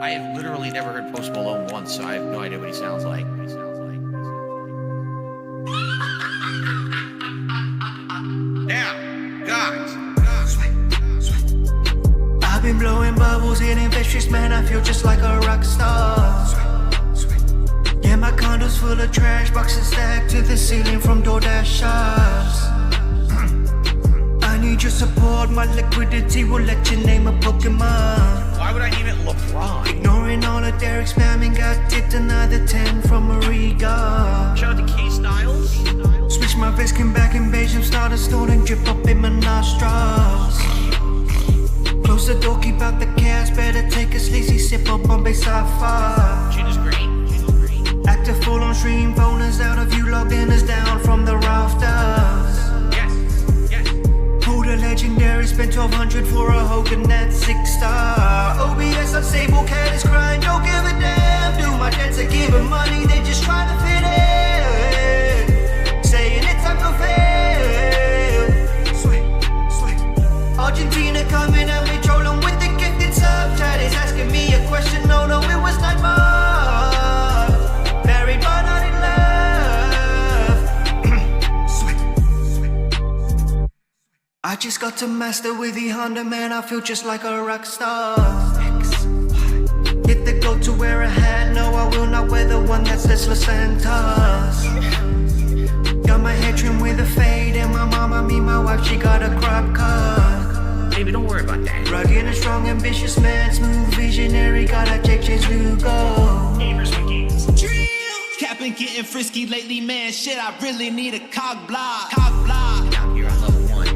I have literally never heard Post Malone once, so I have no idea what he sounds like. Now, guys. I've been blowing bubbles, hitting vicious, man, I feel just like a rock star. Yeah, my condo's full of trash, boxes stacked to the ceiling from DoorDash shops. I need your support, my liquidity will let you name a Pokemon. Why would I name it LeBron? Ignoring all of Derek spamming, got tipped another 10 from Marie God. Shout out to K Styles. Switch my vest, came back in beige, I'm starting snorting, drip up in my nostrils. Close the door, keep out the chaos, better take a sleazy sip of Bombay Sapphire. Gin is great. Active full on stream, bonus out of you, logged in us down from the rafters. Yes. Who the legendary, spent 1200 for a Hogan, that's 6-star. OBS unstable, cat is crying, don't give a damn. Do my debts, I give them money, they just trying to fit in. Saying it's time to fail. Sweet. Argentina coming at me, trolling with the gifted sub. Chat is asking me a question, no, it was not mine. Married but not in love. Sweet. I just got to master with the Honda, man, I feel just like a rock star. Hit the go to wear a hat, no, I will not wear the one that says Los Santos. Got my hair trimmed with a fade, and my mama, me, my wife, she got a crop cut. Baby, don't worry about that. Rugged and strong, ambitious man, smooth visionary, got a JJ's Lugo. Cap been getting frisky lately, man. Shit, I really need a cock block. Down here, I love one.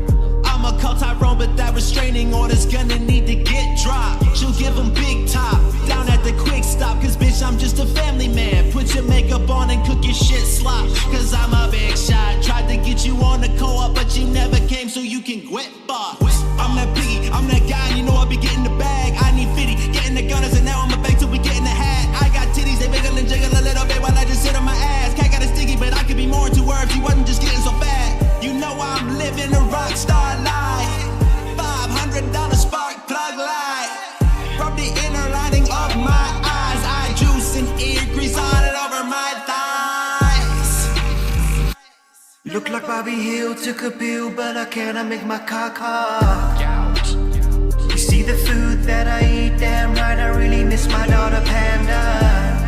I'm a call Tyrone, but that restraining order's gonna need to get dropped. She'll give him big top down at the quick stop. Cause bitch, I'm just a family man. Put your makeup on and cook your shit slop. Cause I'm a big shot. Tried to get you on the co-op, but you never came, so you can quit boss. I'm that piggy, I'm that guy, and you know I be getting the bag. I need 50, getting the gunners, and now I'm a bag till we get in the hat. I got titties, they wiggle and jiggle a little bit while I just sit on my ass. Cat got a sticky, but I could be more into her if she wasn't just getting so fat. You know I'm living a rock star life. $500 spark plug light. Rub the inner lining of my eyes. I juice and ear grease all over my thighs. Look like Bobby Hill took a pill, but I cannot make my cock hard. You see the food that I eat, damn right, I really miss my daughter Panda.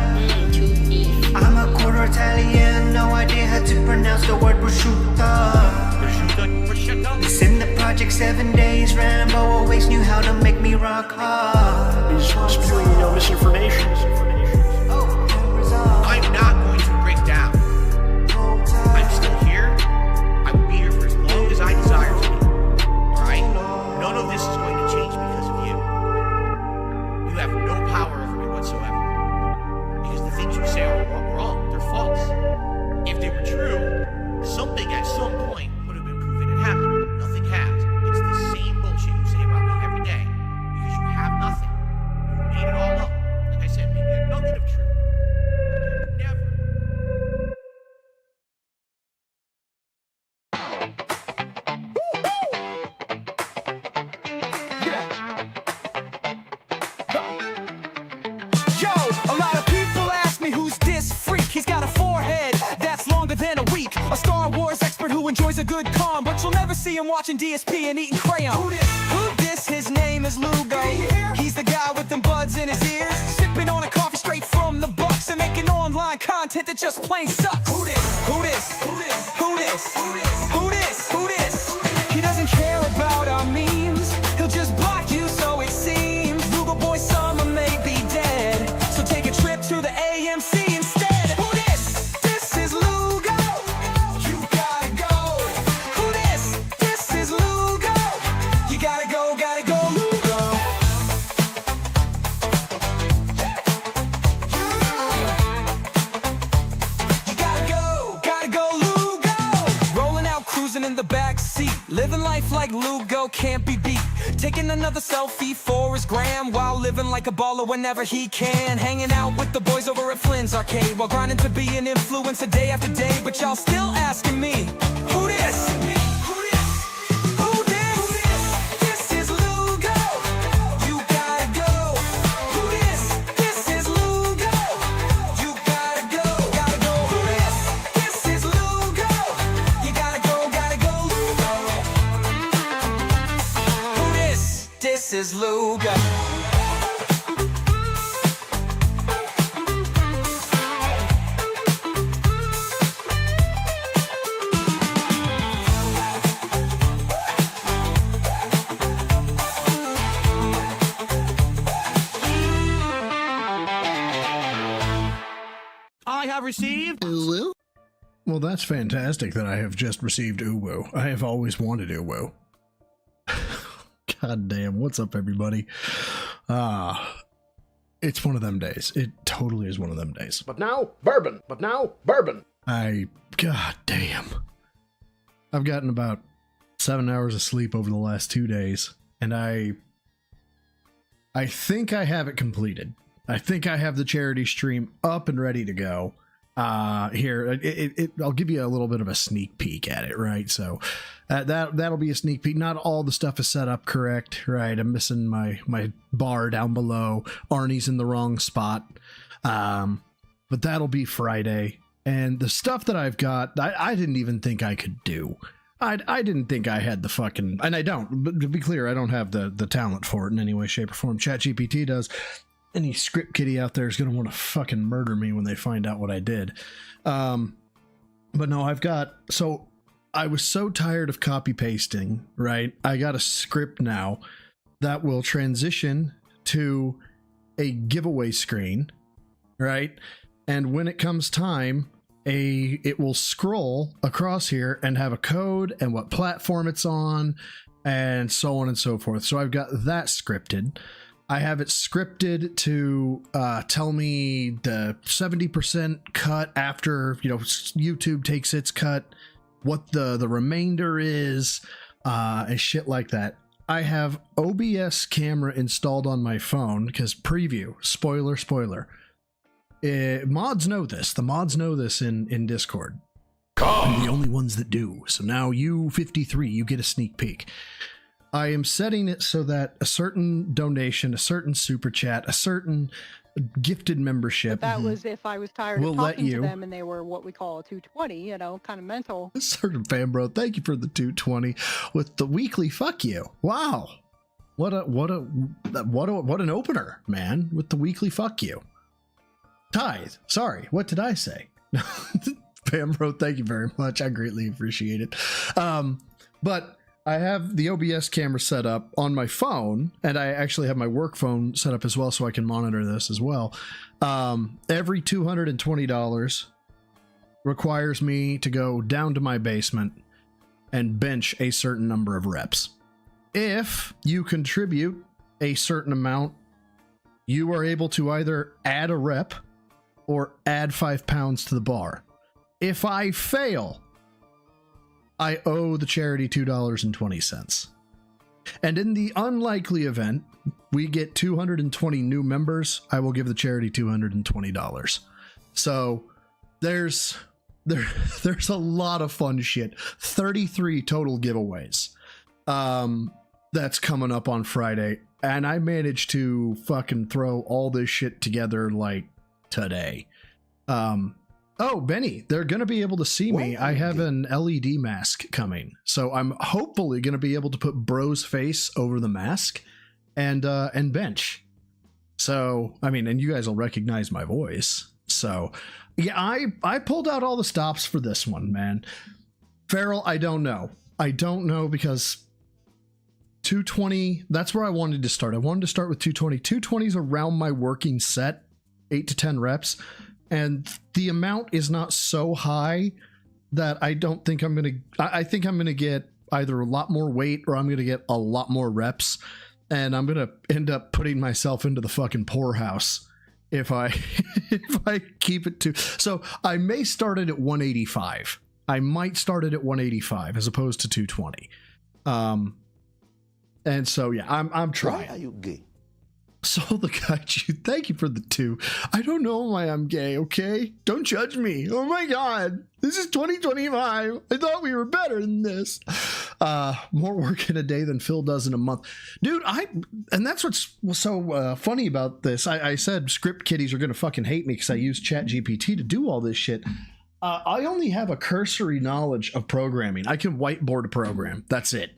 I'm a quarter Italian, no idea how to pronounce the word prosciutto. It's in the project 7 days, Rambo always knew how to make me rock hard. He's spewing, misinformation. I'm not going to break down. I'm still here. I will be here for as long as I desire to be. Alright? None of this is going to change because of you. You have no power over me whatsoever. Because the things you say are wrong. They're false. If they were true, something at some point would have been proven it happened. Nothing has. It's the same bullshit you say about me every day. Because you have nothing. You made it all up. Like I said, maybe a nugget of truth. Never. Yo, a lot of people ask me who's this freak. He's got a forehead that's longer than a week. A Star Wars expert who enjoys a good con, but you'll never see him watching DSP and eating crayon. Who this? His name is Lugo. He's the guy with them buds in his ears, sipping on a coffee straight from the Bucks and making online content that just plain sucks. Who this? Who this? Who this? Who this? Who this? Who this? He doesn't care about our memes. He'll just block you, so it seems. Lugo boy summer may be dead, so take a trip to the AMC instead. Who this? This is Lugo. You gotta go. Who this? This is Lugo. You gotta go, Lugo. You gotta go, Lugo. Rolling out, cruising in the back seat, living life like Lugo can't be beat. Taking another selfie for his gram while living like a baller whenever he can. Hanging out with the boys over at Flynn's Arcade while grinding to be an influencer day after day. But y'all still asking me, who this? Who this? Who this? This is Lugo. You gotta go. Who this? This is Luga. I have received. Well, that's fantastic that I have just received uwu. I have always wanted uwu. God damn, what's up, everybody? It's one of them days. It totally is one of them days. But now, bourbon. But now, bourbon. God damn. I've gotten about 7 hours of sleep over the last 2 days, and I think I have it completed. I think I have the charity stream up and ready to go. Here, I'll give you a little bit of a sneak peek at it, right? So that'll be a sneak peek. Not all the stuff is set up correct, right? I'm missing my bar down below. Arnie's in the wrong spot. But that'll be Friday. And the stuff that I've got, I didn't even think I could do. I didn't think I had the fucking, and I don't, but to be clear, I don't have the talent for it in any way, shape, or form. ChatGPT does. Any script kiddie out there is going to want to fucking murder me when they find out what I did. But no, so I was so tired of copy pasting, right? I got a script now that will transition to a giveaway screen, right? And when it comes time, it will scroll across here and have a code and what platform it's on and so on and so forth. So I've got that scripted. I have it scripted to tell me the 70% cut after, YouTube takes its cut, what the remainder is, and shit like that. I have OBS camera installed on my phone because preview, spoiler. Mods know this. The mods know this in Discord. I'm the only ones that do. So now you 53, you get a sneak peek. I am setting it so that a certain donation, a certain super chat, a certain gifted membership. But that was if I was tired We'll of let talking you- to them and they were what we call a 220, kind of mental. Certain fan bro, thank you for the 220 with the weekly fuck you. Wow. What an opener, man, with the weekly fuck you. Tithe. Sorry, what did I say? Fan bro, thank you very much. I greatly appreciate it. But I have the OBS camera set up on my phone, and I actually have my work phone set up as well so I can monitor this as well. Every $220 requires me to go down to my basement and bench a certain number of reps. If you contribute a certain amount, you are able to either add a rep or add 5 pounds to the bar. If I fail, I owe the charity $2.20. And in the unlikely event we get 220 new members, I will give the charity $220. So there's a lot of fun shit. 33 total giveaways. That's coming up on Friday. And I managed to fucking throw all this shit together like today. Oh, Benny, they're going to be able to see me. I have an LED mask coming. So I'm hopefully going to be able to put Bro's face over the mask and bench. So, I mean, and you guys will recognize my voice. So, yeah, I pulled out all the stops for this one, man. Farrell, I don't know. I don't know because 220, that's where I wanted to start. I wanted to start with 220. 220 is around my working set, 8 to 10 reps. And the amount is not so high that I don't think I'm going to, I think I'm going to get either a lot more weight or I'm going to get a lot more reps. And I'm going to end up putting myself into the fucking poorhouse if I keep it to. So I may start it at 185. I might start it at 185 as opposed to 220. And so, yeah, I'm trying. Why are you gay? Soul the Kaiju, thank you for the 2. I don't know why I'm gay, okay? Don't judge me. Oh my god. This is 2025. I thought we were better than this. More work in a day than Phil does in a month. Dude, and that's what's so funny about this. I said script kiddies are going to fucking hate me because I use ChatGPT to do all this shit. I only have a cursory knowledge of programming. I can whiteboard a program. That's it.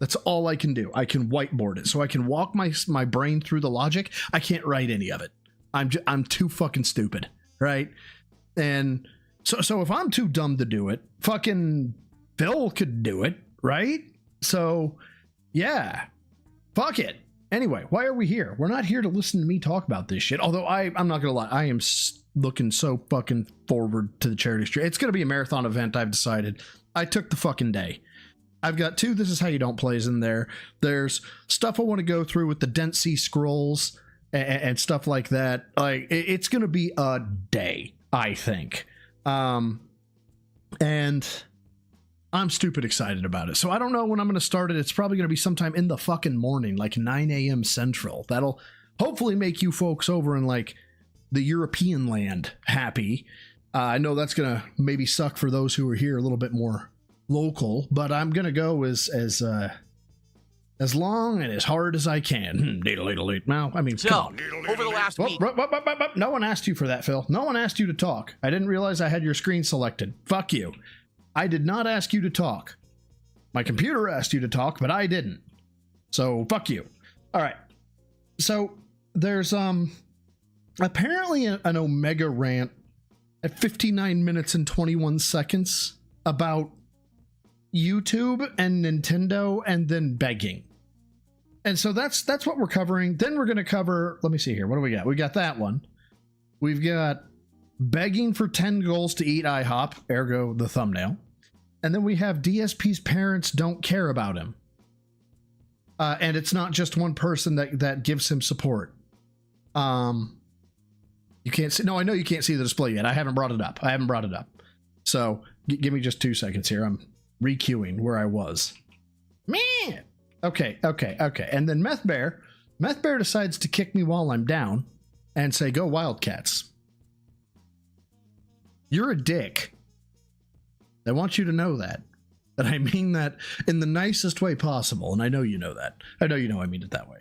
That's all I can do. I can whiteboard it, so I can walk my brain through the logic. I can't write any of it. I'm too fucking stupid, right? And so if I'm too dumb to do it, fucking Phil could do it, right? So yeah, fuck it. Anyway, why are we here? We're not here to listen to me talk about this shit. Although I'm not gonna lie, I am looking so fucking forward to the charity stream. It's gonna be a marathon event. I've decided. I took the fucking day. I've got 2 This Is How You Don't plays in there. There's stuff I want to go through with the Dead Sea Scrolls and stuff like that. Like, it's going to be a day, I think. And I'm stupid excited about it. So I don't know when I'm going to start it. It's probably going to be sometime in the fucking morning, like 9 a.m. Central. That'll hopefully make you folks over in like the European land happy. I know that's going to maybe suck for those who are here a little bit more local, but I'm gonna go as long and as hard as I can. Now, I mean, So, over the last week, no one asked you for that, Phil. No one asked you to talk. I didn't realize I had your screen selected. Fuck you. I did not ask you to talk. My computer asked you to talk, but I didn't. So fuck you. All right. So there's apparently an Omega rant at 59 minutes and 21 seconds about YouTube and Nintendo and then begging. And so that's what we're covering. Then we're going to cover, let me see here. What do we got? We got that one. We've got begging for 10 goals to eat IHOP, ergo the thumbnail. And then we have DSP's parents don't care about him. And it's not just one person that gives him support. You can't see. No, I know you can't see the display yet. I haven't brought it up. So give me just 2 seconds here. I'm requeuing where I was. Man. Okay. And then Meth Bear decides to kick me while I'm down and say, go Wildcats. You're a dick. I want you to know that. And I mean that in the nicest way possible. And I know you know that. I know I mean it that way.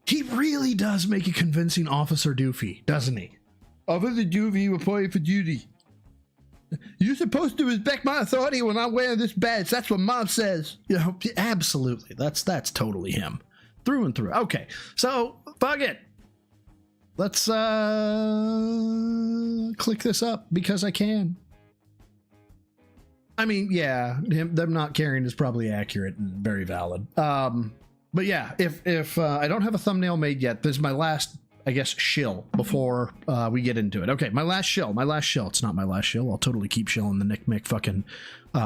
He really does make a convincing Officer Doofy, doesn't he? Officer Doofy reported for duty. You're supposed to respect my authority when I wear this badge. That's what Mom says. You know, absolutely. That's totally him. Through and through. Okay, so fuck it. Let's click this up because I can. I mean, yeah, them not caring is probably accurate and very valid. But yeah, if I don't have a thumbnail made yet, this is my last, I guess, shill before we get into it. Okay, my last shill. It's not my last shill. I'll totally keep shilling the Nick Mick fucking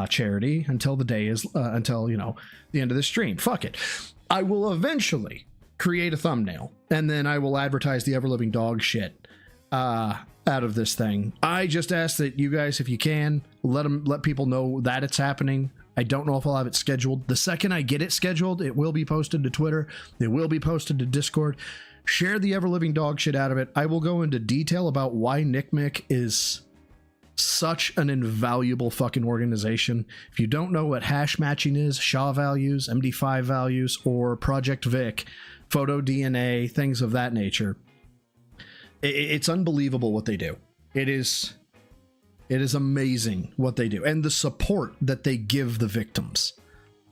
charity until the day is, until, the end of the stream. Fuck it. I will eventually create a thumbnail, and then I will advertise the ever-living dog shit out of this thing. I just ask that you guys, if you can, let people know that it's happening. I don't know if I'll have it scheduled. The second I get it scheduled, it will be posted to Twitter. It will be posted to Discord. Share the ever-living dog shit out of it. I will go into detail about why Nick Mick is such an invaluable fucking organization. If you don't know what hash matching is, SHA values, MD5 values, or Project Vic, photo DNA, things of that nature, it's unbelievable what they do. It is amazing what they do, and the support that they give the victims.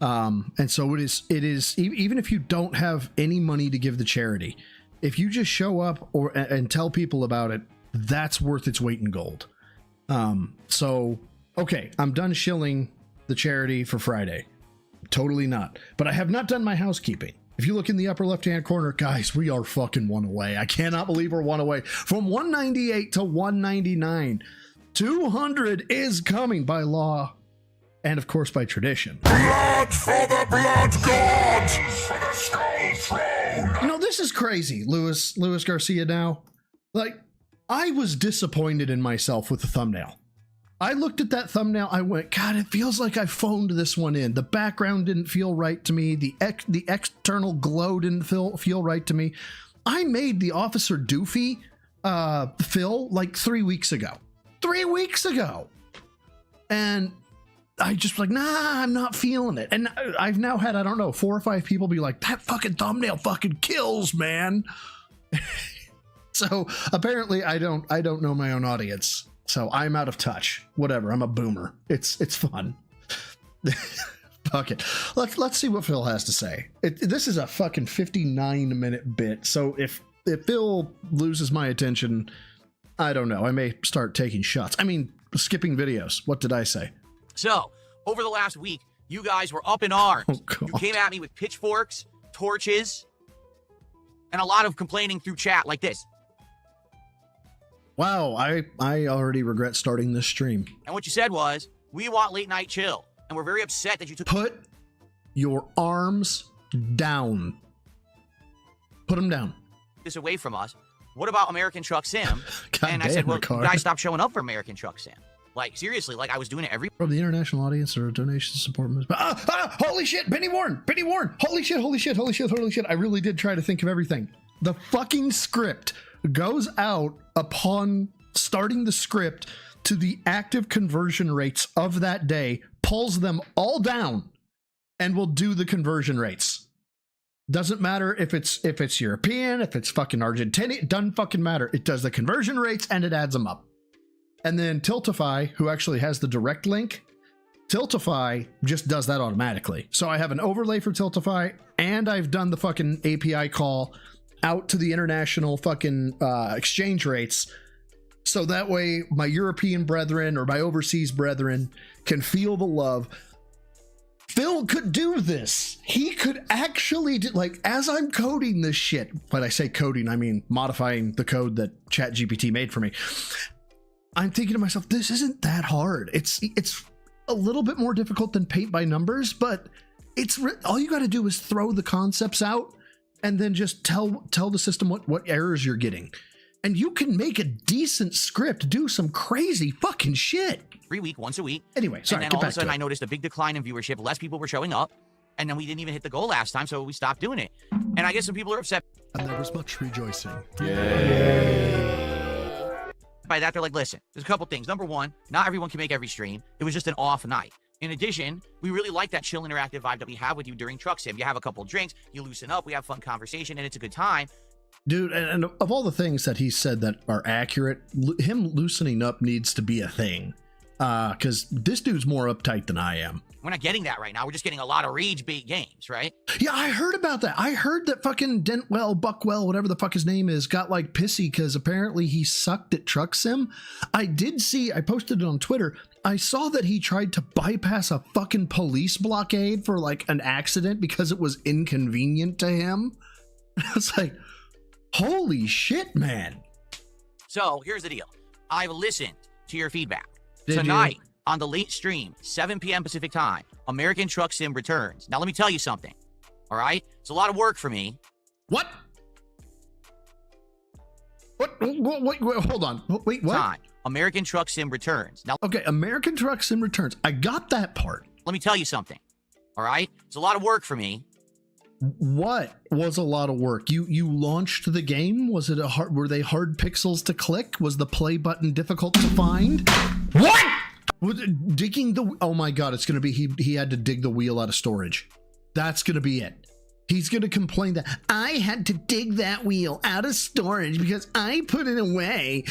And so it is even if you don't have any money to give the charity, if you just show up and tell people about it, that's worth its weight in gold. So okay, I'm done shilling the charity for Friday. Totally not. But I have not done my housekeeping. If you look in the upper left-hand corner, guys, we are fucking one away. I cannot believe we're one away. From 198 to 199. 200 is coming by law and, of course, by tradition. Blood for the blood god! For the skull throne! This is crazy, Luis Garcia now. Like, I was disappointed in myself with the thumbnail. I looked at that thumbnail, I went, God, it feels like I phoned this one in. The background didn't feel right to me. The external glow didn't feel right to me. I made the Officer Doofy Phil like 3 weeks ago. 3 weeks ago. And I just like, nah, I'm not feeling it. And I've now had, I don't know, 4 or 5 people be like, that fucking thumbnail fucking kills, man. So apparently I don't know my own audience. So I'm out of touch. Whatever. I'm a boomer. It's fun. Fuck it. Let's see what Phil has to say. This is a fucking 59-minute bit, so if Phil loses my attention, I don't know. I may start taking shots. I mean, skipping videos. What did I say? So, over the last week, you guys were up in arms. Oh, God. You came at me with pitchforks, torches, and a lot of complaining through chat like this. Wow, I already regret starting this stream. And what you said was, we want late night chill. And we're very upset that you took Put your arms down. Put them down. this away from us. What about American Truck Sim? God And I damn, said, well, Ricard. you guys stopped showing up for American Truck Sim. Like, seriously, like I was doing it every... From the international audience or donation support. Holy shit, Penny Warren. Holy shit. I really did try to think of everything. The fucking script goes out upon starting the script to the active conversion rates of that day, pulls them all down, and will do the conversion rates. Doesn't matter if it's European, if it's fucking Argentinian, it doesn't fucking matter. It does the conversion rates and it adds them up. And then Tiltify, who actually has the direct link, Tiltify just does that automatically. So I have an overlay for Tiltify, and I've done the fucking API call out to the international fucking exchange rates. So that way my European brethren or my overseas brethren can feel the love. Phil could do this. He could actually do, like, as I'm coding this shit, when I say coding, I mean modifying the code that ChatGPT made for me. I'm thinking to myself, this isn't that hard. It's a little bit more difficult than paint by numbers, but all you got to do is throw the concepts out and then just tell the system what errors you're getting. And you can make a decent script do some crazy fucking shit. Every week, once a week. Anyway, sorry, and then get all of back a sudden to I it. noticed a big decline in viewership. Less people were showing up. And then we didn't even hit the goal last time, so we stopped doing it. And I guess some people are upset And there was much rejoicing. by that. They're like, listen, there's a couple things. Number one, not everyone can make every stream. It was just an off night. In addition, we really like that chill interactive vibe that we have with you during Truck Sim. You have a couple drinks, you loosen up, we have fun conversation, and it's a good time. Dude, and of all the things that he said that are accurate, him loosening up needs to be a thing. Because this dude's more uptight than I am. We're not getting that right now. We're just getting a lot of rage bait games, right? Yeah, I heard about that. I heard that fucking Buckwell, whatever the fuck his name is, got like pissy because apparently he sucked at Truck Sim. I posted it on Twitter. I saw that he tried to bypass a fucking police blockade for like an accident because it was inconvenient to him. I was like, holy shit, man. So here's the deal. I've listened to your feedback. Did Tonight, you? on the late stream, 7 p.m. Pacific time, American Truck Sim returns. Now, let me tell you something. All right? It's a lot of work for me. What? Wait, hold on. Wait, what? Time. American Truck Sim returns. Now, Okay, American Truck Sim returns. I got that part. let me tell you something. All right? It's a lot of work for me. What was a lot of work? You launched the game? Was it were they hard pixels to click? Was the play button difficult to find? What? Was it digging the... Oh my god, it's gonna be he had to dig the wheel out of storage. That's gonna be it. He's gonna complain that I had to dig that wheel out of storage because I put it away.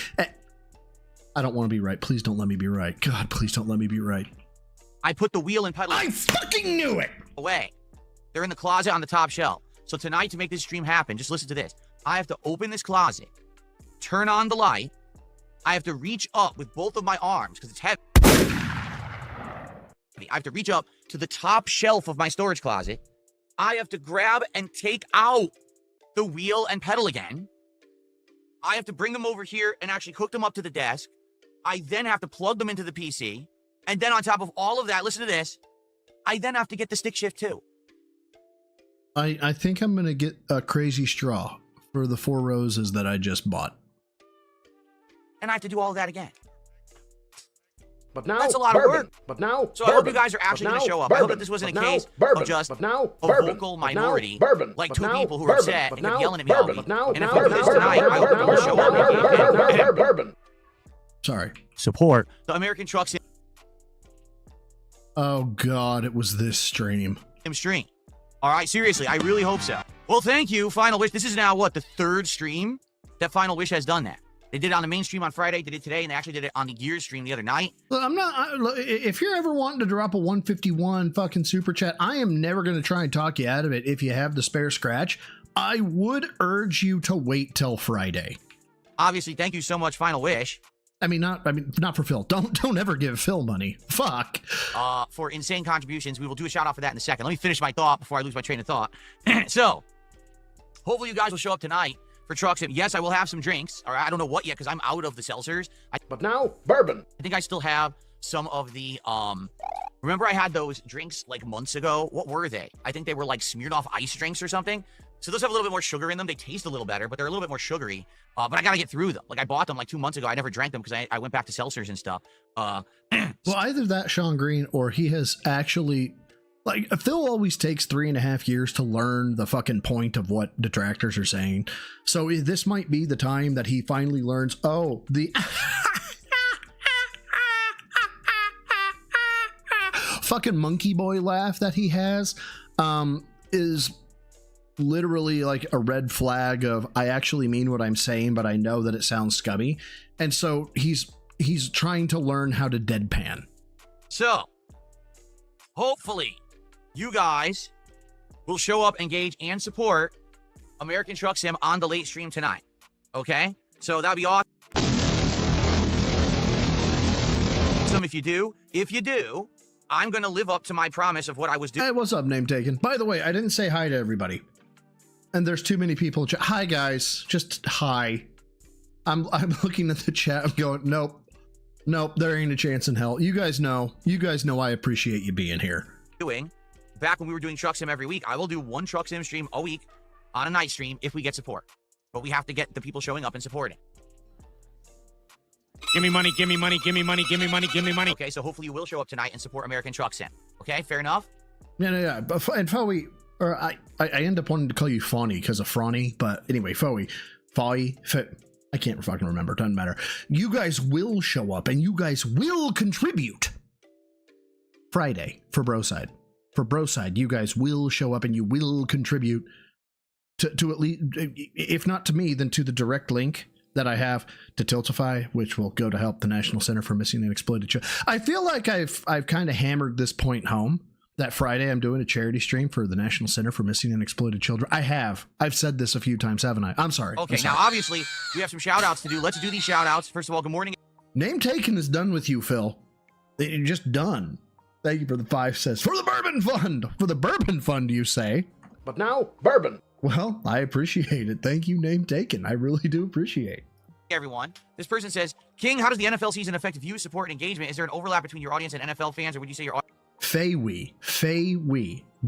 I don't want to be right. Please don't let me be right. God, please don't let me be right. I put the wheel and pedal I fucking knew it! away. They're in the closet on the top shelf. So tonight, to make this stream happen, just listen to this. I have to open this closet, turn on the light. I have to reach up with both of my arms because it's heavy. I have to reach up to the top shelf of my storage closet. I have to grab and take out the wheel and pedal again. I have to bring them over here and actually hook them up to the desk. I then have to plug them into the PC. And then on top of all of that, listen to this. I then have to get the stick shift too. I think I'm gonna get a crazy straw for the 4 roses that I just bought. And I have to do all of that again. But now, That's a lot bourbon. of work. But now, So I hope you bourbon. guys are actually But going to now, show up. I hope bourbon. that this wasn't But a now, case bourbon. of just But now, a bourbon. vocal But now, minority, bourbon. like But 2 now, people who are bourbon. upset But and kept now, yelling at me all bourbon. week. But now, And if bourbon. I do this tonight, I hope you'll show up. Bourbon. Sorry. Support the American Truck Sim Oh god, it was this stream. stream. All right, seriously, I really hope so. Well, thank you, Final Wish. This is now, what, the 3rd stream that Final Wish has done that? They did it on the main stream on Friday, did it today, and they actually did it on the Gears stream the other night. Look, if you're ever wanting to drop a 151 fucking super chat, I am never going to try and talk you out of it. If you have the spare scratch, I would urge you to wait till Friday. Obviously, thank you so much, Final Wish. Not for Phil. Don't ever give Phil money. Fuck. For insane contributions. We will do a shout out for that in a second. Let me finish my thought before I lose my train of thought. So, hopefully you guys will show up tonight for Truck Sim. Yes, I will have some drinks. Or I don't know what yet because I'm out of the seltzers. But now, bourbon. I think I still have some of the, remember I had those drinks like months ago? What were they? I think they were like smeared off ice drinks or something. So those have a little bit more sugar in them. They taste a little better, but they're a little bit more sugary. But I got to get through them. Like I bought them like 2 months ago. I never drank them because I went back to seltzers and stuff. Well, either that, Sean Green, or he has actually... Like, Phil always takes 3.5 years to learn the fucking point of what detractors are saying. So this might be the time that he finally learns, oh, the fucking monkey boy laugh that he has is literally like a red flag of, I actually mean what I'm saying, but I know that it sounds scummy. And so he's trying to learn how to deadpan. So, hopefully... you guys will show up, engage, and support American Truck Sim on the late stream tonight. Okay? So that'll be awesome if you do. If you do, I'm going to live up to my promise of what I was doing. Hey, what's up, name taken? By the way, I didn't say hi to everybody. And there's too many people. Hi, guys. Just hi. I'm looking at the chat. I'm going, nope. There ain't a chance in hell. You guys know I appreciate you being here. Back when we were doing Truck Sim every week, I will do one Truck Sim stream a week on a night stream if we get support. But we have to get the people showing up and supporting. Give me money, give me money, give me money, give me money, give me money. Okay, so hopefully you will show up tonight and support American Truck Sim. Okay, fair enough? Yeah. And Foey, or I end up wanting to call you Fawny because of Frawny, but anyway, Foey, I can't fucking remember, doesn't matter. You guys will show up and you guys will contribute Friday for Broside. For Broside, you guys will show up and you will contribute to at least, if not to me, then to the direct link that I have to Tiltify, which will go to help the National Center for Missing and Exploited Children. I feel like I've kind of hammered this point home that Friday I'm doing a charity stream for the National Center for Missing and Exploited Children. I've said this a few times, haven't I? I'm sorry. Okay, now obviously we have some shout outs to do. Let's do these shout outs. First of all, good morning. Name taken is done with you, Phil. You're just done. Thank you for the 5 cents. For the Bourbon Fund! For the Bourbon Fund, you say? But now, bourbon. Well, I appreciate it. Thank you, name taken. I really do appreciate. Everyone. This person says, King, how does the NFL season affect views, support, and engagement? Is there an overlap between your audience and NFL fans, or would you say your Fay-wee.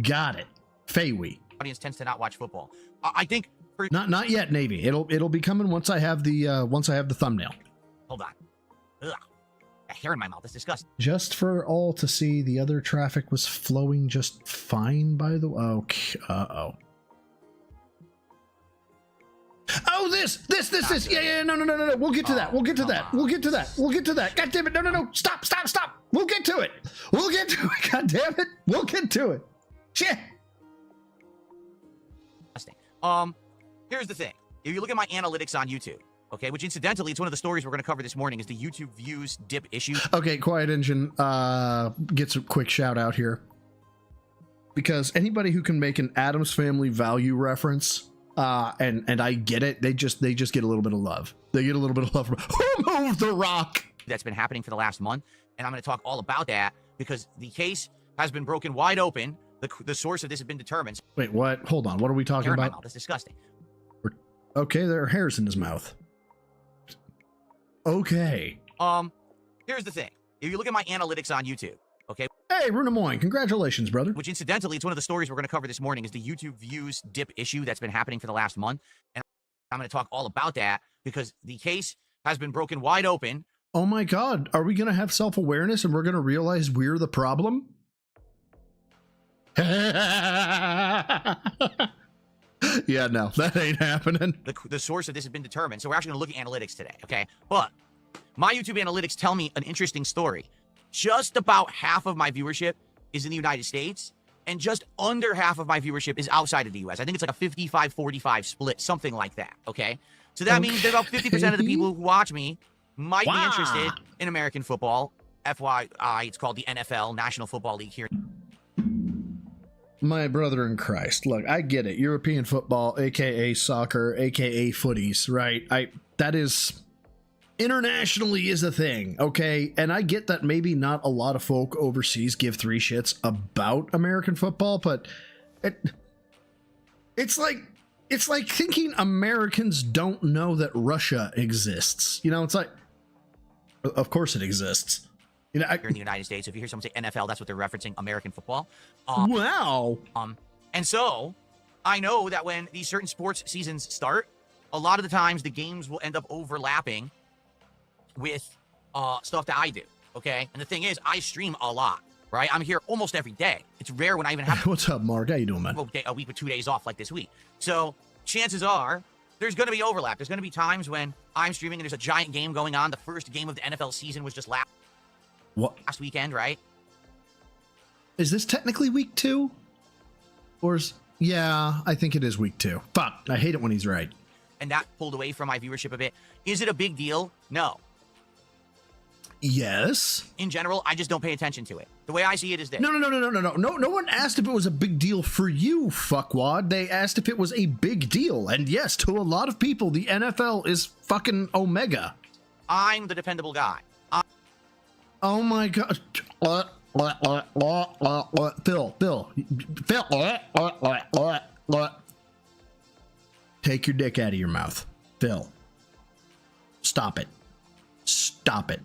Got it. Fay-wee. audience tends to not watch football? I think... Not yet, Navy. It'll be coming once I have the thumbnail. Hold on. Ugh. A hair in my mouth. That's disgusting. Just for all to see, the other traffic was flowing just fine, by the way. Okay. Uh-oh. Oh, this. Yeah. No. We'll get to that. We'll get to that. God damn it. No. Stop. We'll get to it. God damn it. We'll get to it. Shit. Here's the thing. If you look at my analytics on YouTube, okay, which incidentally, it's one of the stories we're going to cover this morning, is the YouTube views dip issue. Okay, Quiet Engine gets a quick shout out here. Because anybody who can make an Addams Family value reference, and I get it, they just get a little bit of love. They get a little bit of love from Who Moved the Rock? That's been happening for the last month, and I'm going to talk all about that because the case has been broken wide open. The source of this has been determined. Wait, what? Hold on. What are we talking Hair in my about? mouth. That's disgusting. Okay, there are hairs in his mouth. Okay. Here's the thing. If you look at my analytics on YouTube, okay? Hey, Runamoyne, congratulations, brother. Which incidentally, it's one of the stories we're going to cover this morning, is the YouTube views dip issue that's been happening for the last month. And I'm going to talk all about that because the case has been broken wide open. Oh my God. Are we going to have self-awareness and we're going to realize we're the problem? Yeah, no, that ain't happening. The source of this has been determined. So we're actually going to look at analytics today, okay? But my YouTube analytics tell me an interesting story. Just about half of my viewership is in the United States, and just under half of my viewership is outside of the US. I think it's like a 55-45 split, something like that, okay? So that means that about 50% of the people who watch me might be Wow. interested in American football. FYI, it's called the NFL, National Football League here. My brother in Christ, look, I get it. European football, aka soccer, aka footies, right? That is internationally is a thing, okay? And I get that maybe not a lot of folk overseas give three shits about American football, but it's like thinking Americans don't know that Russia exists. You know, it's like, of course it exists. You know, Here in the United States, if you hear someone say NFL, that's what they're referencing, American football. Wow. And so I know that when these certain sports seasons start, a lot of the times the games will end up overlapping with stuff that I do, okay? And the thing is, I stream a lot, right? I'm here almost every day. It's rare when I even have What's up, Mark? How you doing, man? a week with 2 days off like this week. So chances are there's going to be overlap. There's going to be times when I'm streaming and there's a giant game going on. The first game of the NFL season was just last weekend, right? Is this technically week 2? Or is... Yeah, I think it is week 2. Fuck, I hate it when he's right. And that pulled away from my viewership a bit. Is it a big deal? No. Yes. In general, I just don't pay attention to it. The way I see it is this. No one asked if it was a big deal for you, fuckwad. They asked if it was a big deal. And yes, to a lot of people, the NFL is fucking omega. I'm the dependable guy. Oh my god. Phil. Take your dick out of your mouth. Phil. Stop it. Stop it.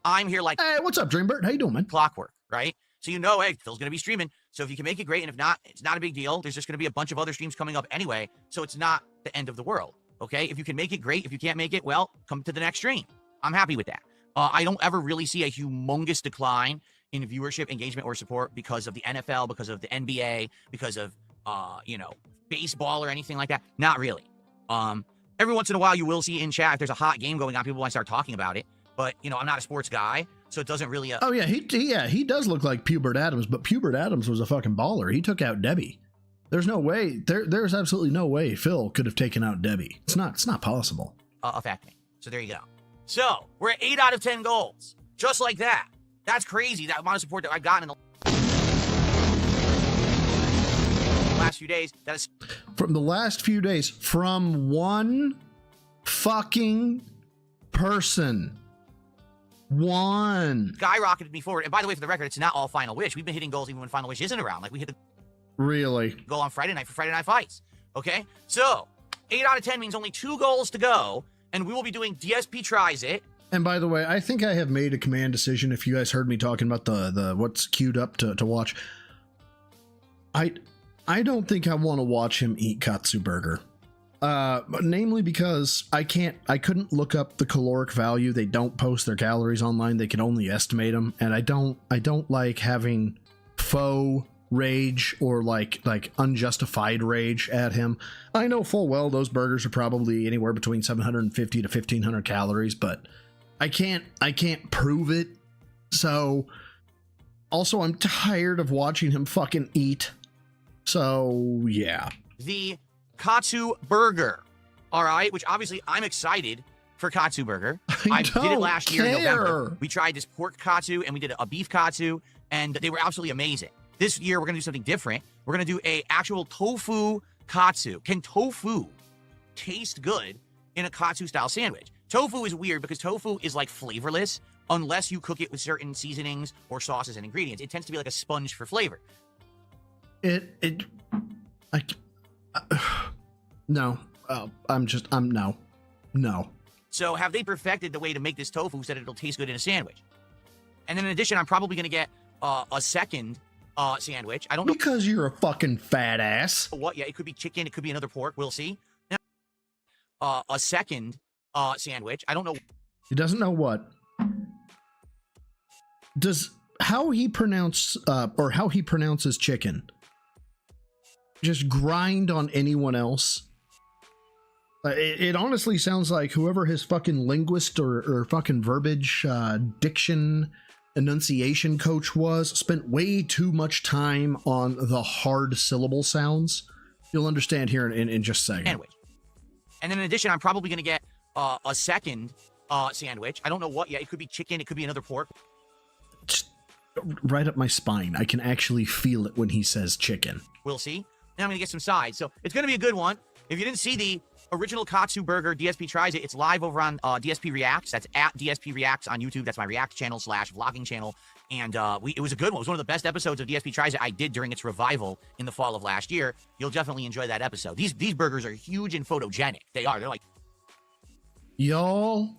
I'm here like Hey, what's up, Dreambird? How you doing, man? clockwork, right? So you know, hey, Phil's going to be streaming. So if you can make it great, and if not, it's not a big deal. There's just going to be a bunch of other streams coming up anyway. So it's not the end of the world, okay? If you can make it, great. If you can't make it, well, come to the next stream. I'm happy with that. I don't ever really see a humongous decline in viewership, engagement, or support because of the NFL, because of the NBA, because of, baseball or anything like that. Not really. Every once in a while, you will see in chat, if there's a hot game going on, people might start talking about it. But, I'm not a sports guy, so it doesn't really... Oh, yeah, he does look like Pubert Adams, but Pubert Adams was a fucking baller. He took out Debbie. There's no way, there's absolutely no way Phil could have taken out Debbie. It's not possible. affect me. So there you go. So we're at 8 out of 10 goals. Just like that. That's crazy, that amount of support that I've gotten in the last few days. That is from the last few days, from one fucking person. One. skyrocketed me forward. And by the way, for the record, it's not all Final Wish. We've been hitting goals even when Final Wish isn't around. Like we hit the Really? goal on Friday night for Friday Night Fights. Okay? So 8 out of 10 means only 2 goals to go. And we will be doing DSP Tries It. And by the way, I think I have made a command decision. If you guys heard me talking about the what's queued up to watch, I don't think I want to watch him eat katsu burger. Namely because I couldn't look up the caloric value. They don't post their calories online. They can only estimate them. And I don't like having faux rage or like unjustified rage at him. I know full well those burgers are probably anywhere between 750 to 1500 calories, but I can't prove it. So also I'm tired of watching him fucking eat. So yeah. The Katsu Burger. All right, which obviously I'm excited for Katsu Burger. I did it last year in November. We tried this pork katsu and we did a beef katsu, and they were absolutely amazing. This year we're gonna do something different. We're gonna do a actual tofu katsu. Can tofu taste good in a katsu style sandwich? Tofu is weird because tofu is like flavorless unless you cook it with certain seasonings or sauces and ingredients. It tends to be like a sponge for flavor. No. No. So have they perfected the way to make this tofu so that it'll taste good in a sandwich? And then in addition, I'm probably going to get a second sandwich. I don't know. Because you're a fucking fat ass. What? Yeah, it could be chicken. It could be another pork. We'll see. A second sandwich. I don't know. He doesn't know what. How he pronounces chicken just grind on anyone else. It honestly sounds like whoever his fucking linguist or fucking verbiage diction enunciation coach was spent way too much time on the hard syllable sounds. You'll understand here in just a second. Sandwich. And then in addition, I'm probably going to get a second sandwich. I don't know what yet. It could be chicken. It could be another pork. Just right up my spine. I can actually feel it when he says chicken. We'll see. And I'm going to get some sides. So it's going to be a good one. If you didn't see the original Katsu Burger, DSP Tries It, it's live over on DSP Reacts. That's at DSP Reacts on YouTube. That's my React channel / vlogging channel. And it was a good one. It was one of the best episodes of DSP Tries It I did during its revival in the fall of last year. You'll definitely enjoy that episode. These burgers are huge and photogenic. They are. They're like... Y'all,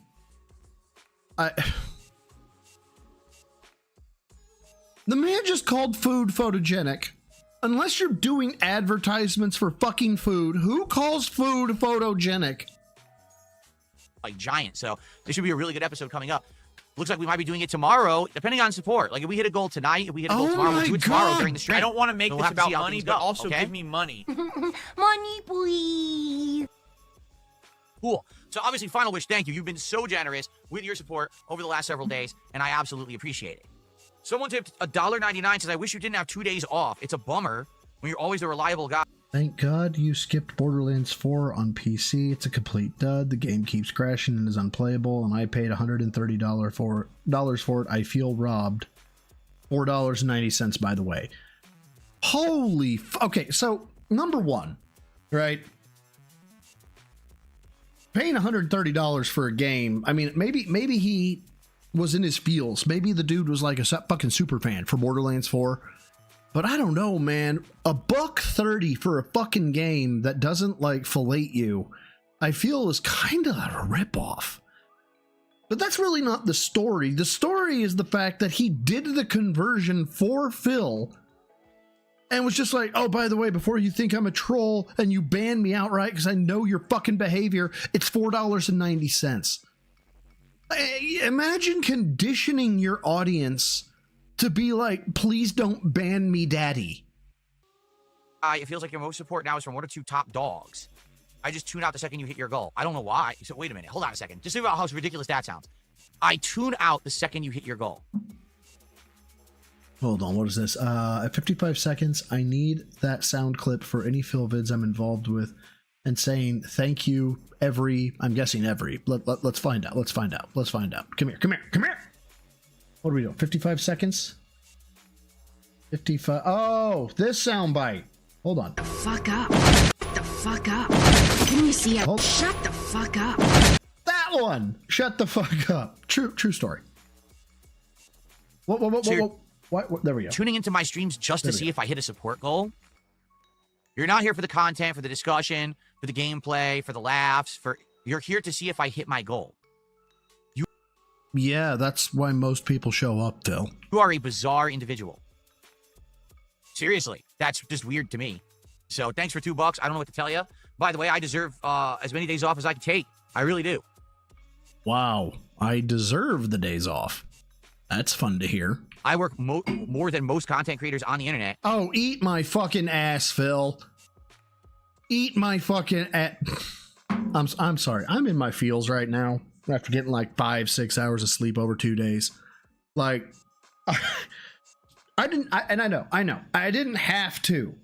the man just called food photogenic. Unless you're doing advertisements for fucking food, who calls food photogenic? Like giant. So this should be a really good episode coming up. Looks like we might be doing it tomorrow, depending on support. Like if we hit a goal tonight, if we hit a goal tomorrow, we'll do it tomorrow during the stream. I don't want to make So this we'll have to see about how money, things but go, also okay? give me money. Money, please. Cool. So obviously, Final Wish, thank you. You've been so generous with your support over the last several days, and I absolutely appreciate it. Someone tipped $1.99, says, I wish you didn't have 2 days off. It's a bummer when you're always the reliable guy. Thank God you skipped Borderlands 4 on PC. It's a complete dud. The game keeps crashing and is unplayable, and I paid $130 for it. I feel robbed. $4.90, by the way. Holy okay, so number one, right? Paying $130 for a game. I mean, maybe he was in his feels. Maybe the dude was like a fucking super fan for Borderlands 4. But I don't know, man. $130 for a fucking game that doesn't like fillet you, I feel is kind of a ripoff. But that's really not the story. The story is the fact that he did the conversion for Phil and was just like, oh, by the way, before you think I'm a troll and you ban me outright because I know your fucking behavior, it's $4.90. Imagine conditioning your audience to be like, please don't ban me, daddy. It feels like your most support now is from 1 or 2 top dogs. I just tune out the second you hit your goal. I don't know why. So wait a minute. Hold on a second. Just think about how ridiculous that sounds. I tune out the second you hit your goal. Hold on, what is this? At 55 seconds, I need that sound clip for any Phil vids I'm involved with and saying thank you I'm guessing every. Let's find out. Let's find out. Come here. What are we doing? 55 seconds? 55. Oh, this soundbite. Hold on. The fuck up. The fuck up. Can you see it? Shut the fuck up. That one. Shut the fuck up. True story. What? There we go. Tuning into my streams just to see if I hit a support goal. You're not here for the content, for the discussion, for the gameplay, for the laughs. You're here to see if I hit my goal. Yeah, that's why most people show up, Phil. You are a bizarre individual. Seriously, that's just weird to me. So thanks for $2. I don't know what to tell you. By the way, I deserve as many days off as I can take. I really do. Wow, I deserve the days off. That's fun to hear. I work more than most content creators on the internet. Oh, eat my fucking ass, Phil. Eat my fucking ass. I'm sorry. I'm in my feels right now after getting like 5-6 hours of sleep over 2 days. Like, I know. I didn't have to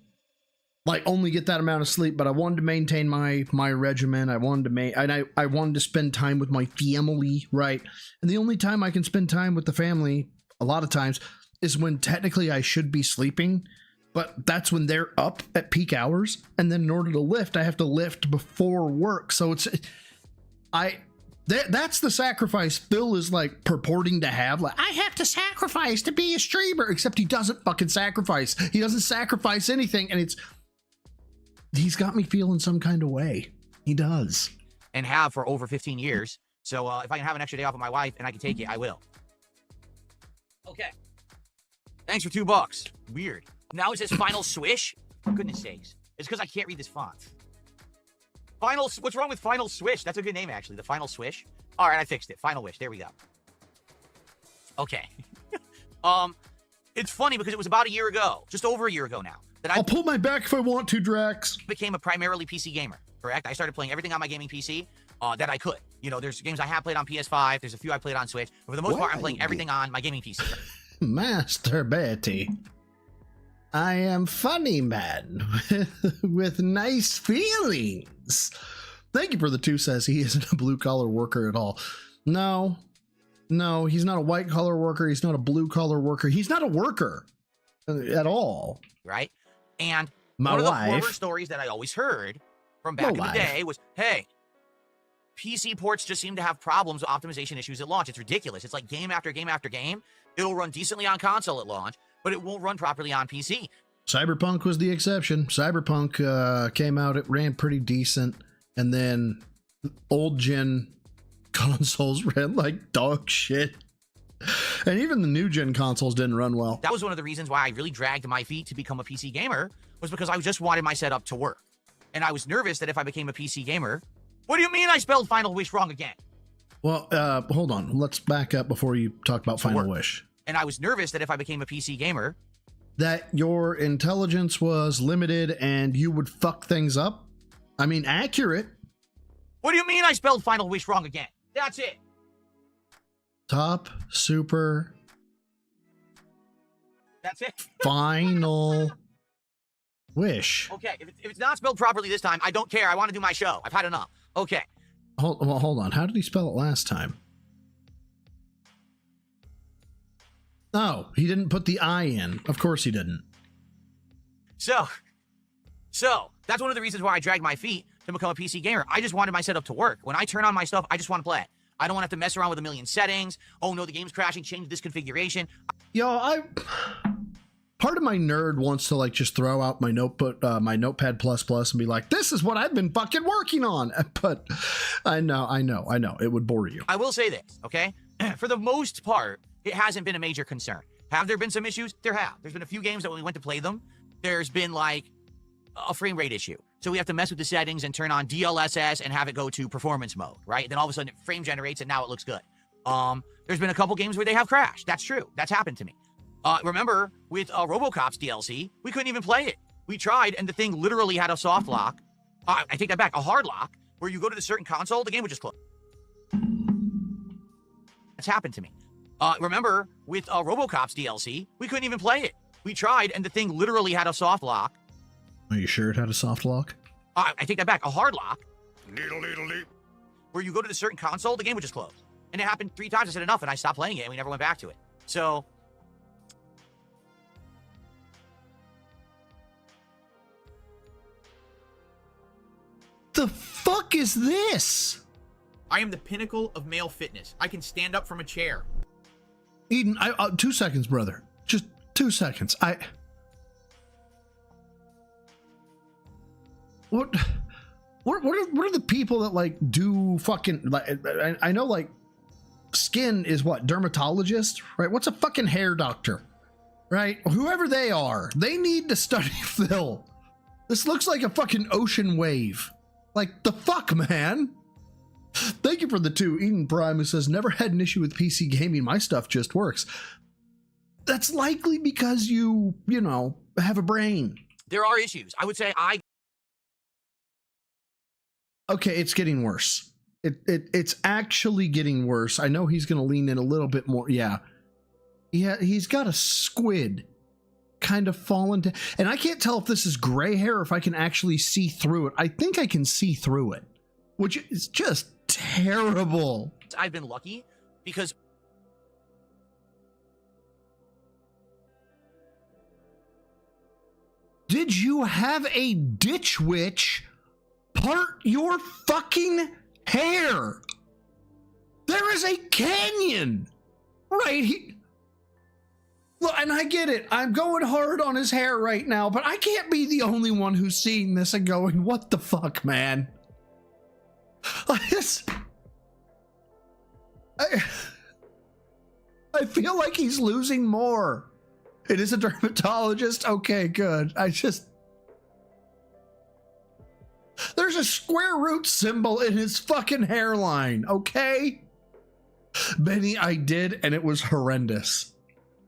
like only get that amount of sleep, but I wanted to maintain my regimen. I wanted to spend time with my family, right? And the only time I can spend time with the family a lot of times is when technically I should be sleeping, but that's when they're up at peak hours. And then in order to lift, I have to lift before work. So that's the sacrifice Phil is like purporting to have. Like, I have to sacrifice to be a streamer, except he doesn't fucking sacrifice. He doesn't sacrifice anything. And he's got me feeling some kind of way. He does. And have for over 15 years. So if I can have an extra day off with my wife and I can take it, I will. Okay. Thanks for $2. Weird. Now it says Final Swish? For goodness sakes. It's because I can't read this font. What's wrong with Final Swish? That's a good name, actually. The Final Swish. All right, I fixed it. Final Wish. There we go. Okay. It's funny because it was about a year ago, just over a year ago now, that I'll pull my back if I want to, Drax. Became a primarily PC gamer, correct? I started playing everything on my gaming PC that I could. You know, there's games I have played on PS5. There's a few I played on Switch. But for the most part, I'm playing everything on my gaming PC. Master Betty. I am funny man with nice feelings. Thank you for the 2 says he isn't a blue collar worker at all. No, he's not a white collar worker. He's not a blue collar worker. He's not a worker at all. Right? And My one of the wife. horror stories that I always heard from back in the day was, hey, PC ports just seem to have problems with optimization issues at launch. It's ridiculous. It's like game after game after game. It'll run decently on console at launch, but it won't run properly on PC. Cyberpunk was the exception. Cyberpunk came out, it ran pretty decent, and then old gen consoles ran like dog shit. And even the new gen consoles didn't run well. That was one of the reasons why I really dragged my feet to become a PC gamer, was because I just wanted my setup to work. And I was nervous that if I became a PC gamer... What do you mean I spelled Final Wish wrong again? Well, hold on. Let's back up before you talk about Final Wish. And I was nervous that if I became a PC gamer... That your intelligence was limited and you would fuck things up? I mean, accurate. What do you mean I spelled Final Wish wrong again? That's it. Top, super... That's it. Final... Wish. Okay, if it's not spelled properly this time, I don't care. I want to do my show. I've had enough. Okay. Hold on. How did he spell it last time? Oh, he didn't put the I in. Of course he didn't. So that's one of the reasons why I dragged my feet to become a PC gamer. I just wanted my setup to work. When I turn on my stuff, I just want to play it. I don't want to have to mess around with a million settings. Oh no, the game's crashing. Change this configuration. Part of my nerd wants to like just throw out my notebook, my Notepad++ and be like, this is what I've been fucking working on. But I know. It would bore you. I will say this, okay? For the most part, it hasn't been a major concern. Have there been some issues? There have. There's been a few games that when we went to play them, there's been like a frame rate issue. So we have to mess with the settings and turn on DLSS and have it go to performance mode, right? Then all of a sudden it frame generates and now it looks good. There's been a couple games where they have crashed. That's true. That's happened to me. Remember, with RoboCop's DLC, we couldn't even play it. We tried, and the thing literally had a soft lock. I take that back, a hard lock, where you go to the certain console, the game would just close. That's happened to me. Remember, with RoboCop's DLC, we couldn't even play it. We tried, and the thing literally had a soft lock. Are you sure it had a soft lock? I take that back, a hard lock. Needle. Where you go to the certain console, the game would just close. And it happened 3 times. I said enough, and I stopped playing it, and we never went back to it. So... The fuck is this? I am the pinnacle of male fitness. I can stand up from a chair. Eden, 2 seconds, brother. Just 2 seconds. What are the people that like do fucking like? I know like skin is what, dermatologist, right? What's a fucking hair doctor, right? Whoever they are, they need to study Phil. This looks like a fucking ocean wave. Like, the fuck, man? Thank you for the 2. Eden Prime, who says, never had an issue with PC gaming. My stuff just works. That's likely because you know, have a brain. There are issues. I would say Okay, it's getting worse. It's actually getting worse. I know he's going to lean in a little bit more. Yeah, he's got a squid kind of fallen to, and I can't tell if this is gray hair or if I can actually see through it. I think I can see through it, which is just terrible. I've been lucky because did you have a ditch witch part your fucking hair? There is a canyon right here. Look, and I get it. I'm going hard on his hair right now, but I can't be the only one who's seeing this and going, what the fuck, man? I feel like he's losing more. It is a dermatologist? Okay, good. There's a square root symbol in his fucking hairline, okay? Benny, I did, and it was horrendous.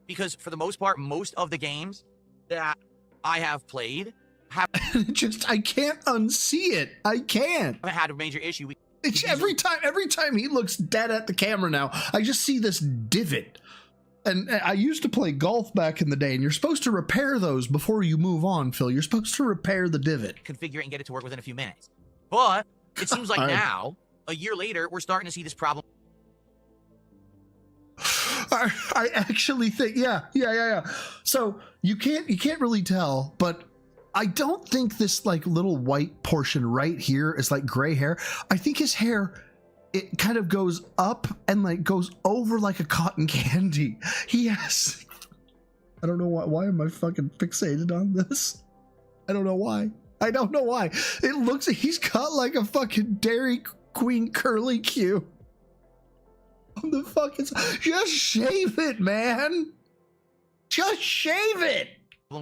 Because for the most part, most of the games that I have played have I can't unsee it. I can't. I had a major issue. It's every time he looks dead at the camera now, I just see this divot. And I used to play golf back in the day, and you're supposed to repair those before you move on, Phil. You're supposed to repair the divot. Configure it and get it to work within a few minutes. But It seems like now, a year later, we're starting to see this problem. I actually think, yeah. So you can't really tell, but I don't think this like little white portion right here is like gray hair. I think his hair, it kind of goes up and like goes over like a cotton candy. He has, I don't know why am I fucking fixated on this? I don't know why. It looks, he's got like a fucking Dairy Queen curly Q. The fucking, just shave it, man. Just shave it.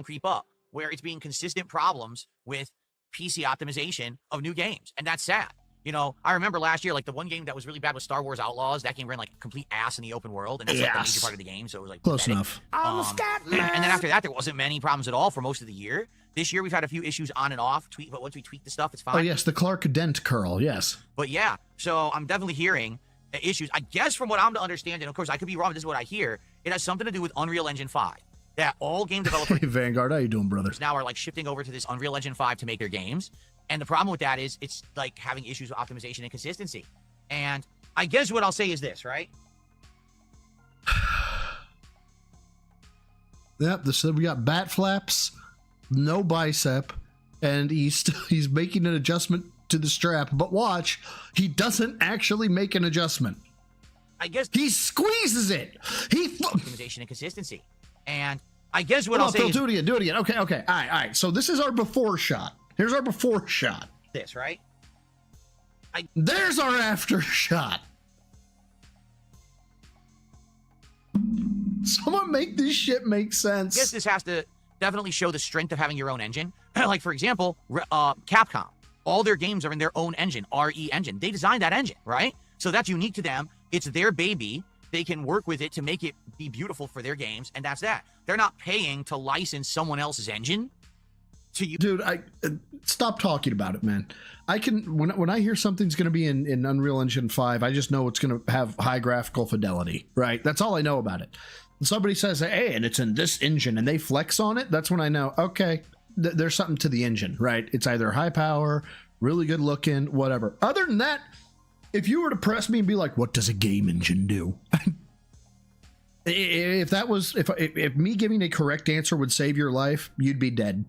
Creep up, where it's being consistent problems with PC optimization of new games, and that's sad. You know, I remember last year, like the one game that was really bad was Star Wars Outlaws. That game ran like complete ass in the open world, and that's like the major part of the game, so it was like close enough. And then after that, there wasn't many problems at all for most of the year. This year, we've had a few issues on and off. But once we tweak the stuff, it's fine. Oh yes, the Clark Dent curl, yes. But yeah, so I'm definitely hearing issues. I guess from what I'm to understand, and of course I could be wrong, but this is what I hear, it has something to do with Unreal Engine 5. That all game developers hey Vanguard, how you doing, brother? Now are like shifting over to this Unreal Engine 5 to make their games. And the problem with that is it's like having issues with optimization and consistency. And I guess what I'll say is this, right? Yep, we got bat flaps, no bicep, and he's making an adjustment to the strap. But watch, he doesn't actually make an adjustment. I guess he squeezes it. Optimization and consistency. And I guess what I'll say is, do it again. Okay. All right. So this is our before shot. Here's our before shot. This, right? There's our after shot. Someone make this shit make sense. I guess this has to definitely show the strength of having your own engine. Like, for example, Capcom. All their games are in their own engine, RE engine. They designed that engine, right? So that's unique to them. It's their baby. They can work with it to make it be beautiful for their games, and that's that. They're not paying to license someone else's engine to you. Dude, I stop talking about it, man. I can when I hear something's going to be in Unreal Engine 5, I just know it's going to have high graphical fidelity, right? That's all I know about it. When somebody says, "Hey, and it's in this engine," and they flex on it, that's when I know, okay, there's something to the engine, right? It's either high power, really good looking, whatever. Other than that, if you were to press me and be like, what does a game engine do? if me giving a correct answer would save your life, you'd be dead.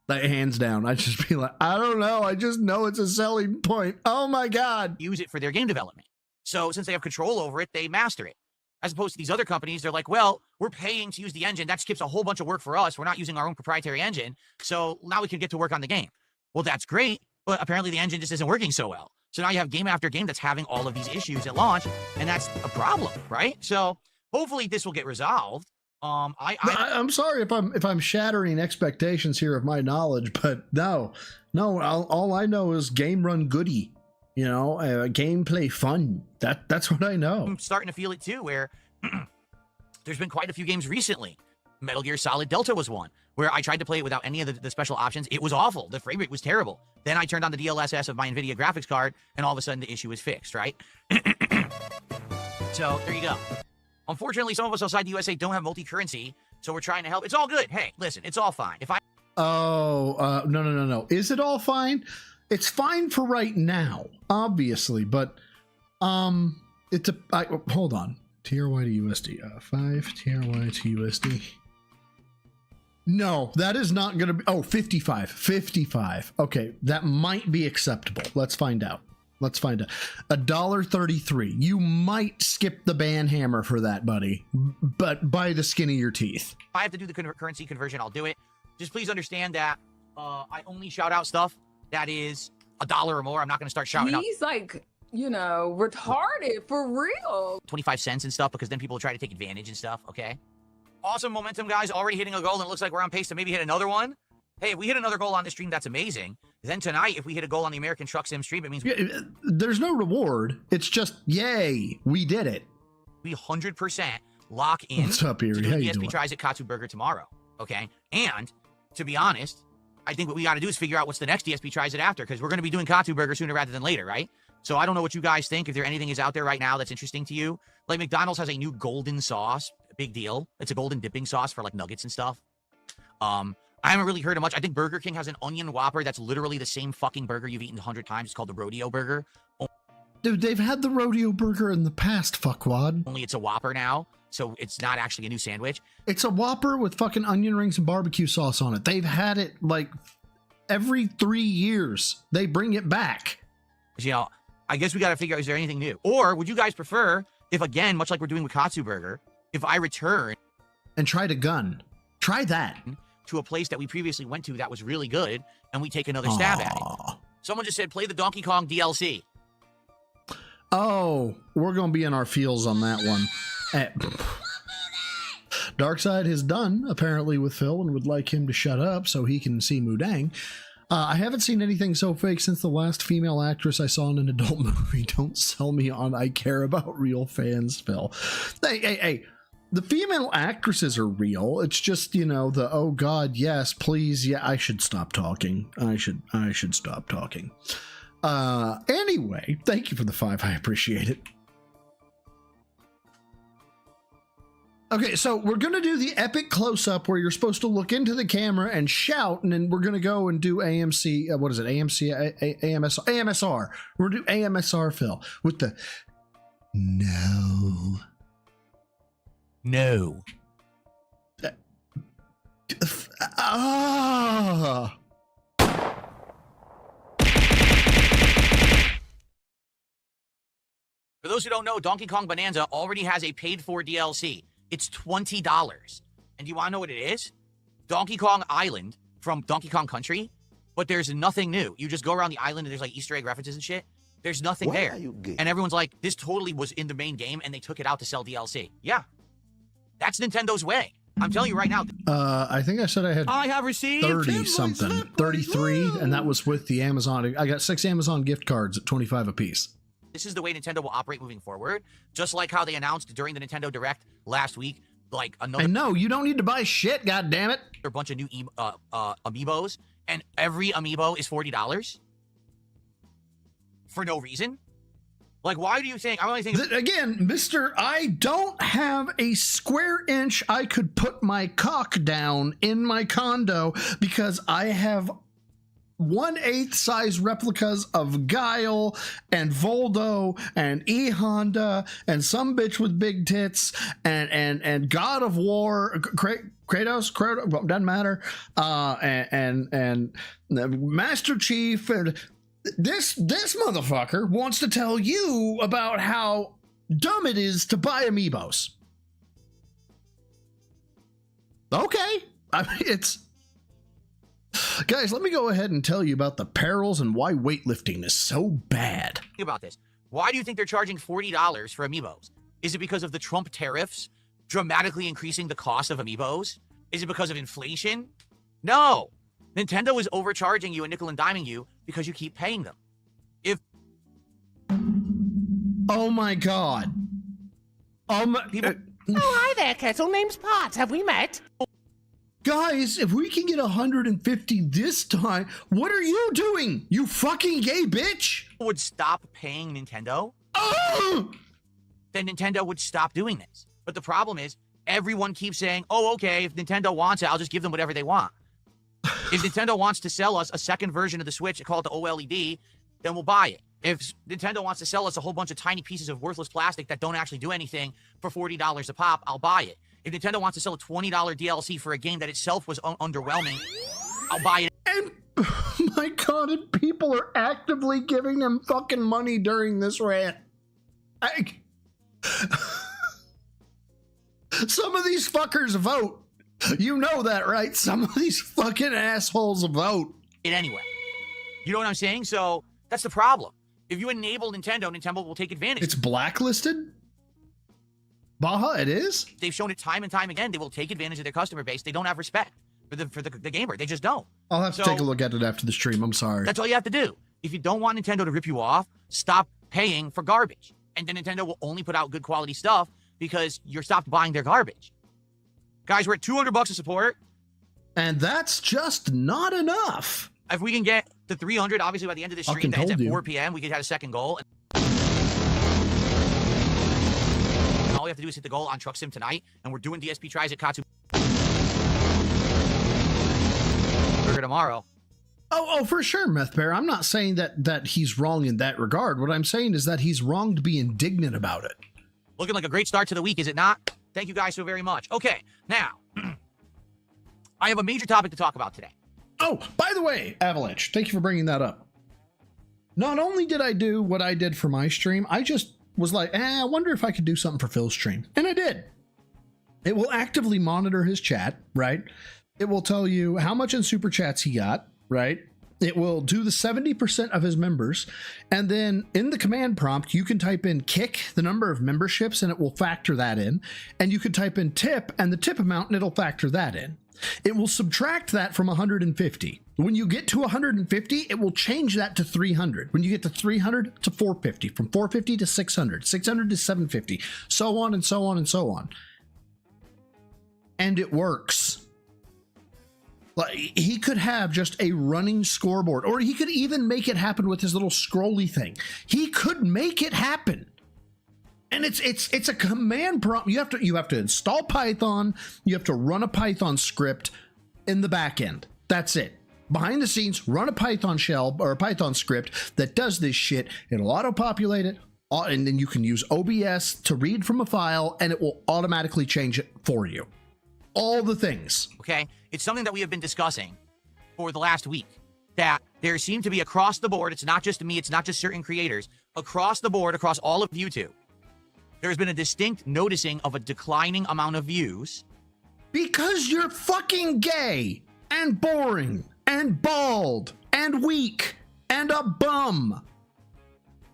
Like, hands down. I'd just be like, I don't know. I just know it's a selling point. Oh my God. Use it for their game development. So since they have control over it, they master it. As opposed to these other companies, they're like, well, we're paying to use the engine. That skips a whole bunch of work for us. We're not using our own proprietary engine. So now we can get to work on the game. Well, that's great. But apparently the engine just isn't working so well. So now you have game after game that's having all of these issues at launch, and that's a problem, right? So hopefully this will get resolved. I'm sorry if I'm shattering expectations here of my knowledge, but no, all I know is game run goody, gameplay fun. That's what I know. I'm starting to feel it too, where there's been quite a few games recently. Metal Gear Solid Delta was one, where I tried to play it without any of the special options. It was awful. The frame rate was terrible. Then I turned on the DLSS of my NVIDIA graphics card, and all of a sudden the issue is fixed, right? So there you go. Unfortunately, some of us outside the USA don't have multi-currency, so we're trying to help. It's all good. Hey, listen, it's all fine. No. Is it all fine? It's fine for right now, obviously, but hold on. TRY to USD. 5 TRY to USD. No, that is not going to be... 55. 55. Okay, that might be acceptable. Let's find out. $1.33. You might skip the banhammer for that, buddy, but by the skin of your teeth. If I have to do the currency conversion, I'll do it. Just please understand that I only shout out stuff that is $1 or more. I'm not going to start shouting out. He's like, retarded for real. 25 cents and stuff, because then people will try to take advantage and stuff, okay? Awesome momentum, guys. Already hitting a goal, and it looks like we're on pace to maybe hit another one. Hey, if we hit another goal on this stream, that's amazing. Then tonight, if we hit a goal on the American Truck Sim stream, it means... there's no reward. It's just, yay, we did it. We 100% lock in. What's up, Erie? To How do you DSP doing? tries at Katsu Burger tomorrow, okay? And, to be honest, I think what we got to do is figure out what's the next DSP tries it after, because we're going to be doing Katsu Burger sooner rather than later, right? So I don't know what you guys think, if there anything is out there right now that's interesting to you. Like, McDonald's has a new golden sauce. Big deal. It's a golden dipping sauce for, like, nuggets and stuff. I haven't really heard of much. I think Burger King has an onion Whopper that's literally the same fucking burger you've eaten 100 times. It's called the Rodeo Burger. Dude, they've had the Rodeo Burger in the past, fuckwad. Only it's a Whopper now, so it's not actually a new sandwich. It's a Whopper with fucking onion rings and barbecue sauce on it. They've had it like every 3 years. They bring it back. You know, I guess we got to figure out, is there anything new? Or would you guys prefer, if again, much like we're doing with Katsu Burger, if I return and try to gun? Try that. To a place that we previously went to that was really good, and we take another stab at it. Someone just said, play the Donkey Kong DLC. Oh, we're going to be in our feels on that one. Darkseid has done, apparently, with Phil and would like him to shut up so he can see Mudang. I haven't seen anything so fake since the last female actress I saw in an adult movie. Don't sell me on I care about real fans, Phil. Hey. The female actresses are real. It's just, you know, the, oh God, yes, please. Yeah, I should stop talking. I should stop talking. Anyway, thank you for the 5. I appreciate it. Okay, so we're going to do the epic close-up where you're supposed to look into the camera and shout, and then we're going to go and do AMC, what is it, AMSR. We're going to do AMSR, Phil, with the no. For those who don't know, Donkey Kong Bonanza already has a paid-for DLC. It's $20. And do you want to know what it is? Donkey Kong Island from Donkey Kong Country, but there's nothing new. You just go around the island and there's like Easter egg references and shit. There's nothing there. And everyone's like, this totally was in the main game and they took it out to sell DLC. Yeah. That's Nintendo's way. I'm telling you right now. I think I said I have received 30 something, 33, and that was with the Amazon. I got 6 Amazon gift cards at 25 apiece. This is the way Nintendo will operate moving forward. Just like how they announced during the Nintendo Direct last week, like another. And no, you don't need to buy shit, goddammit. A bunch of new amiibos, and every amiibo is $40 for no reason. Like, why do you think? I only think again, Mister. I don't have a square inch I could put my cock down in my condo because I have 1/8 size replicas of Guile and Voldo and E Honda and some bitch with big tits and God of War, Kratos, well, doesn't matter, and Master Chief, and this motherfucker wants to tell you about how dumb it is to buy amiibos. Okay, I mean, it's. Guys, let me go ahead and tell you about the perils and why weightlifting is so bad. Think about this. Why do you think they're charging $40 for amiibos? Is it because of the Trump tariffs dramatically increasing the cost of amiibos? Is it because of inflation? No. Nintendo is overcharging you and nickel and diming you because you keep paying them. Oh my God. People... Oh, hi there, Kettle. Name's Pot. Have we met? Guys, if we can get 150 this time, what are you doing? You fucking gay bitch! Would stop paying Nintendo, then Nintendo would stop doing this. But the problem is, everyone keeps saying, oh, okay, if Nintendo wants it, I'll just give them whatever they want. If Nintendo wants to sell us a second version of the Switch, call it the OLED, then we'll buy it. If Nintendo wants to sell us a whole bunch of tiny pieces of worthless plastic that don't actually do anything for $40 a pop, I'll buy it. If Nintendo wants to sell a $20 DLC for a game that itself was underwhelming, I'll buy it. And, my God, and people are actively giving them fucking money during this rant. Some of these fuckers vote. You know that, right? Some of these fucking assholes vote. Anyway. You know what I'm saying? So, that's the problem. If you enable Nintendo, Nintendo will take advantage. It's blacklisted? Baja, it is? They've shown it time and time again. They will take advantage of their customer base. They don't have respect for the gamer. They just don't. I'll have to take a look at it after the stream. I'm sorry. That's all you have to do. If you don't want Nintendo to rip you off, stop paying for garbage. And then Nintendo will only put out good quality stuff because you're stopped buying their garbage. Guys, we're at $200 of support. And that's just not enough. If we can get to 300, obviously by the end of the stream, that's at 4 p.m., we could have a second goal. All we have to do is hit the goal on Truck Sim tonight, and we're doing DSP tries at Katsu. tomorrow. Oh, for sure, Meth Bear. I'm not saying that he's wrong in that regard. What I'm saying is that he's wrong to be indignant about it. Looking like a great start to the week, is it not? Thank you guys so very much. Okay, now, I have a major topic to talk about today. Oh, by the way, Avalanche, thank you for bringing that up. Not only did I do what I did for my stream, I just was like, I wonder if I could do something for Phil's stream. And I did. It will actively monitor his chat, right? It will tell you how much in super chats he got, right? It will do the 70% of his members. And then in the command prompt, you can type in kick, the number of memberships, and it will factor that in. And you can type in tip and the tip amount, and it'll factor that in. It will subtract that from 150. When you get to 150, it will change that to 300. When you get to 300 to 450, from 450 to 600, 600 to 750, so on and so on and so on. And it works. Like, he could have just a running scoreboard, or he could even make it happen with his little scrolly thing. He could make it happen. And it's a command prompt. You have to install Python. You have to run a Python script in the back end. That's it. Behind the scenes, run a Python shell or a Python script that does this shit. It'll auto-populate it, and then you can use OBS to read from a file, and it will automatically change it for you. All the things. Okay, it's something that we have been discussing for the last week, that there seem to be across the board, it's not just me, it's not just certain creators, across the board, across all of YouTube, there's been a distinct noticing of a declining amount of views. Because you're fucking gay and boring and bald and weak and a bum.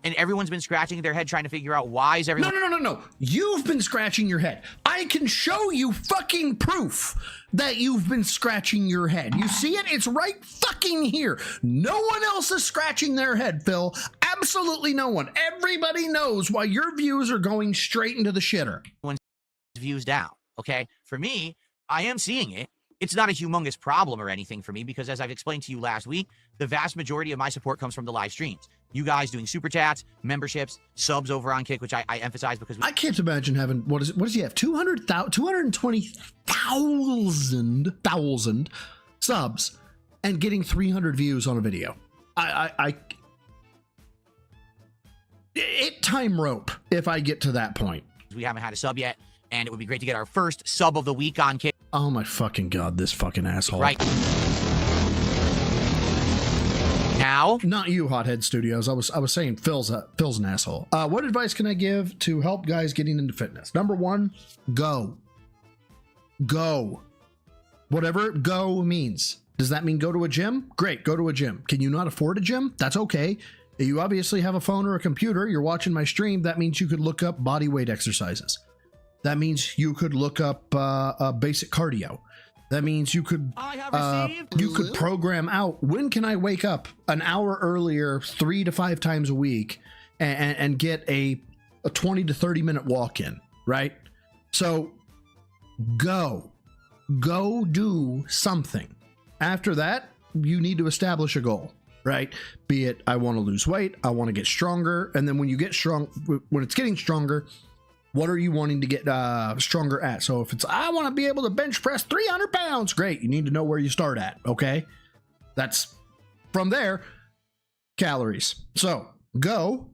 And everyone's been scratching their head trying to figure out why is everyone... No. You've been scratching your head. I can show you fucking proof that you've been scratching your head. You see it? It's right fucking here. No one else is scratching their head, Phil. Absolutely no one. Everybody knows why your views are going straight into the shitter. Views down, okay? For me, I am seeing it. It's not a humongous problem or anything for me because, as I've explained to you last week, the vast majority of my support comes from the live streams. You guys doing super chats, memberships, subs over on Kick, which I emphasize because... I can't imagine having... What does he have? 220,000 subs and getting 300 views on a video. It time rope if I get to that point. We haven't had a sub yet, and it would be great to get our first sub of the week on Kick. Oh my fucking god, this fucking asshole. Right. Now, not you, Hothead Studios. I was saying Phil's an asshole. What advice can I give to help guys getting into fitness? Number one, go. Whatever go means. Does that mean go to a gym? Great, go to a gym. Can you not afford a gym? That's okay. You obviously have a phone or a computer. You're watching my stream. That means you could look up body weight exercises. That means you could look up basic cardio. That means you could program out, when can I wake up an hour earlier 3 to 5 times a week and get a 20 to 30 minute walk in, right? So go do something. After that, you need to establish a goal, right? Be it, I want to lose weight, I want to get stronger. And then when you get strong, when it's getting stronger, what are you wanting to get stronger at? So if it's, I want to be able to bench press 300 pounds, great. You need to know where you start at, okay? That's from there, calories. So go,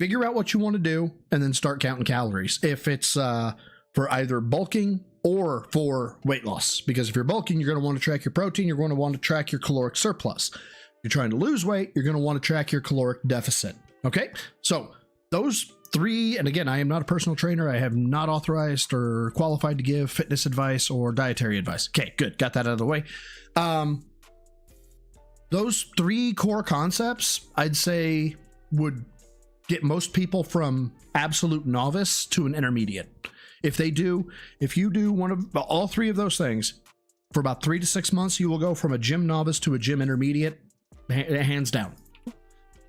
figure out what you want to do, and then start counting calories. If it's for either bulking or for weight loss, because if you're bulking, you're going to want to track your protein. You're going to want to track your caloric surplus. If you're trying to lose weight, you're going to want to track your caloric deficit, okay? So those 3, and again, I am not a personal trainer. I have not authorized or qualified to give fitness advice or dietary advice. Okay, good. Got that out of the way. Those 3 core concepts, I'd say, would get most people from absolute novice to an intermediate. If you do one of all 3 of those things for about 3 to 6 months, you will go from a gym novice to a gym intermediate, hands down. It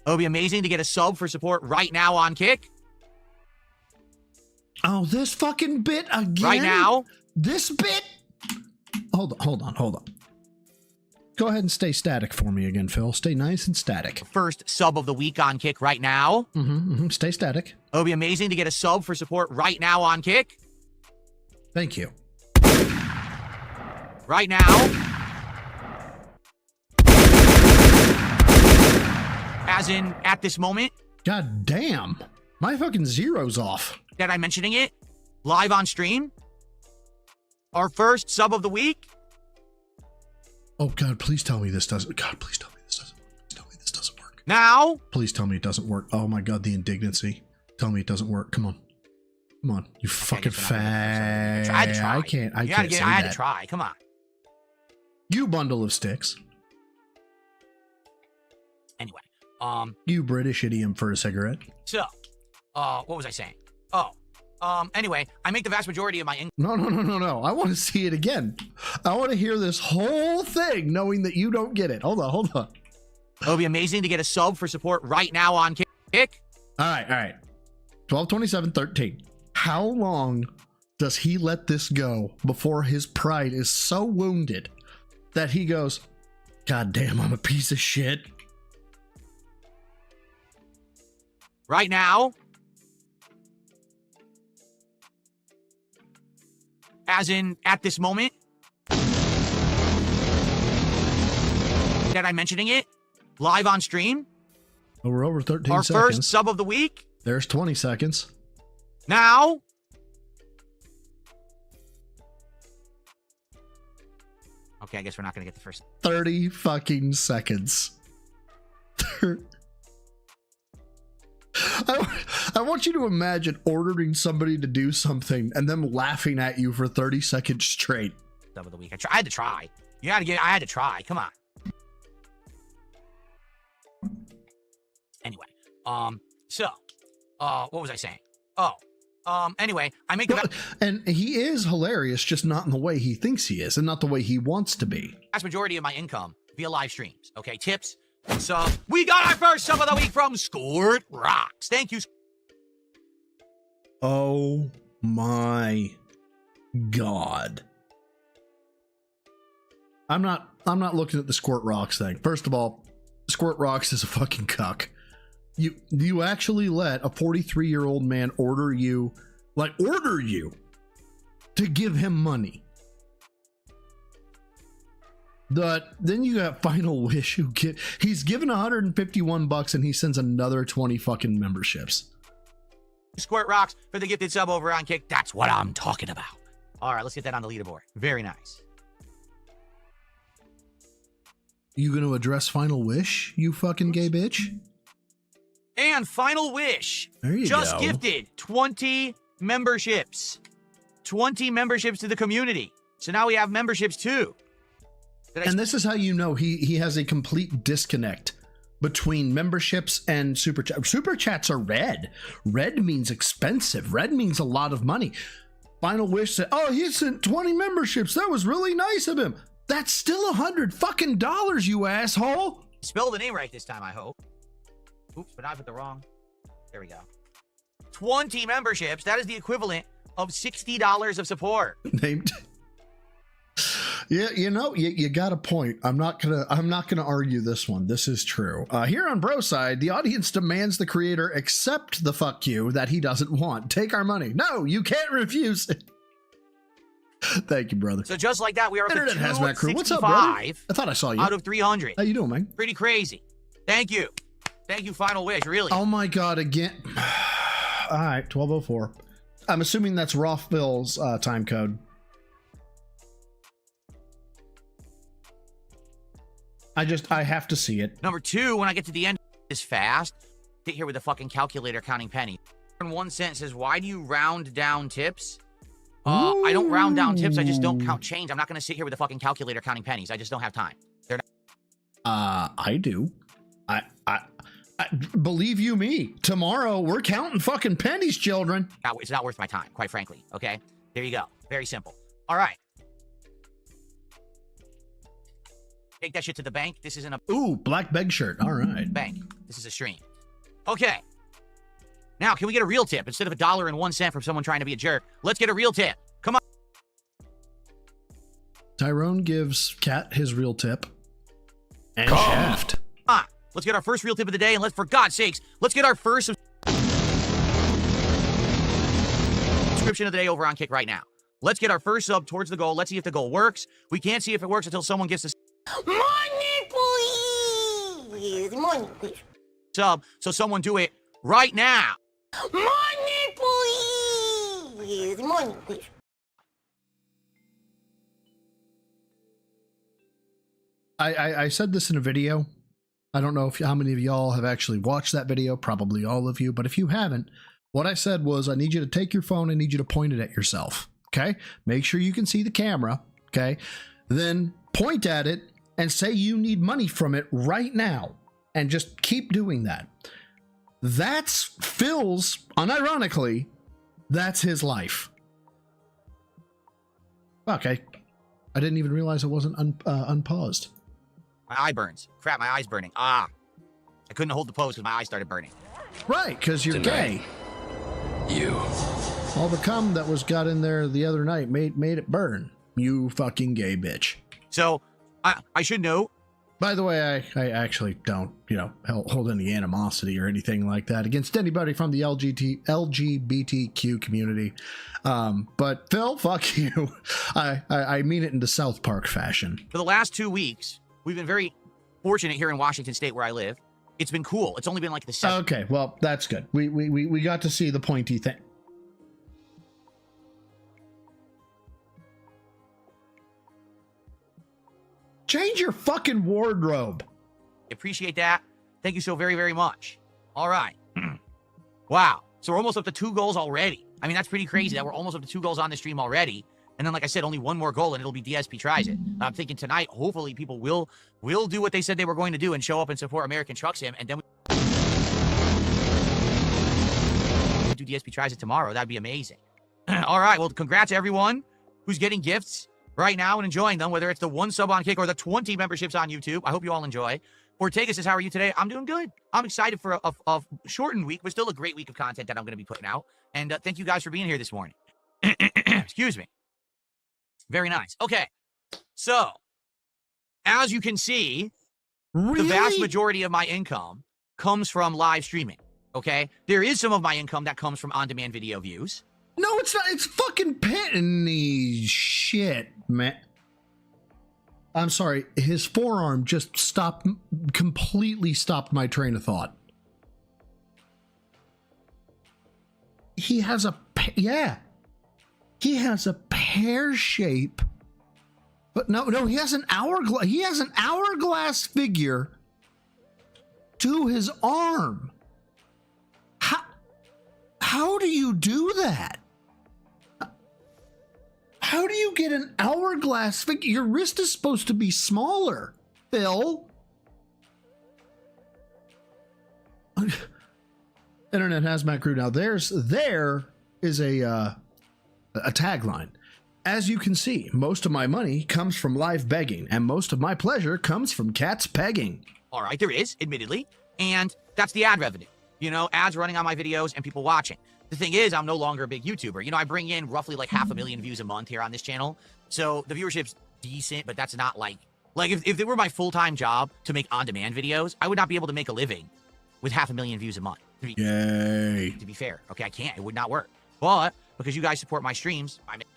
would be amazing to get a sub for support right now on Kick. Oh, this fucking bit again? Right now? This bit? Hold on. Go ahead and stay static for me again, Phil. Stay nice and static. First sub of the week on Kick right now. Stay static. It would be amazing to get a sub for support right now on Kick. Thank you. Right now. As in, at this moment. God damn. My fucking zero's off. That I'm mentioning it. Live on stream. Our first sub of the week. Oh, God, please tell me this doesn't. God, please tell me this doesn't. Please tell me this doesn't work. Now. Please tell me it doesn't work. Oh, my God, the indignancy. Tell me it doesn't work. Come on. Come on. You fucking fag. I had to try. I can't say I had that. to try. Come on. You bundle of sticks. Anyway. You British idiom for a cigarette. So, what was I saying? Oh. Anyway, I make the vast majority of my income. No. I want to see it again. I want to hear this whole thing knowing that you don't get it. Hold on. It would be amazing to get a sub for support right now on Kick. All right. 12/27/13. How long does he let this go before his pride is so wounded that he goes, God damn, I'm a piece of shit? Right now. As in, at this moment. That I'm mentioning it. Live on stream. Oh, we're over 13 Our seconds. first sub of the week. There's 20 seconds. Now. Okay, I guess we're not going to get the first. 30 fucking seconds. I want you to imagine ordering somebody to do something and them laughing at you for 30 seconds straight. Sub of the week. I had to try. I had to try. Come on. Anyway. What was I saying? Anyway, I make the and he is hilarious, just not in the way he thinks he is and not the way he wants to be. Vast majority of my income via live streams. Okay, tips. So we got our first sub of the week from Squirt Rocks. Thank you. Oh my God. I'm not looking at the Squirt Rocks thing. First of all, Squirt Rocks is a fucking cuck. You actually let a 43-year-old man order you to give him money. Then you got Final Wish he's given $151 and he sends another 20 fucking memberships. Squirt Rocks for the gifted sub over on Kick. That's what I'm talking about. All right, let's get that on the leaderboard. Very nice. You gonna address Final Wish, you fucking gay bitch? And Final Wish there you just go. Gifted 20 memberships. 20 memberships to the community. So now we have memberships too. And this is how you know he has a complete disconnect between memberships and super chat. Super chats are red. Red means expensive. Red means a lot of money. Final Wish said, "Oh, he sent 20 memberships. That was really nice of him." That's still $100 fucking dollars, you asshole. Spell the name right this time, I hope. Oops, but I put the wrong. There we go. 20 memberships. That is the equivalent of $60 of support. Named. Yeah, you got a point. I'm not gonna argue this one. This is true. Here on Bro Side, the audience demands the creator accept the fuck you that he doesn't want. Take our money. No, you can't refuse it. Thank you, brother. So just like that, we are at Internet Hazmat Crew. What's up, brother? I thought I saw you. Out of 300. How you doing, man? Pretty crazy. Thank you. Thank you, Final Wish. Really. Oh my God, again. All right, 12:04. I'm assuming that's Rothville's time code. I have to see it. Number 2, when I get to the end is fast. Sit here with a fucking calculator counting pennies. And 1 cent says, why do you round down tips? I don't round down tips. I just don't count change. I'm not going to sit here with a fucking calculator counting pennies. I just don't have time. They're not. I do. I believe you me. Tomorrow we're counting fucking pennies, children. It's not worth my time, quite frankly. Okay, there you go. Very simple. All right. Take that shit to the bank. This isn't a black beg shirt. All right. Bank. This is a stream. Okay. Now, can we get a real tip instead of $1.01 from someone trying to be a jerk? Let's get a real tip. Come on. Tyrone gives Cat his real tip. And Shaft. Let's get our first real tip of the day, and for God's sakes, let's get our first subscription of the day over on Kick right now. Let's get our first sub towards the goal. Let's see if the goal works. We can't see if it works until someone gives us Money, please. Money, please. sub, so someone do it right now. Money, please! Money, please. I said this in a video. I don't know how many of y'all have actually watched that video, probably all of you, but if you haven't, what I said was I need you to take your phone, I need you to point it at yourself, okay? Make sure you can see the camera, okay? Then point at it and say you need money from it right now, and just keep doing that. That's Phil's, unironically, that's his life. Okay, I didn't even realize it wasn't unpaused. My eye burns. Crap, my eye's burning. I couldn't hold the pose because my eye started burning. Right, because you're Tonight, gay. All the cum that got in there the other night made it burn. You fucking gay bitch. So, I should know. By the way, I actually don't, hold any animosity or anything like that against anybody from the LGBTQ community. But Phil, fuck you. I mean it in the South Park fashion. For the last 2 weeks, we've been very fortunate here in Washington State where I live. It's been cool. It's only been like the second. Okay, well, that's good. We got to see the pointy thing. Change your fucking wardrobe. Appreciate that. Thank you so very, very much. All right. Wow. So we're almost up to 2 goals already. I mean, that's pretty crazy that we're almost up to 2 goals on the stream already. And then, like I said, only 1 more goal and it'll be DSP tries it. I'm thinking tonight, hopefully people will do what they said they were going to do and show up and support American Truck Sim. And then we do DSP tries it tomorrow. That'd be amazing. All right. Well, congrats to everyone who's getting gifts right now and enjoying them, whether it's the 1 sub on Kick or the 20 memberships on YouTube. I hope you all enjoy. Ortega says, how are you today? I'm doing good. I'm excited for a shortened week, but still a great week of content that I'm going to be putting out. And thank you guys for being here this morning. Excuse me. Very nice. Okay. So, as you can see, the vast majority of my income comes from live streaming. Okay? There is some of my income that comes from on-demand video views. No, it's not. It's fucking penny shit, man. I'm sorry. His forearm just completely stopped my train of thought. He has a, he has a pear shape, but no, he has an hourglass figure to his arm. How do you do that? How do you get an hourglass figure? Your wrist is supposed to be smaller, Phil. Internet Hazmat Crew. Now there is a tagline. As you can see, most of my money comes from live begging, and most of my pleasure comes from cats pegging. All right, there is, admittedly, and that's the ad revenue. Ads running on my videos and people watching. The thing is, I'm no longer a big YouTuber. I bring in roughly like 500,000 views a month here on this channel. So the viewership's decent, but that's not like if it were my full-time job to make on-demand videos, I would not be able to make a living with 500,000 views a month. Yay. To be fair. Okay, I can't. It would not work. But because you guys support my streams, I make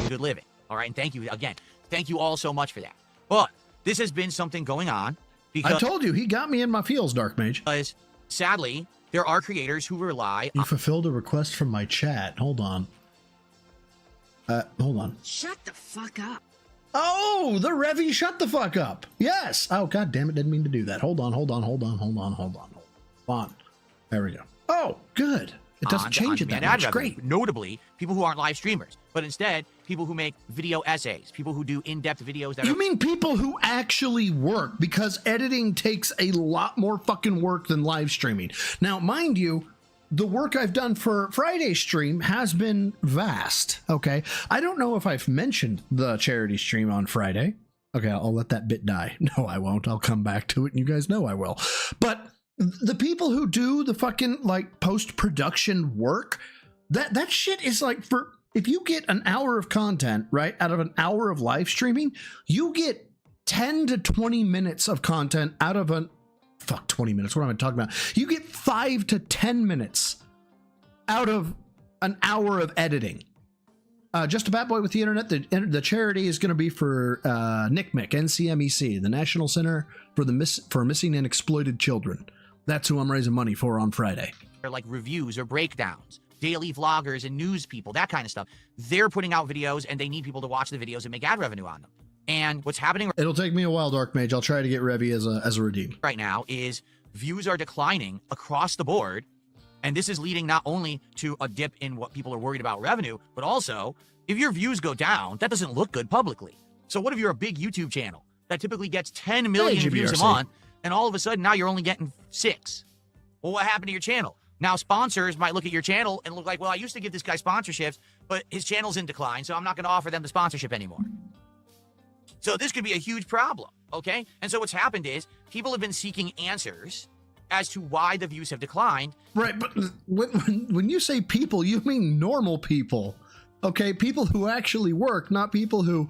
a good living. All right, and thank you again. Thank you all so much for that. But this has been something going on. Because, I told you, he got me in my feels, Dark Mage. Because, sadly, there are creators who rely You fulfilled a request from my chat. Hold on. Hold on. Shut the fuck up. Oh, the Revy shut the fuck up. Yes. Oh, god damn it. Didn't mean to do that. Hold on. There we go. Oh, good. It doesn't change it that much. Great. Notably, people who aren't live streamers, but instead, people who make video essays, people who do in-depth videos. You mean people who actually work, because editing takes a lot more fucking work than live streaming. Now, mind you, the work I've done for Friday's stream has been vast, okay? I don't know if I've mentioned the charity stream on Friday. Okay, I'll let that bit die. No, I won't. I'll come back to it, and you guys know I will. But the people who do the fucking post-production work, that shit is if you get an hour of content, right, out of an hour of live streaming, you get 10 to 20 minutes of content out of 20 minutes. What am I talking about? You get 5 to 10 minutes out of an hour of editing. Just a Bat Boy with the Internet. The charity is going to be for NCMEC, NCMEC, the National Center for Missing and Exploited Children. That's who I'm raising money for on Friday. Or like reviews or breakdowns, daily vloggers and news people, that kind of stuff. They're putting out videos and they need people to watch the videos and make ad revenue on them. And what's happening... It'll take me a while, Dark Mage. I'll try to get Revy as a redeem. Right now is views are declining across the board. And this is leading not only to a dip in what people are worried about revenue, but also if your views go down, that doesn't look good publicly. So what if you're a big YouTube channel that typically gets 10 million views a month, and all of a sudden now you're only getting 6? Well, what happened to your channel? Now sponsors might look at your channel and look like, well, I used to give this guy sponsorships, but his channel's in decline, so I'm not going to offer them the sponsorship anymore. So this could be a huge problem, okay? And so what's happened is people have been seeking answers as to why the views have declined. Right, but when you say people, you mean normal people, okay? People who actually work, not people who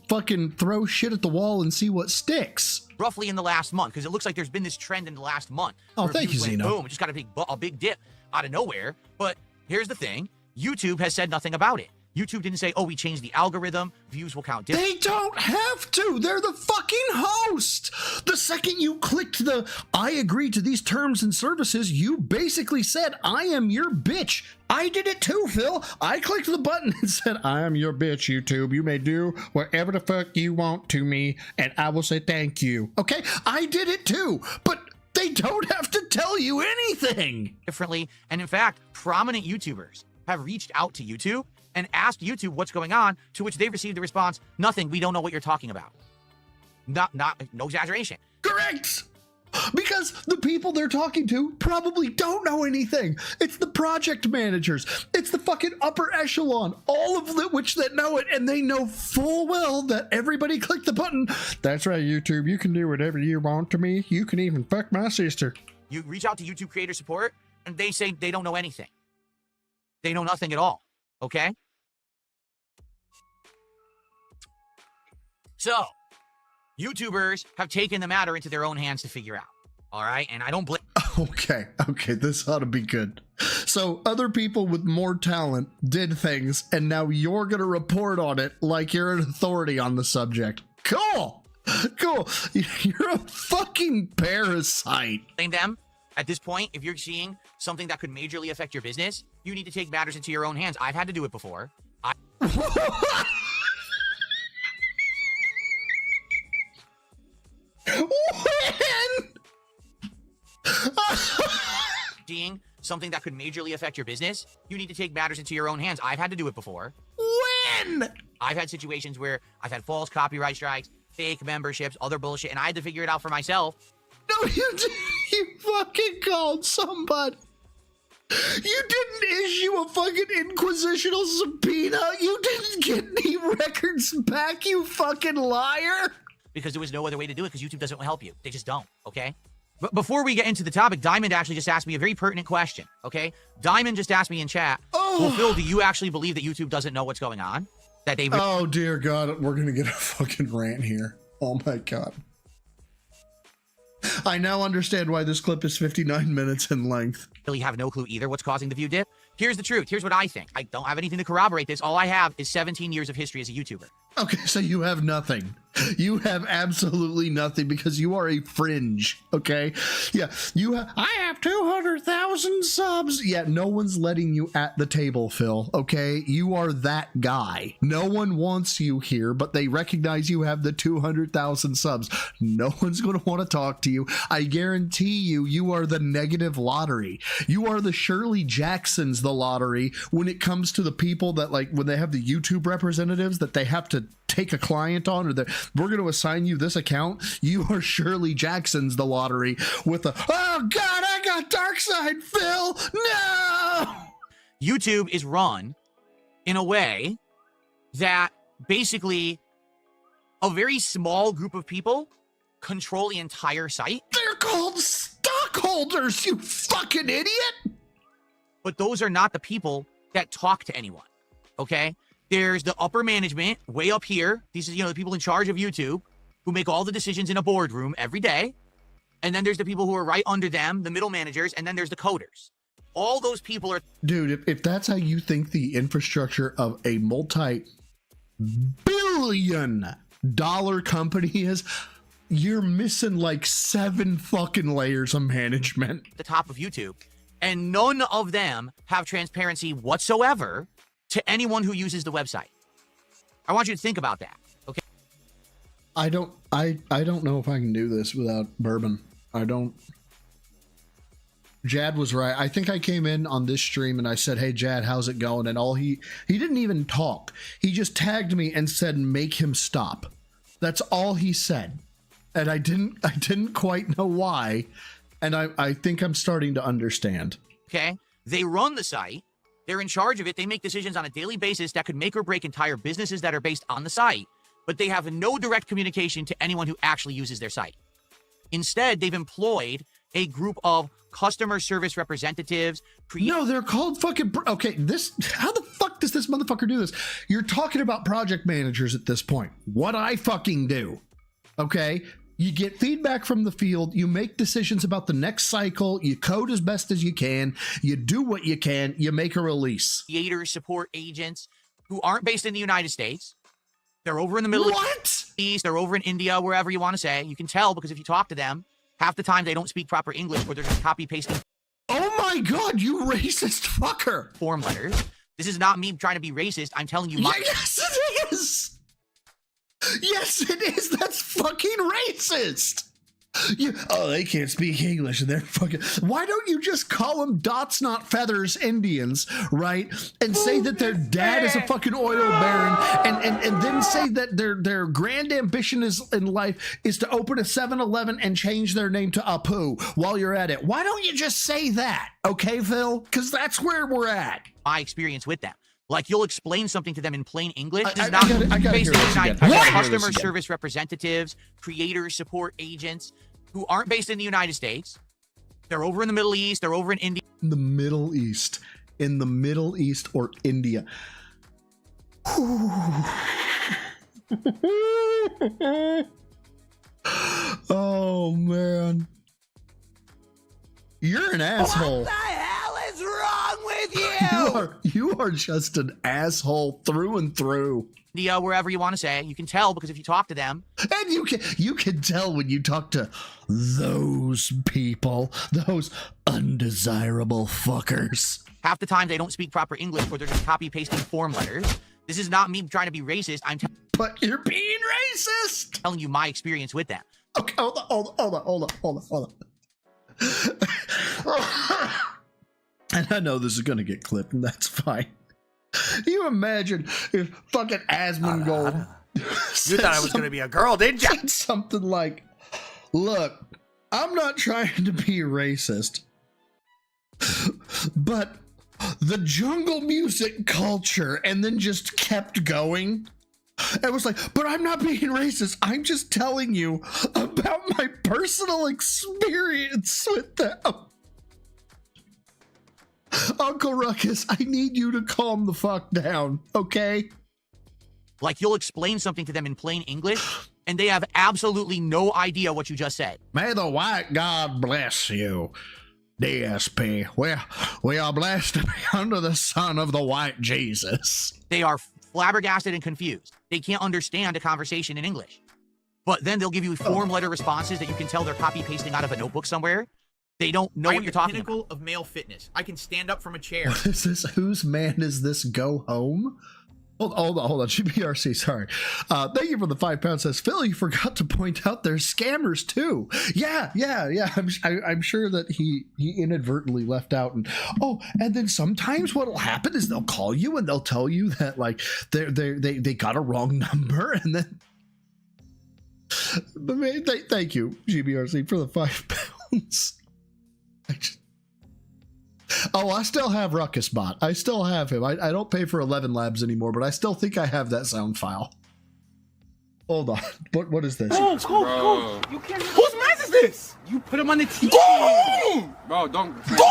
fucking throw shit at the wall and see what sticks. Roughly in the last month, because it looks like there's been this trend in the last month. Oh, thank you, Zeno. Boom, just got a big dip out of nowhere. But here's the thing. YouTube has said nothing about it. YouTube didn't say, oh, we changed the algorithm, views will count different. They don't have to. They're the fucking host. The second you clicked the I agree to these terms and services, you basically said, I am your bitch. I did it too, Phil. I clicked the button and said, I am your bitch, YouTube. You may do whatever the fuck you want to me, and I will say thank you. Okay? I did it too, but they don't have to tell you anything. Differently, and in fact, prominent YouTubers have reached out to YouTube and asked YouTube what's going on, to which they've received the response, nothing, we don't know what you're talking about. No exaggeration. Correct! Because the people they're talking to probably don't know anything. It's the project managers. It's the fucking upper echelon, all of which that know it, and they know full well that everybody clicked the button. That's right, YouTube, you can do whatever you want to me. You can even fuck my sister. You reach out to YouTube creator support, and they say they don't know anything. They know nothing at all. Okay? So, YouTubers have taken the matter into their own hands to figure out. All right? And I don't blame... Okay, this ought to be good. So, other people with more talent did things, and now you're going to report on it like you're an authority on the subject. Cool! You're a fucking parasite. Blame them. At this point, if you're seeing something that could majorly affect your business, you need to take matters into your own hands. I've had to do it before. Seeing something that could majorly affect your business, you need to take matters into your own hands. I've had to do it before. When? I've had situations where I've had false copyright strikes, fake memberships, other bullshit, and I had to figure it out for myself. No, you didn't. You fucking called somebody. You didn't issue a fucking inquisitional subpoena. You didn't get any records back, you fucking liar. Because there was no other way to do it, because YouTube doesn't help you. They just don't, okay? But before we get into the topic, Diamond actually just asked me a very pertinent question, okay? Diamond just asked me in chat, well, Phil, do you actually believe that YouTube doesn't know what's going on? That they... Oh, dear God, we're going to get a fucking rant here. Oh, my God. I now understand why this clip is 59 minutes in length. Really have no clue either what's causing the view dip. Here's the truth. Here's what I think. I don't have anything to corroborate this. All I have is 17 years of history as a YouTuber. Okay, so you have nothing. You have absolutely nothing because you are a fringe, okay? Yeah, I have 200,000 subs. Yeah, no one's letting you at the table, Phil, okay? You are that guy. No one wants you here, but they recognize you have the 200,000 subs. No one's going to want to talk to you. I guarantee you are the negative lottery. You are the Shirley Jacksons, the lottery, when it comes to the people that, like, when they have the YouTube representatives that they have to take a client on, or that we're going to assign you this account. You are Shirley Jackson's the lottery with a, oh God, I got dark side, Phil. No. YouTube is run in a way that basically a very small group of people control the entire site. They're called stockholders, you fucking idiot. But those are not the people that talk to anyone. Okay? There's the upper management way up here. These are, the people in charge of YouTube who make all the decisions in a boardroom every day. And then there's the people who are right under them, the middle managers, and then there's the coders. All those people are... Dude, if that's how you think the infrastructure of a multi-billion-dollar company is, you're missing like 7 fucking layers of management. the top of YouTube, and none of them have transparency whatsoever to anyone who uses the website. I want you to think about that, okay? I don't know if I can do this without bourbon. I don't. Jad was right. I think I came in on this stream and I said, "Hey Jad, how's it going?" And he didn't even talk. He just tagged me and said, "Make him stop." That's all he said. And I didn't quite know why. And I think I'm starting to understand. Okay? They run the site. They're in charge of it. They make decisions on a daily basis that could make or break entire businesses that are based on the site, but they have no direct communication to anyone who actually uses their site. Instead, they've employed a group of customer service representatives. No, they're called fucking... Okay, how the fuck does this motherfucker do this? You're talking about project managers at this point. What I fucking do. Okay? You get feedback from the field, you make decisions about the next cycle, you code as best as you can, you do what you can, you make a release. Creator support agents who aren't based in the United States. They're over in the Middle East. They're over in India, wherever you want to say. You can tell because if you talk to them, half the time they don't speak proper English or they're just copy-pasting. Oh my God, you racist fucker. Form letters. This is not me trying to be racist. I'm telling you my... Yes, it is. Yes, it is. That's fucking racist. They can't speak English and they're fucking... Why don't you just call them dots not feathers Indians, right? And say that their dad is a fucking oil baron and then say that their grand ambition is in life is to open a 7-Eleven and change their name to Apu while you're at it. Why don't you just say that? Okay, Phil? Because that's where we're at. My experience with them. Like, you'll explain something to them in plain English. This is I gotta based hear in this the again. United I gotta hear Customer this again. service representatives, creator support agents who aren't based in the United States. They're over in the Middle East. They're over in India. The Middle East. In the Middle East or India. Oh, man. You're an asshole. What the hell is wrong with you? You are just an asshole through and through. India, wherever you want to say. You can tell because if you talk to them. And you can tell when you talk to those people, those undesirable fuckers. Half the time they don't speak proper English or they're just copy-pasting form letters. This is not me trying to be racist. But you're being racist. Telling you my experience with them. Okay, hold on. And I know this is going to get clipped, and that's fine. You imagine if fucking Asmongold... You thought I was going to be a girl, didn't you? Something like, look, I'm not trying to be racist, but the jungle music culture, and then just kept going. It was like, but I'm not being racist. I'm just telling you about my personal experience with them. Uncle Ruckus, I need you to calm the fuck down, okay? Like, you'll explain something to them in plain English, and they have absolutely no idea what you just said. May the white God bless you, DSP. We are blessed to be under the son of the white Jesus. They are flabbergasted and confused. They can't understand a conversation in English. But then they'll give you form letter responses that you can tell they're copy-pasting out of a notebook somewhere. They don't know what you're talking about. Pinnacle of male fitness. I can stand up from a chair. What is this? Whose man is this? Go home? Hold on. GBRC, sorry. Thank you for the £5. Says, Phil, you forgot to point out there's scammers too. Yeah. I'm sure that he inadvertently left out. And then sometimes what'll happen is they'll call you and they'll tell you that like they got a wrong number, and then. But man, thank you, GBRC, for the £5. I still have Ruckus Bot. I still have him. I don't pay for 11 Labs anymore, but I still think I have that sound file. Hold on. What is this? Go. You can't. Whose mess is this? You put him on the TV. Go home! Bro, don't. Go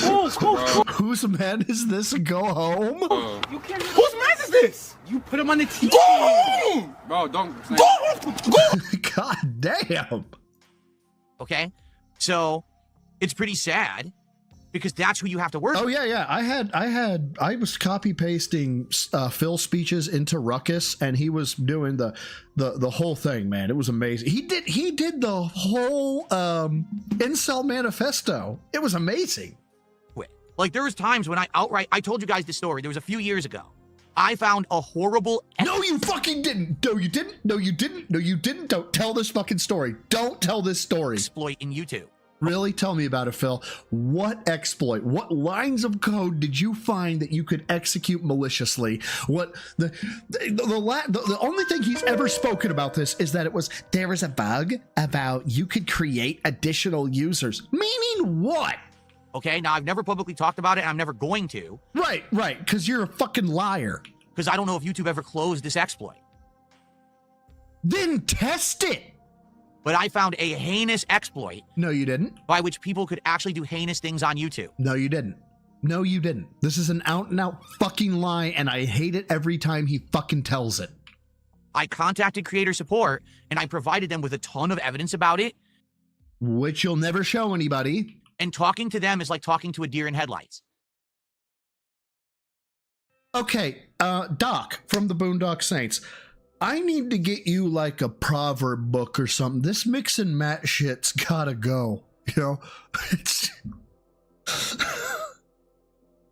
home! Whose man is this? Go home? You can't. Whose mess is this? You put him on the TV. Go home! Bro, don't. Go home! God damn. Okay? So, it's pretty sad because that's who you have to work with. Oh yeah. I was copy pasting Phil speeches into Ruckus, and he was doing the whole thing, man. It was amazing. He did the whole incel manifesto. It was amazing. Like, there was times when I told you guys this story. There was a few years ago. I found a horrible... No, you fucking didn't. No, you didn't. No, you didn't. No, you didn't. Don't tell this fucking story. Don't tell this story. Exploit in YouTube. Really? Tell me about it, Phil. What exploit? What lines of code did you find that you could execute maliciously? What the only thing he's ever spoken about this is that there was a bug about you could create additional users. Meaning what? Okay, now I've never publicly talked about it, and I'm never going to. Right, because you're a fucking liar. Because I don't know if YouTube ever closed this exploit. Then test it. But I found a heinous exploit. No, you didn't. By which people could actually do heinous things on YouTube. No, you didn't. No, you didn't. This is an out-and-out fucking lie, and I hate it every time he fucking tells it. I contacted creator support, and I provided them with a ton of evidence about it. Which you'll never show anybody. And talking to them is like talking to a deer in headlights. Okay, Doc from the Boondock Saints. I need to get you like a proverb book or something. This mix and match shit's gotta go. You know?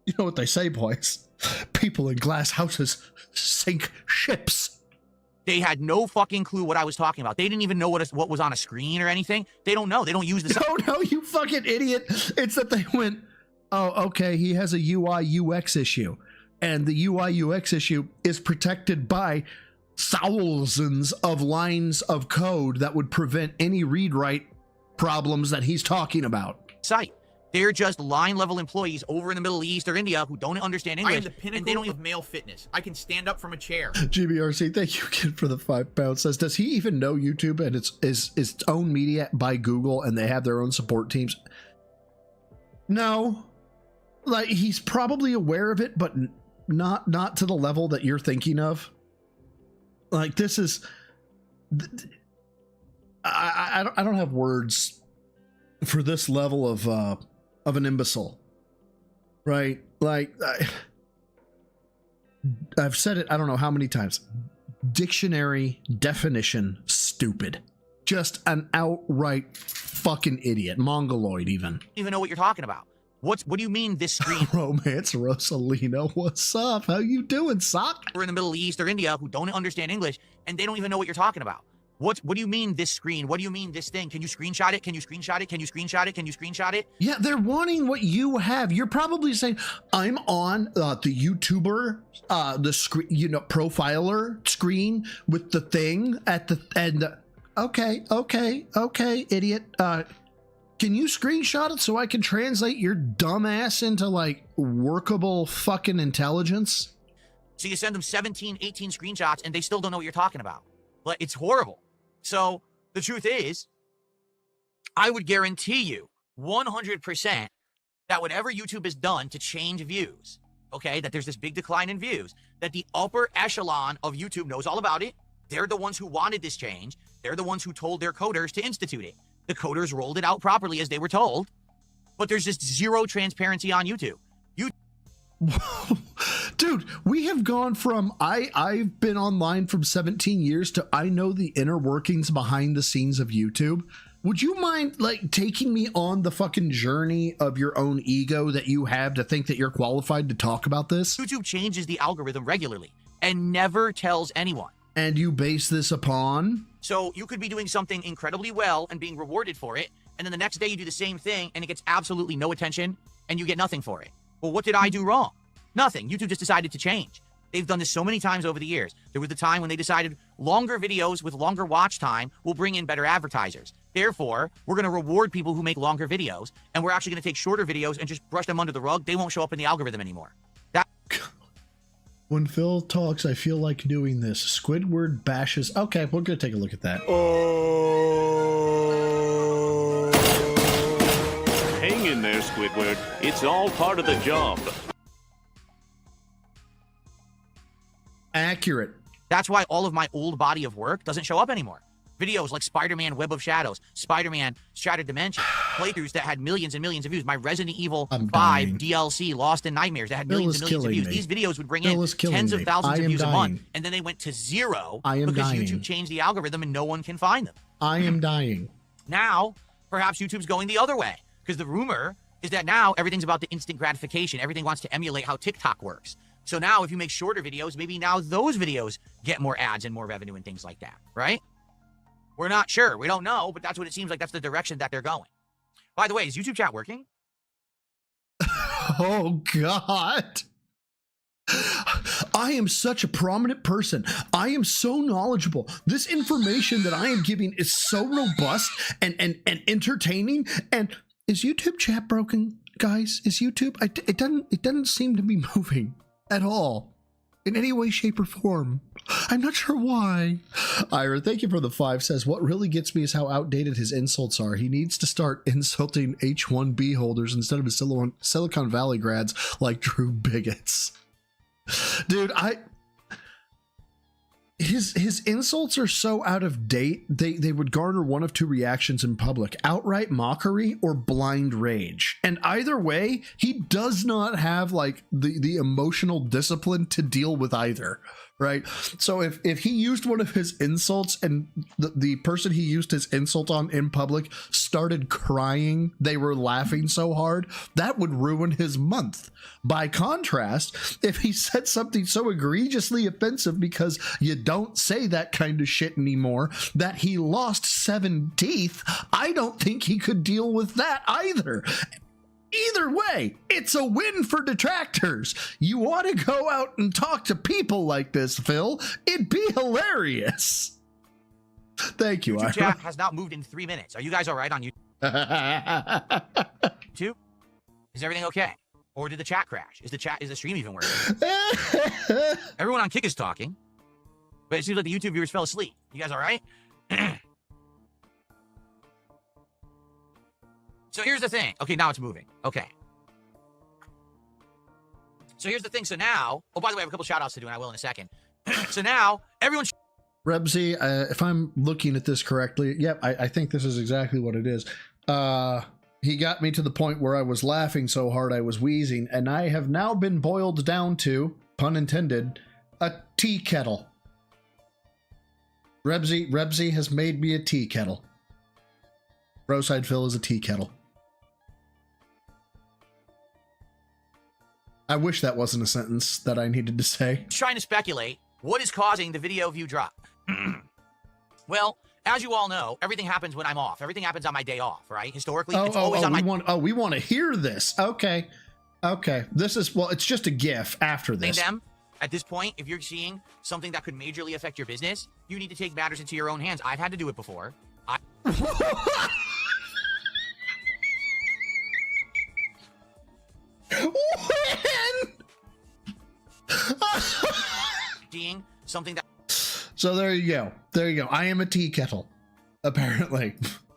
You know what they say, boys. People in glass houses sink ships. They had no fucking clue what I was talking about. They didn't even know what was on a screen or anything. They don't know. They don't use the... No, you fucking idiot. It's that they went, oh, okay, he has a UI UX issue. And the UI UX issue is protected by thousands of lines of code that would prevent any read-write problems that he's talking about. Site. They're just line-level employees over in the Middle East or India who don't understand English. I am the pinnacle of male fitness. I can stand up from a chair. GBRC, thank you again for the £5. Says, does he even know YouTube and its own media by Google and they have their own support teams? No. Like, he's probably aware of it, but not to the level that you're thinking of. Like, this is... I don't have words for this level of an imbecile, right? Like, I've said it I don't know how many times. Dictionary definition stupid. Just an outright fucking idiot. Mongoloid even. Don't even know what you're talking about. What do you mean this screen? Romance Rosalino, what's up? How you doing, sock? We're in the Middle East or India who don't understand English and they don't even know what you're talking about. What do you mean this screen? What do you mean this thing? Can you screenshot it? Can you screenshot it? Can you screenshot it? Can you screenshot it? Yeah, they're wanting what you have. You're probably saying, I'm on the YouTuber, the screen, profiler screen with the thing at the end. Okay, idiot. Can you screenshot it so I can translate your dumb ass into like workable fucking intelligence? So you send them 17, 18 screenshots and they still don't know what you're talking about. But it's horrible. So the truth is, I would guarantee you 100% that whatever YouTube has done to change views, okay, that there's this big decline in views, that the upper echelon of YouTube knows all about it. They're the ones who wanted this change. They're the ones who told their coders to institute it. The coders rolled it out properly as they were told, but there's just zero transparency on YouTube. Dude, we have gone from I've been online from 17 years to I know the inner workings behind the scenes of YouTube. Would you mind like taking me on the fucking journey of your own ego that you have to think that you're qualified to talk about this? YouTube changes the algorithm regularly and never tells anyone. And you base this upon? So you could be doing something incredibly well and being rewarded for it, and then the next day you do the same thing and it gets absolutely no attention and you get nothing for it. Well, what did I do wrong? Nothing. YouTube just decided to change. They've done this so many times over the years. There was the time when they decided longer videos with longer watch time will bring in better advertisers. Therefore, we're going to reward people who make longer videos, and we're actually going to take shorter videos and just brush them under the rug. They won't show up in the algorithm anymore. When Phil talks, I feel like doing this. Squidward bashes. Okay, we're going to take a look at that. Hang in there, Squidward. It's all part of the job. Accurate. That's why all of my old body of work doesn't show up anymore. Videos like Spider-Man Web of Shadows, Spider-Man Shattered Dimension, playthroughs that had millions and millions of views. My Resident Evil 5 DLC, Lost in Nightmares, that had millions and millions of views. These videos would bring in tens of thousands of views a month, and then they went to zero because YouTube changed the algorithm and no one can find them. I am dying. Now, perhaps YouTube's going the other way, because the rumor is that now everything's about the instant gratification. Everything wants to emulate how TikTok works. So now if you make shorter videos, maybe now those videos get more ads and more revenue and things like that, right? We're not sure. We don't know, but that's what it seems like. That's the direction that they're going. By the way, is YouTube chat working? Oh, God. I am such a prominent person. I am so knowledgeable. This information that I am giving is so robust and entertaining. And is YouTube chat broken, guys? Is YouTube? It doesn't seem to be moving at all in any way, shape, or form. I'm not sure why. Ira, thank you for the 5. Says, what really gets me is how outdated his insults are. He needs to start insulting H-1B holders instead of his Silicon Valley grads like true bigots. Dude, his insults are so out of date, they would garner one of two reactions in public: outright mockery or blind rage. And either way, he does not have like the emotional discipline to deal with either, right? So if he used one of his insults and the person he used his insult on in public started crying, they were laughing so hard, that would ruin his month. By contrast, if he said something so egregiously offensive because you don't say that kind of shit anymore, that he lost 7 teeth, I don't think he could deal with that either. Either way, it's a win for detractors. You want to go out and talk to people like this, Phil? It'd be hilarious. Thank you, YouTube chat has not moved in 3 minutes. Are you guys all right on YouTube? Is everything okay? Or did the chat crash? Is the stream even working? Everyone on Kick is talking, but it seems like the YouTube viewers fell asleep. You guys all right? So here's the thing. Okay, now it's moving. Okay. So here's the thing. So now, oh, by the way, I have a couple shout outs to do, and I will in a second. So now, everyone. Rebsy, if I'm looking at this correctly, yep, I think this is exactly what it is. He got me to the point where I was laughing so hard I was wheezing, and I have now been boiled down to, pun intended, a tea kettle. Rebsy has made me a tea kettle. Broside Phil is a tea kettle. I wish that wasn't a sentence that I needed to say. Trying to speculate what is causing the video view drop. Well, as you all know, everything happens when I'm off. Everything happens on my day off, right? Historically, it's always on my... we want to hear this. Okay. This is, well, it's just a GIF after this. Them, at this point, if you're seeing something that could majorly affect your business, you need to take matters into your own hands. I've had to do it before. Seeing something that... So there you go. I am a tea kettle, apparently.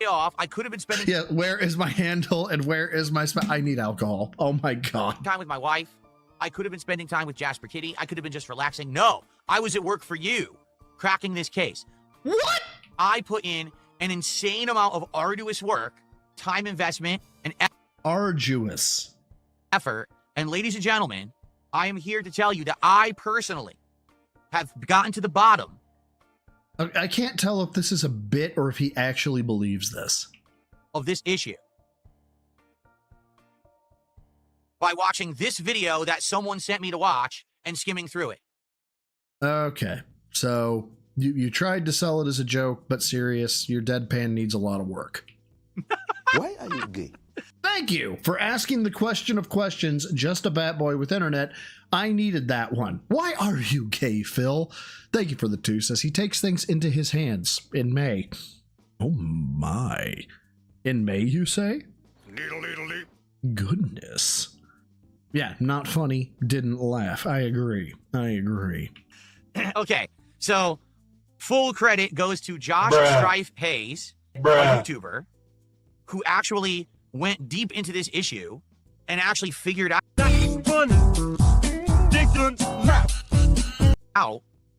Off, I could have been spending... Yeah, where is my handle and where is my... I need alcohol. Oh my God. Time with my wife. I could have been spending time with Jasper Kitty. I could have been just relaxing. No, I was at work for you, cracking this case. What? I put in an insane amount of arduous work, time investment, and arduous effort. And ladies and gentlemen, I am here to tell you that I personally have gotten to the bottom. I can't tell if this is a bit or if he actually believes this. Of this issue. By watching this video that someone sent me to watch and skimming through it. Okay, so you tried to sell it as a joke, but serious, your deadpan needs a lot of work. Why are you gay? Thank you for asking the question of questions, just a bat boy with internet. I needed that one. Why are you gay, Phil? Thank you for the 2. Says he takes things into his hands in May. Oh my. In May, you say? Goodness. Yeah, not funny. Didn't laugh. I agree. Okay, so full credit goes to Josh Strife Hayes, a YouTuber, who actually went deep into this issue and actually figured out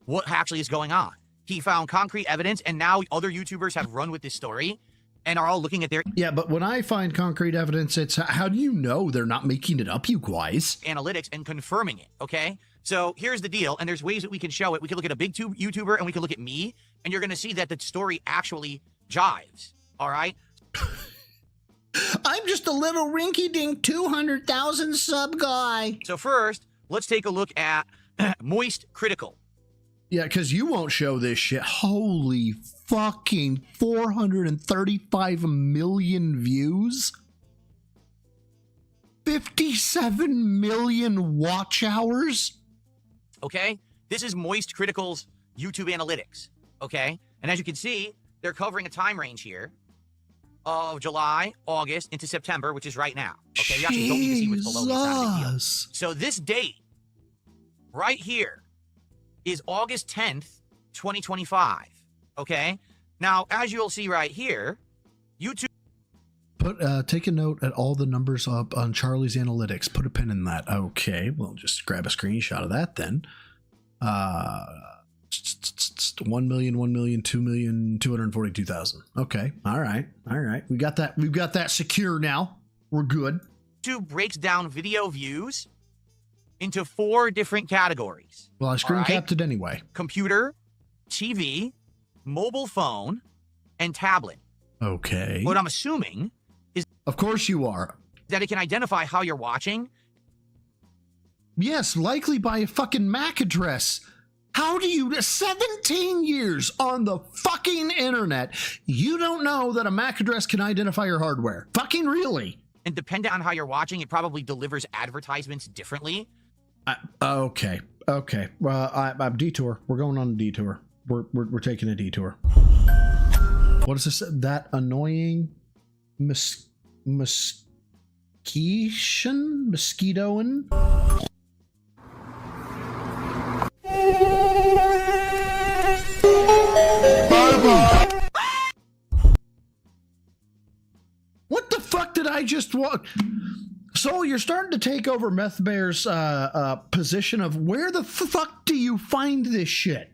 what actually is going on. he found concrete evidence, and now other YouTubers have run with this story and are all looking at their Yeah, but when I find concrete evidence, it's how do you know they're not making it up, you guys? analytics and confirming it, okay? So here's the deal, and there's ways that we can show it. We can look at a big YouTuber, and we can look at me, and you're going to see that the story actually jives, all right? I'm just a little rinky-dink 200,000 sub guy. So first, let's take a look at Moist Critical. Yeah, because you won't show this shit. Holy fucking 435 million views? 57 million watch hours? Okay? This is Moist Critical's YouTube analytics, okay? And as you can see, they're covering a time range here of July, August, into September, which is right now. Okay, you actually don't need to see what's below. It's not a big deal. So this date right here is August 10th, 2025, okay? Now, as you'll see right here, YouTube... Take a note at all the numbers up on Charlie's analytics. Put a pin in that. Okay, well, just grab a screenshot of that then. 1 million, 1 million, 2 million, 242,000. Okay, all right. We got that. We've got that secure now. We're good. YouTube breaks down video views into 4 different categories. Well, I screen capped it anyway. Computer, TV, mobile phone, and tablet. Okay. What I'm assuming is... Of course you are. ...that it can identify how you're watching. Yes, likely by a fucking MAC address. How do you... 17 years on the fucking internet, you don't know that a MAC address can identify your hardware. Fucking really? And dependent on how you're watching, it probably delivers advertisements differently. Okay. I'm detour. We're going on a detour. We're taking a detour. What is this? That annoying mosquitoing? What the fuck did I just walk? So you're starting to take over Meth Bear's position of where the fuck do you find this shit?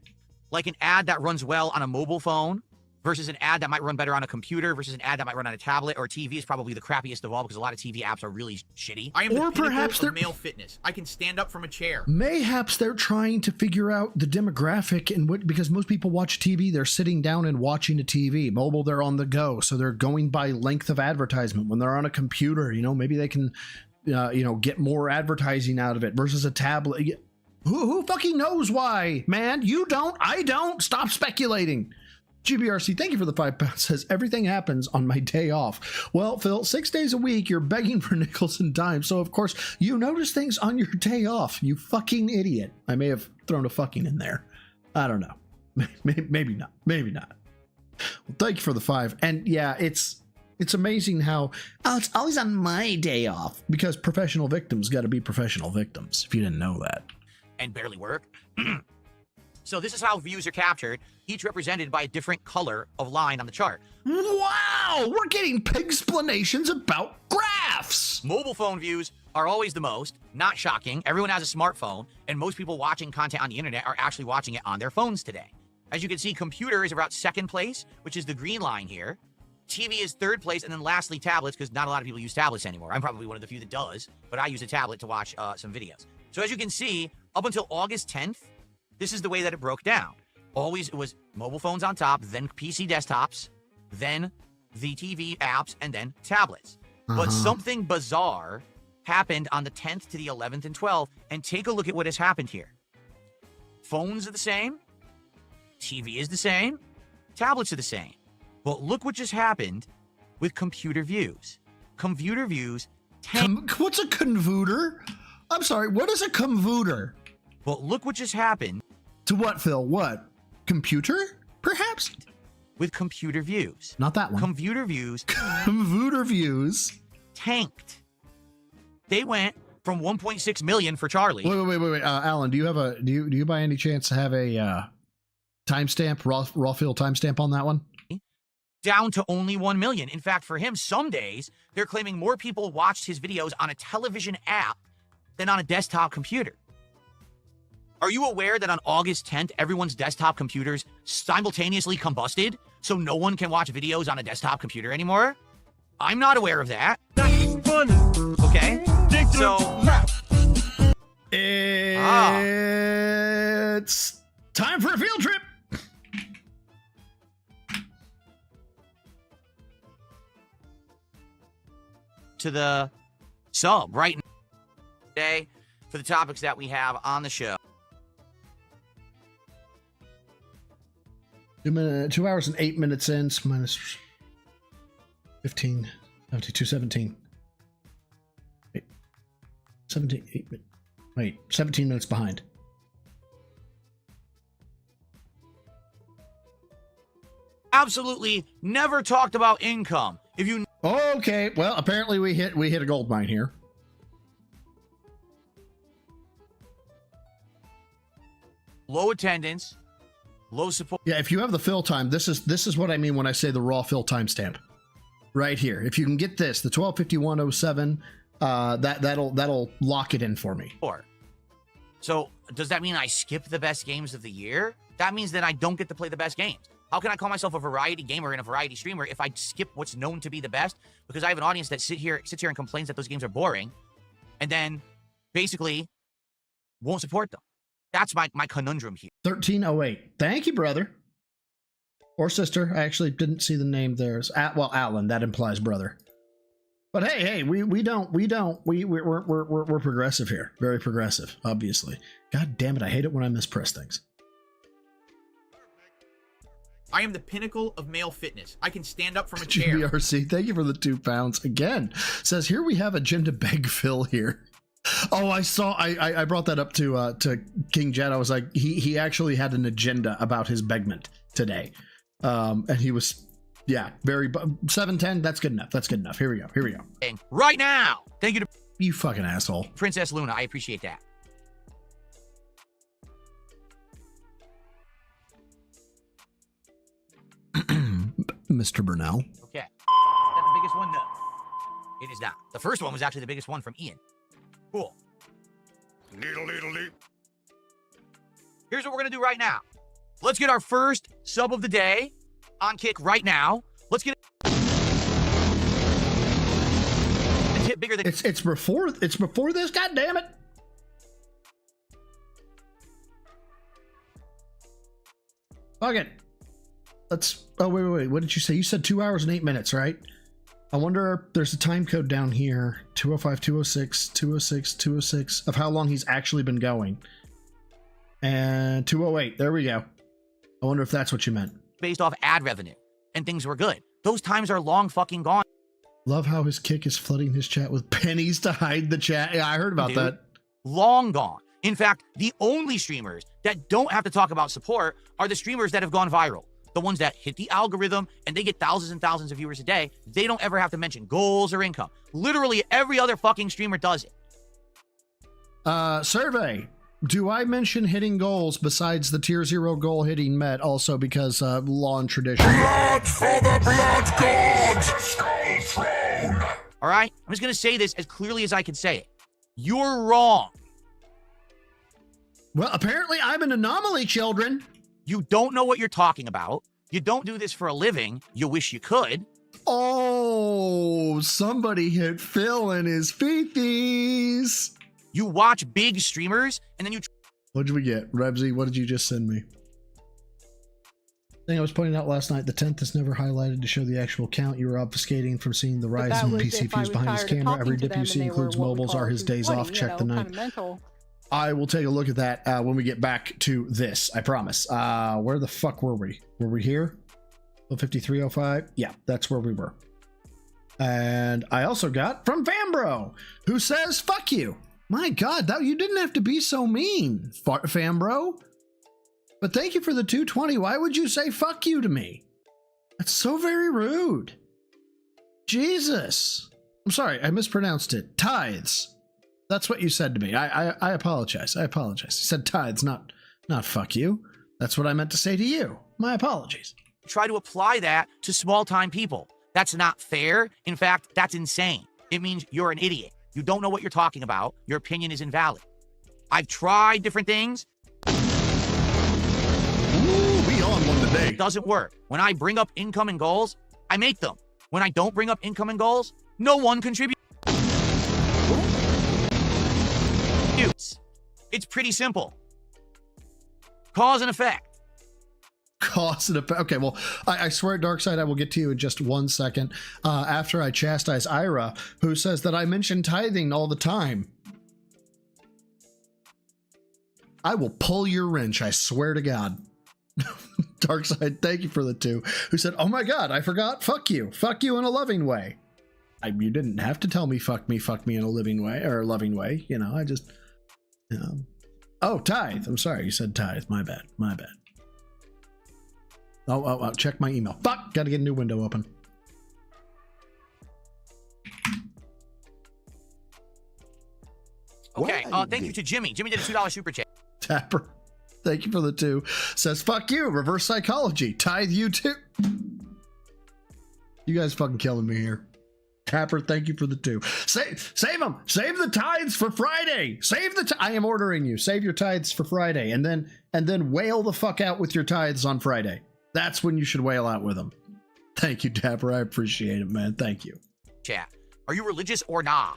Like an ad that runs well on a mobile phone versus an ad that might run better on a computer versus an ad that might run on a tablet, or TV is probably the crappiest of all because a lot of TV apps are really shitty. I am Or the perhaps pinnacle of male fitness. I can stand up from a chair. Mayhaps they're trying to figure out the demographic and what, because most people watch TV, they're sitting down and watching a TV. Mobile, they're on the go, so they're going by length of advertisement. When they're on a computer, maybe they can, get more advertising out of it versus a tablet. Who fucking knows why, man? You don't. I don't. Stop speculating. GBRC, thank you for the £5. Says everything happens on my day off. Well, Phil, 6 days a week, you're begging for nickels and dimes. So, of course, you notice things on your day off. You fucking idiot. I may have thrown a fucking in there. I don't know. Maybe not. Maybe not. Well, thank you for the 5. And yeah, it's amazing how it's always on my day off because professional victims got to be professional victims. If you didn't know that. And barely work. So this is how views are captured, each represented by a different color of line on the chart. Wow, we're getting pig-splanations about graphs. Mobile phone views are always the most, not shocking. Everyone has a smartphone, and most people watching content on the internet are actually watching it on their phones today. As you can see, computer is about 2nd place, which is the green line here. TV is 3rd place, and then lastly, tablets, because not a lot of people use tablets anymore. I'm probably one of the few that does, but I use a tablet to watch some videos. So as you can see, up until August 10th, this is the way that it broke down. Always it was mobile phones on top, then PC desktops, then the TV apps, and then tablets. But something bizarre happened on the 10th to the 11th and 12th, and take a look at what has happened here. Phones are the same, TV is the same, tablets are the same. But look what just happened with computer views. Computer views... What's a convooter? I'm sorry, what is a convooter? But look what just happened. To what, Phil? What? Computer? Perhaps? With computer views. Not that one. Computer views. Computer views. Tanked. They went from 1.6 million for Charlie. Wait. Alan, do you by any chance have a timestamp, raw field timestamp on that one? Down to only 1 million. In fact, for him, some days, they're claiming more people watched his videos on a television app than on a desktop computer. Are you aware that on August 10th, everyone's desktop computers simultaneously combusted, so no one can watch videos on a desktop computer anymore? I'm not aware of that. That's funny. Okay. So it's time for a field trip. To the sub right now today for the topics that we have on the show. 2 hours and 8 minutes in, minus 15, 72, 17. 17 minutes behind. Absolutely never talked about income. If you Okay, well, apparently we hit a gold mine here. low attendance, low support. Yeah, if you have the fill time, this is what I mean when I say the raw fill timestamp. Right here. If you can get this, the 12:51:07, that'll lock it in for me. So does that mean I skip the best games of the year? That means that I don't get to play the best games. How can I call myself a variety gamer and a variety streamer if I skip what's known to be the best? Because I have an audience that sits here and complains that those games are boring, and then basically won't support them. That's my conundrum here. 1308. Thank you, brother. Or sister. I actually didn't see the name there. Well, Alan. That implies brother. But hey, we're progressive here. Very progressive, obviously. God damn it, I hate it when I mispress things. I am the pinnacle of male fitness. I can stand up from a chair. GBRC, thank you for the 2 pounds. Again, says here we have agenda beg Phil here. Oh, I brought that up to King Jet. I was like, he actually had an agenda about his begment today. And he was, yeah, very 710. That's good enough. That's good enough. Here we go. Right now. Thank you to you fucking asshole. Princess Luna. I appreciate that. Mr. Burnell. Okay. Is that the biggest one? No. It is not. The first one was actually the biggest one from Ian. Cool. Here's what we're going to do right now. Let's get our first sub of the day on Kick right now. Let's get it. Hit bigger than it's before this, god damn it. Fuck it. Let's wait. What did you say? You said 2 hours and 8 minutes, right? I wonder if there's a time code down here. 205, 206, 206, 206 of how long he's actually been going. And 208. There we go. I wonder if that's what you meant. Based off ad revenue, and things were good. Those times are long fucking gone. Love how his kick is flooding his chat with pennies to hide the chat. Yeah, I heard about that. Long gone. In fact, the only streamers that don't have to talk about support are the streamers that have gone viral. The ones that hit the algorithm and they get thousands and thousands of viewers a day. They don't ever have to mention goals or income. Literally every other fucking streamer does it. Survey. Do I mention hitting goals besides the tier 0 goal hitting met also because law and tradition? Blood for the blood gods! All right? I'm just going to say this as clearly as I can say it. You're wrong. Well, apparently I'm an anomaly, children. You don't know what you're talking about. You don't do this for a living. You wish you could. Oh, somebody hit Phil in his feeties. You watch big streamers, and then you... What did we get? Rebsy, what did you just send me? Thing I was pointing out last night, the 10th is never highlighted to show the actual count. You were obfuscating from seeing the rise in PC views behind his camera. Every dip you see includes mobiles. Are his days off? Check the night. I will take a look at that when we get back to this. I promise. Where the fuck were we? Were we here? 5305? Yeah, that's where we were. And I also got from Fambro, who says, fuck you. My God, you didn't have to be so mean, Fambro. But thank you for the 220. Why would you say fuck you to me? That's so very rude. Jesus. I'm sorry, I mispronounced it. Tithes. That's what you said to me. I apologize. I apologize. You said tithes, not fuck you. That's what I meant to say to you. My apologies. Try to apply that to small-time people. That's not fair. In fact, that's insane. It means you're an idiot. You don't know what you're talking about. Your opinion is invalid. I've tried different things. day. It doesn't work. When I bring up income and goals, I make them. When I don't bring up income and goals, no one contributes. It's pretty simple. Cause and effect. Cause and effect. Okay, well, I swear, Darkseid, I will get to you in just 1 second after I chastise Ira, who says that I mention tithing all the time. I will pull your wrench, I swear to God. Darkseid, thank you for the 2, who said, oh my God, I forgot, fuck you in a loving way. You didn't have to tell me fuck me in a living way, or a loving way, you know, I just, you know. Oh, tithe, I'm sorry, you said tithe, my bad. Oh, check my email. Fuck, gotta get a new window open. Okay, thank you to Jimmy. Jimmy did a $2 super chat. Tapper, thank you for the 2. Says, fuck you, reverse psychology. Tithe you too. You guys fucking killing me here. Tapper, thank you for the 2. Save them. Save the tithes for Friday. I am ordering you. Save your tithes for Friday, and then wail the fuck out with your tithes on Friday. That's when you should wail out with them. Thank you, Tapper. I appreciate it, man. Thank you. Chat. Are you religious or nah?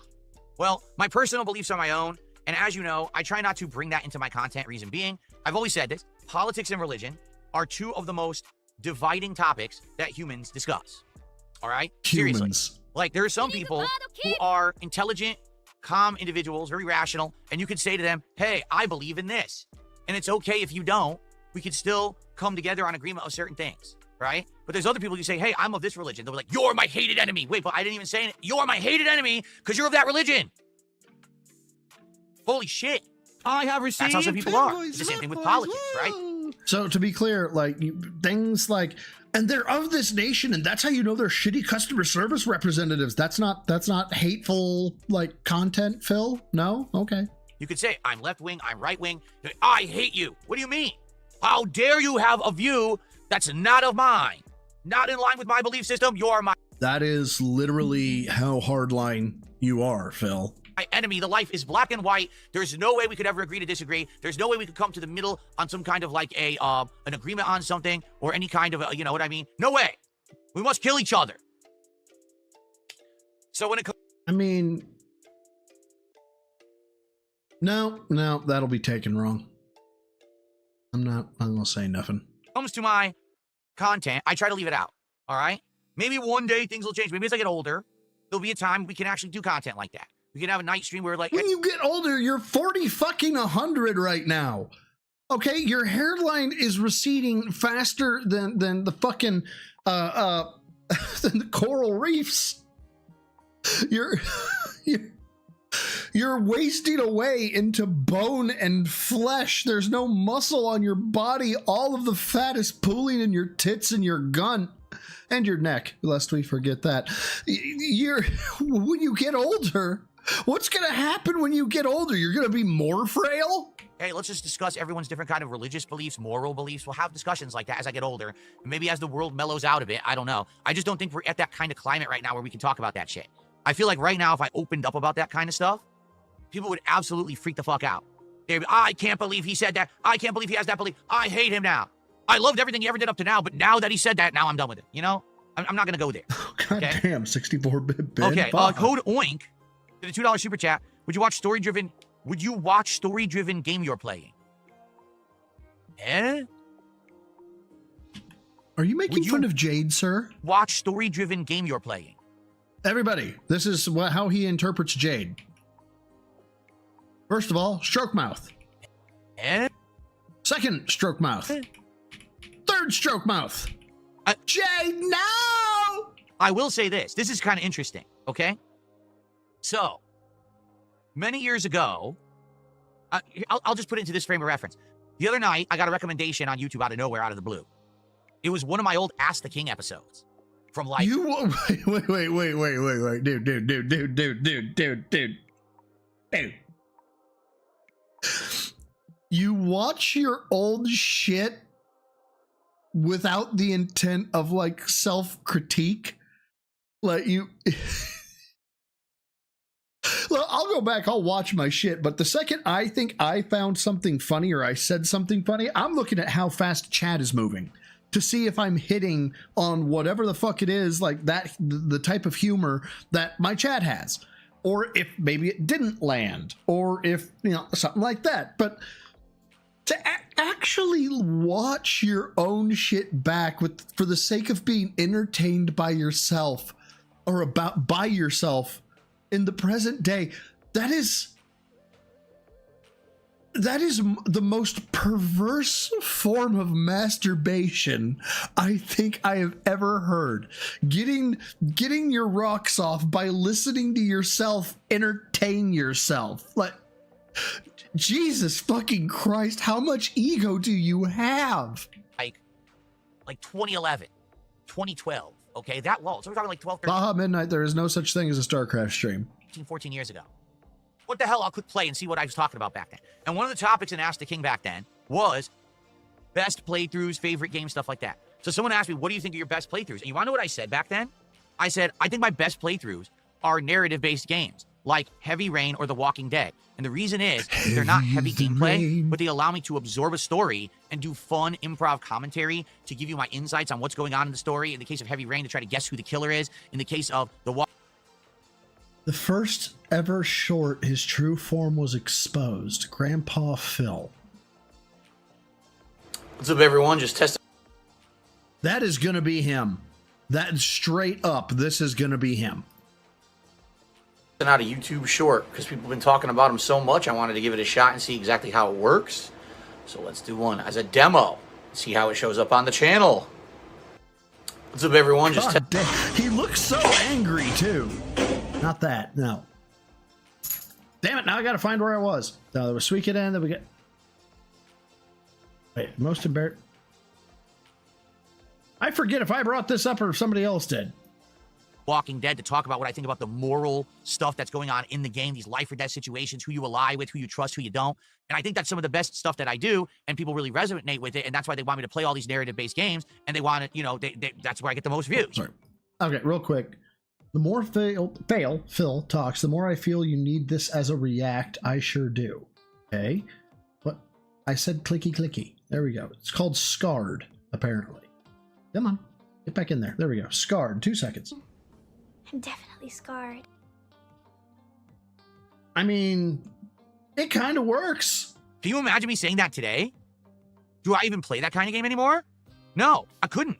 Well, my personal beliefs are my own, and as you know, I try not to bring that into my content. Reason being, I've always said this, politics and religion are 2 of the most dividing topics that humans discuss. All right? Seriously. Like, there are some people who are intelligent, calm individuals, very rational, and you could say to them, hey, I believe in this. And it's okay if you don't. We could still come together on agreement of certain things, right? But there's other people who say, hey, I'm of this religion. They'll be like, you're my hated enemy. Wait, but I didn't even say it. You're my hated enemy because you're of that religion. Holy shit. I have received. That's how some people are. It's the same thing with politics, right? So to be clear, like things like, and they're of this nation, and that's how you know they're shitty customer service representatives. That's not hateful like content, Phil. No, okay. You could say I'm left wing, I'm right wing. I hate you. What do you mean? How dare you have a view that's not of mine, not in line with my belief system? You're my. That is literally how hardline you are, Phil. My enemy. The life is black and white. There's no way we could ever agree to disagree. There's no way we could come to the middle on some kind of like an agreement on something or any kind of you know what I mean? No way. We must kill each other. So when it comes, I mean, no, that'll be taken wrong. I'm gonna say nothing. Comes to my content, I try to leave it out. All right. Maybe one day things will change. Maybe as I get older, there'll be a time we can actually do content like that. We can have a night stream where like when you get older, you're 40 fucking 100 right now. Okay, your hairline is receding faster than the fucking than the coral reefs. You're wasting away into bone and flesh. There's no muscle on your body. All of the fat is pooling in your tits and your gun and your neck, lest we forget that. When you get older, what's going to happen when you get older? You're going to be more frail? Hey, let's just discuss everyone's different kind of religious beliefs, moral beliefs. We'll have discussions like that as I get older. Maybe as the world mellows out a bit. I don't know. I just don't think we're at that kind of climate right now where we can talk about that shit. I feel like right now, if I opened up about that kind of stuff, people would absolutely freak the fuck out. They'd be, I can't believe he said that. I can't believe he has that belief. I hate him now. I loved everything he ever did up to now, but now that he said that, now I'm done with it. You know? I'm not going to go there. God okay? damn, 64-bit Ben. Okay, code OINK did a $2 super chat. Would you watch story-driven game you're playing? Are you making fun of Jade, sir? Watch story-driven game you're playing. Everybody, this is how he interprets Jade. First of all, stroke mouth. Second, stroke mouth. Third, stroke mouth. Jade, no! I will say this. This is kind of interesting, okay? So, many years ago, I'll just put it into this frame of reference. The other night, I got a recommendation on YouTube out of nowhere, out of the blue. It was one of my old Ask the King episodes. From like... Wait. Dude. You watch your old shit without the intent of like self-critique? Like you... Well, I'll go back, I'll watch my shit, but the second I think I found something funny or I said something funny, I'm looking at how fast chat is moving. to see if I'm hitting on whatever the fuck it is, like that, the type of humor that my chat has, or if maybe it didn't land, or if, you know, something like that. But to actually watch your own shit back for the sake of being entertained by yourself or by yourself in the present day, that is the most perverse form of masturbation I think I have ever heard. Getting your rocks off by listening to yourself entertain yourself. Like, Jesus fucking Christ, how much ego do you have? Like 2011, 2012, okay? That low. So we're talking like 12, 13. Baja Midnight, there is no such thing as a StarCraft stream. 14 years ago. What the hell? I'll click play and see what I was talking about back then. And one of the topics in Ask the King back then was best playthroughs, favorite games, stuff like that. So someone asked me, what do you think are your best playthroughs? And you want to know what I said back then? I said, I think my best playthroughs are narrative-based games like Heavy Rain or The Walking Dead. And the reason is they're not heavy gameplay, but they allow me to absorb a story and do fun improv commentary to give you my insights on what's going on in the story. In the case of Heavy Rain, to try to guess who the killer is. In the case of The first ever short his true form was exposed. Grandpa Phil. What's up, everyone? Just testing. That is going to be him. That straight up, this is going to be him. Out a YouTube short because people have been talking about him so much. I wanted to give it a shot and see exactly how it works. So let's do one as a demo. See how it shows up on the channel. What's up, everyone? God damn. He looks so angry too. Not that, no. Damn it! Now I got to find where I was. No, there was Suikoden, then we get. Wait, most embarrassed. I forget if I brought this up or if somebody else did. Walking Dead to talk about what I think about the moral stuff that's going on in the game, these life or death situations, who you ally with, who you trust, who you don't. And I think that's some of the best stuff that I do, and people really resonate with it, and that's why they want me to play all these narrative-based games, and they want it, you know, that's where I get the most views. Sorry. Okay, real quick. The more Phil talks, the more I feel you need this as a react. I sure do. Okay? What? I said clicky clicky. There we go. It's called Scarred, apparently. Come on. Get back in there. There we go. Scarred. 2 seconds. I'm definitely scarred. I mean, it kind of works. Can you imagine me saying that today? Do I even play that kind of game anymore? No, I couldn't.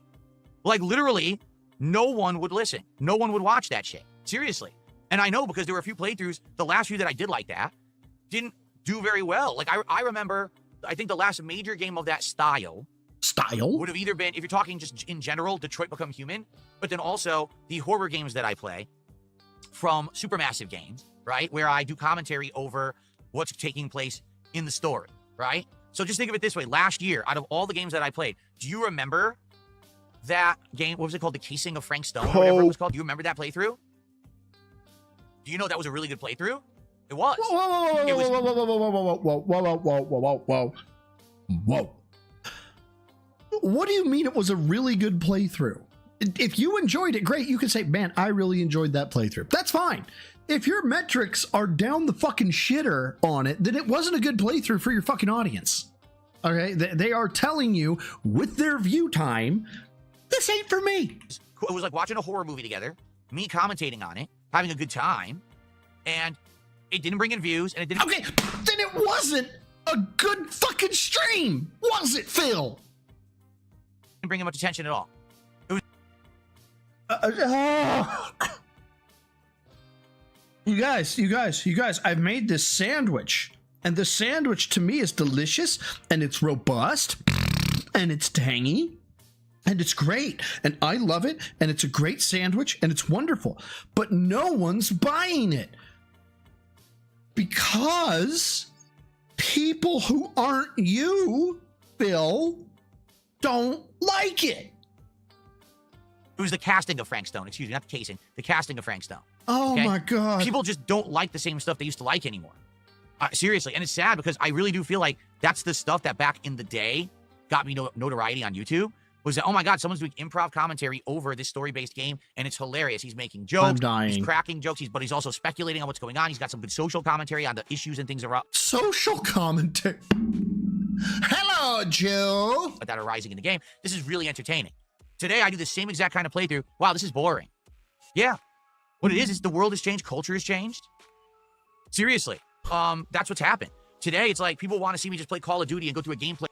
Like, literally, no one would listen. No one would watch that shit. Seriously. And I know because there were a few playthroughs, the last few that I did like that, didn't do very well. Like, I remember, I think the last major game of that style would have either been, if you're talking just in general, Detroit Become Human, but then also the horror games that I play from Supermassive Games, right? Where I do commentary over what's taking place in the story, right? So just think of it this way. Last year, out of all the games that I played, do you remember that game? What was it called? The Casing of Frank Stone, or whatever it was called. Do you remember that playthrough? Do you know that was a really good playthrough? It was. Whoa. What do you mean it was a really good playthrough? If you enjoyed it, great. You can say, man, I really enjoyed that playthrough. That's fine. If your metrics are down the fucking shitter on it, then it wasn't a good playthrough for your fucking audience. Okay? They are telling you with their view time, this ain't for me. It was like watching a horror movie together, me commentating on it, having a good time, and it didn't bring in views, and it didn't... Okay, then it wasn't a good fucking stream, was it, Phil? Didn't bring in much attention at all. It was... You guys, I've made this sandwich, and the sandwich to me is delicious, and it's robust, and it's tangy, and it's great, and I love it, and it's a great sandwich, and it's wonderful, but no one's buying it because people who aren't you, Phil, don't like it. It was the casting of Frank Stone. Excuse me, not the casing. The casting of Frank Stone. Oh, okay? My God. People just don't like the same stuff they used to like anymore. Seriously. And it's sad because I really do feel like that's the stuff that back in the day got me notoriety on YouTube. Was that, oh my God, someone's doing improv commentary over this story-based game, and it's hilarious. He's making jokes. I'm dying. He's cracking jokes, but he's also speculating on what's going on. He's got some good social commentary on the issues and things around. Social commentary? Hello, Joe. That are rising in the game. This is really entertaining. Today, I do the same exact kind of playthrough. Wow, this is boring. Yeah. What it is the world has changed. Culture has changed. Seriously. That's what's happened. Today, it's like people want to see me just play Call of Duty and go through a gameplay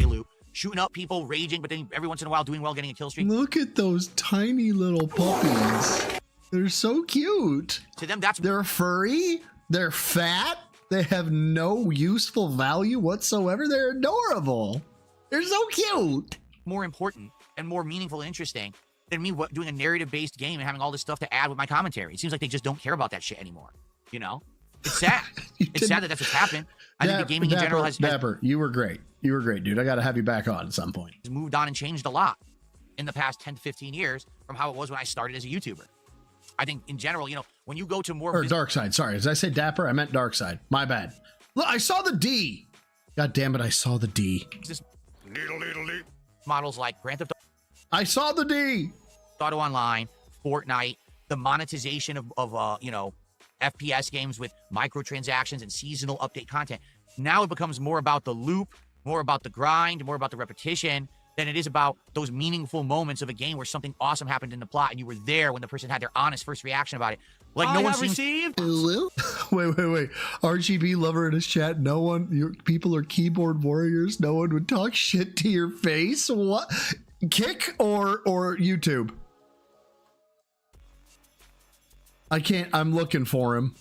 loop, shooting up people, raging, but then every once in a while doing well, getting a kill streak. Look at those tiny little puppies. They're so cute. To them, they're furry. They're fat. They have no useful value whatsoever. They're adorable. They're so cute. More important and more meaningful and interesting than me doing a narrative-based game and having all this stuff to add with my commentary. It seems like they just don't care about that shit anymore. You know? It's sad. It's sad that that's what's happened. I think the gaming in general has... Dapper, you were great. You were great, dude. I got to have you back on at some point. Has moved on and changed a lot in the past 10 to 15 years from how it was when I started as a YouTuber. I think in general, you know, when you go to more... Or dark side. Sorry. Did I say Dapper? I meant dark side. My bad. Look, I saw the D. God damn it. I saw the D. Models like Grand Theft I saw the D. Auto Online, Fortnite, the monetization of you know, FPS games with microtransactions and seasonal update content. Now it becomes more about the loop, more about the grind, more about the repetition than it is about those meaningful moments of a game where something awesome happened in the plot and you were there when the person had their honest first reaction about it. Like no one seems... Wait. RGB lover in his chat. No one, your people are keyboard warriors. No one would talk shit to your face. What? Kick or YouTube? I can't. I'm looking for him.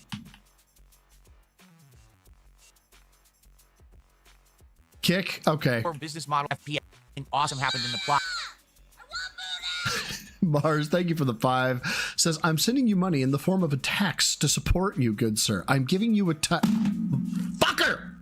Kick. Okay. Or business model FPS. Awesome happened in the plot. Mars, thank you for the 5. Says, I'm sending you money in the form of a tax to support you, good sir. I'm giving you a fucker!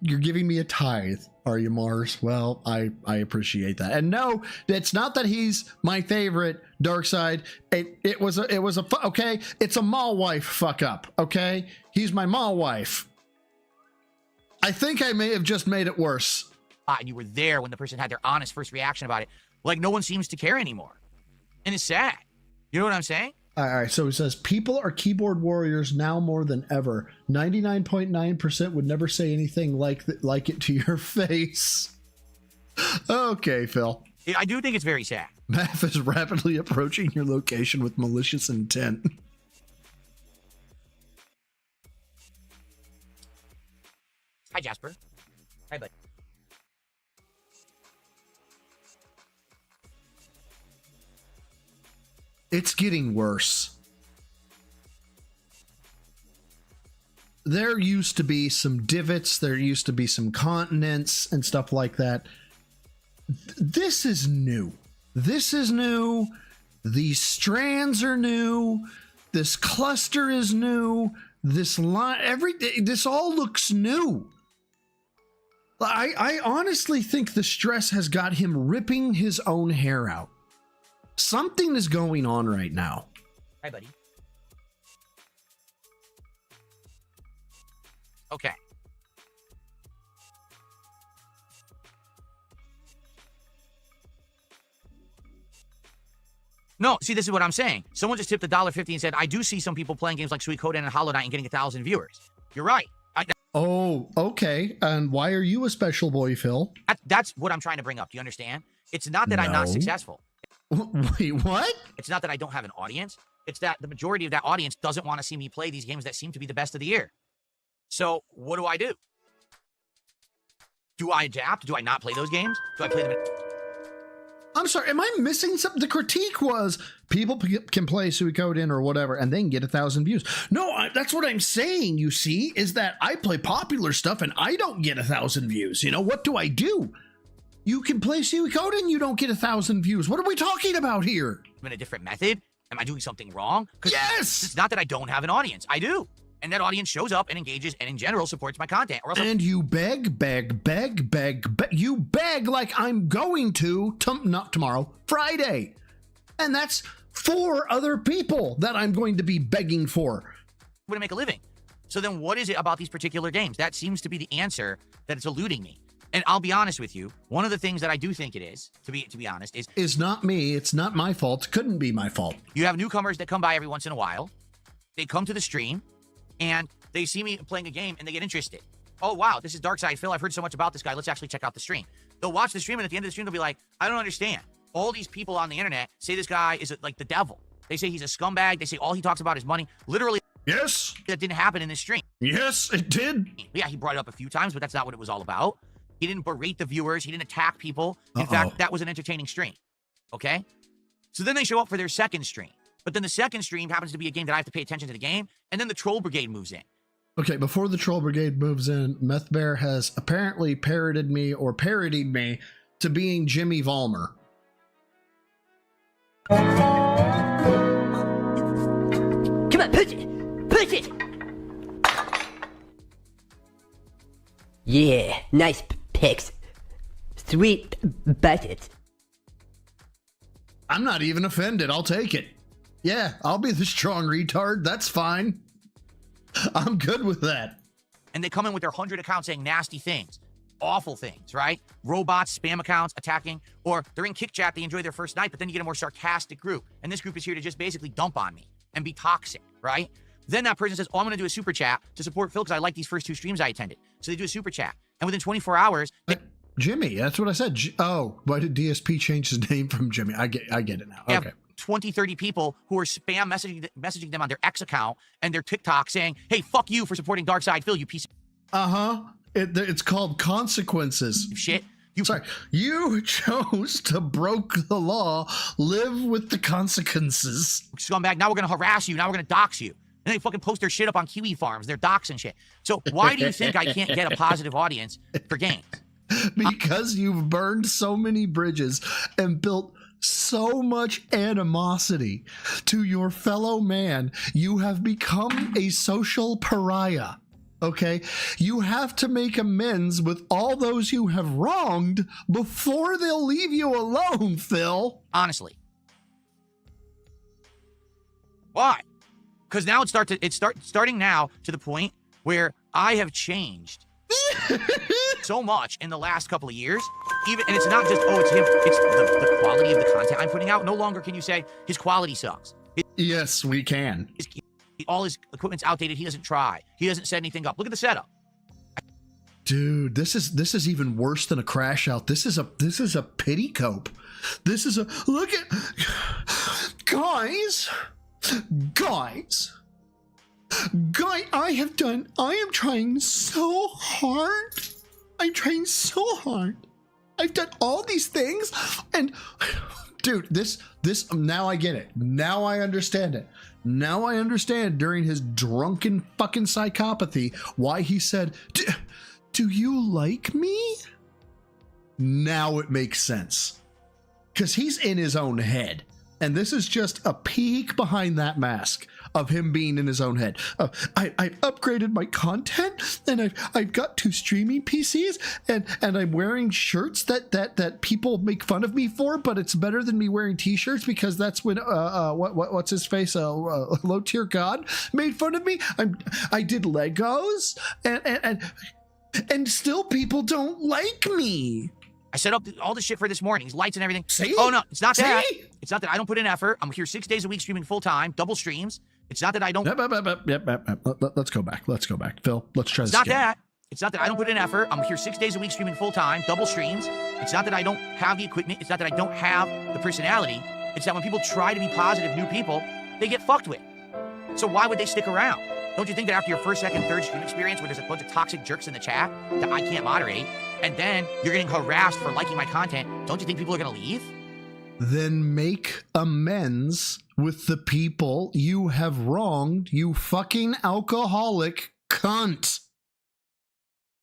You're giving me a tithe, are you, Mars? Well, I appreciate that. And no, it's not that he's my favorite dark side. It was a okay. It's a mall wife fuck up. Okay, he's my mall wife. I think I may have just made it worse. And you were there when the person had their honest first reaction about it. Like no one seems to care anymore, and it's sad. You know what I'm saying? All right, so he says, people are keyboard warriors now more than ever. 99.9% would never say anything like it to your face. Okay, Phil. I do think it's very sad. Math is rapidly approaching your location with malicious intent. Hi, Jasper. Hi, bud. It's getting worse. There used to be some divots, there used to be some continents and stuff like that. This is new. This is new. These strands are new. This cluster is new. This line, everything, this all looks new. I honestly think the stress has got him ripping his own hair out. Something is going on right now. Hi, buddy. Okay. No, see, this is what I'm saying. Someone just tipped $1.50 and said, I do see some people playing games like Suikoden and Hollow Knight and getting 1,000 viewers. You're right. Oh, okay. And why are you a special boy, Phil? That's what I'm trying to bring up. Do you understand? It's not that I'm not successful. Wait, what? It's not that I don't have an audience. It's that the majority of that audience doesn't want to see me play these games that seem to be the best of the year. So what do I do? Do I adapt? Do I not play those games? Do I play them? I'm sorry, am I missing something? The critique was people can play Suikoden or whatever and they can get 1,000 views. No, that's what I'm saying, you see, is that I play popular stuff and I don't get 1,000 views. You know, what do I do? You can play Suikoden, you don't get 1,000 views. What are we talking about here? In a different method? Am I doing something wrong? Yes! It's not that I don't have an audience. I do. And that audience shows up and engages and in general supports my content. Or else and you beg. You beg like I'm going to not tomorrow, Friday. And that's 4 other people that I'm going to be begging for. I'm going to make a living. So then what is it about these particular games? That seems to be the answer that it's eluding me. And I'll be honest with you, one of the things that I do think it is, to be honest, is not me. It's not my fault. Couldn't be my fault. You have newcomers that come by every once in a while. They come to the stream and they see me playing a game and they get interested. Oh, wow, this is Darkside Phil. I've heard so much about this guy. Let's actually check out the stream. They'll watch the stream, and at the end of the stream, they'll be like, I don't understand. All these people on the internet say this guy is like the devil. They say he's a scumbag. They say all he talks about is money. Literally, yes, that didn't happen in this stream. Yes, it did. Yeah, he brought it up a few times, but that's not what it was all about. He didn't berate the viewers. He didn't attack people. In fact, that was an entertaining stream. Okay? So then they show up for their second stream. But then the second stream happens to be a game that I have to pay attention to the game, and then the Troll Brigade moves in. Okay, before the Troll Brigade moves in, Meth Bear has apparently parodied me to being Jimmy Vollmer. Come on, push it! Push it! Yeah, nice picks. Sweet buttons. I'm not even offended. I'll take it. Yeah, I'll be the strong retard. That's fine. I'm good with that. And they come in with their 100 accounts saying nasty things, awful things, right? Robots, spam accounts, attacking, or they're in Kick Chat, they enjoy their first night, but then you get a more sarcastic group. And this group is here to just basically dump on me and be toxic, right? Then that person says, oh, I'm going to do a super chat to support Phil because I like these first 2 streams I attended. So they do a super chat. And within 24 hours... Jimmy, that's what I said. Oh, why did DSP change his name from Jimmy? I get it now. Okay. 20, 30 people who are spam messaging them on their X account and their TikTok saying, hey, fuck you for supporting Darkside Phil, you piece of... It's called consequences. Shit. You chose to broke the law. Live with the consequences. Scumbag, now we're going to harass you. Now we're going to dox you. And they fucking post their shit up on Kiwi farms. They're dox and shit. So why do you think I can't get a positive audience for games? Because you've burned so many bridges and built so much animosity to your fellow man. You have become a social pariah. Okay? You have to make amends with all those you have wronged before they'll leave you alone, Phil. Honestly. Why? Because now it's starting now to the point where I have changed so much in the last couple of years. And it's not just, oh, it's him. It's the quality of the content I'm putting out. No longer can you say his quality sucks. Yes, we can. All his equipment's outdated. He doesn't try. He doesn't set anything up. Look at the setup. Dude, this is even worse than a crash out. This is a pity cope. This is a look at guys. I am trying so hard. I'm trying so hard. I've done all these things and dude, this now I get it. Now I understand it. Now I understand during his drunken fucking psychopathy why he said, do you like me? Now it makes sense. Because he's in his own head. And this is just a peek behind that mask of him being in his own head. I've upgraded my content, and I've got 2 streaming PCs, and I'm wearing shirts that people make fun of me for, but it's better than me wearing t-shirts because that's when what's his face, low tier god made fun of me. I did Legos, and still people don't like me. I set up all the shit for this morning, lights and everything. See? Oh, no, it's not that. It's not that I don't put in effort. I'm here 6 days a week streaming full time, double streams. It's not that I don't. Let's go back. Let's go back. Phil, let's try this again. It's not again. that. It's not that I don't put in effort. I'm here 6 days a week streaming full time, double streams. It's not that I don't have the equipment. It's not that I don't have the personality. It's that when people try to be positive, new people, they get fucked with. So why would they stick around? Don't you think that after your first, second, third stream experience where there's a bunch of toxic jerks in the chat that I can't moderate, and then you're getting harassed for liking my content, don't you think people are going to leave? Then make amends with the people you have wronged, you fucking alcoholic cunt.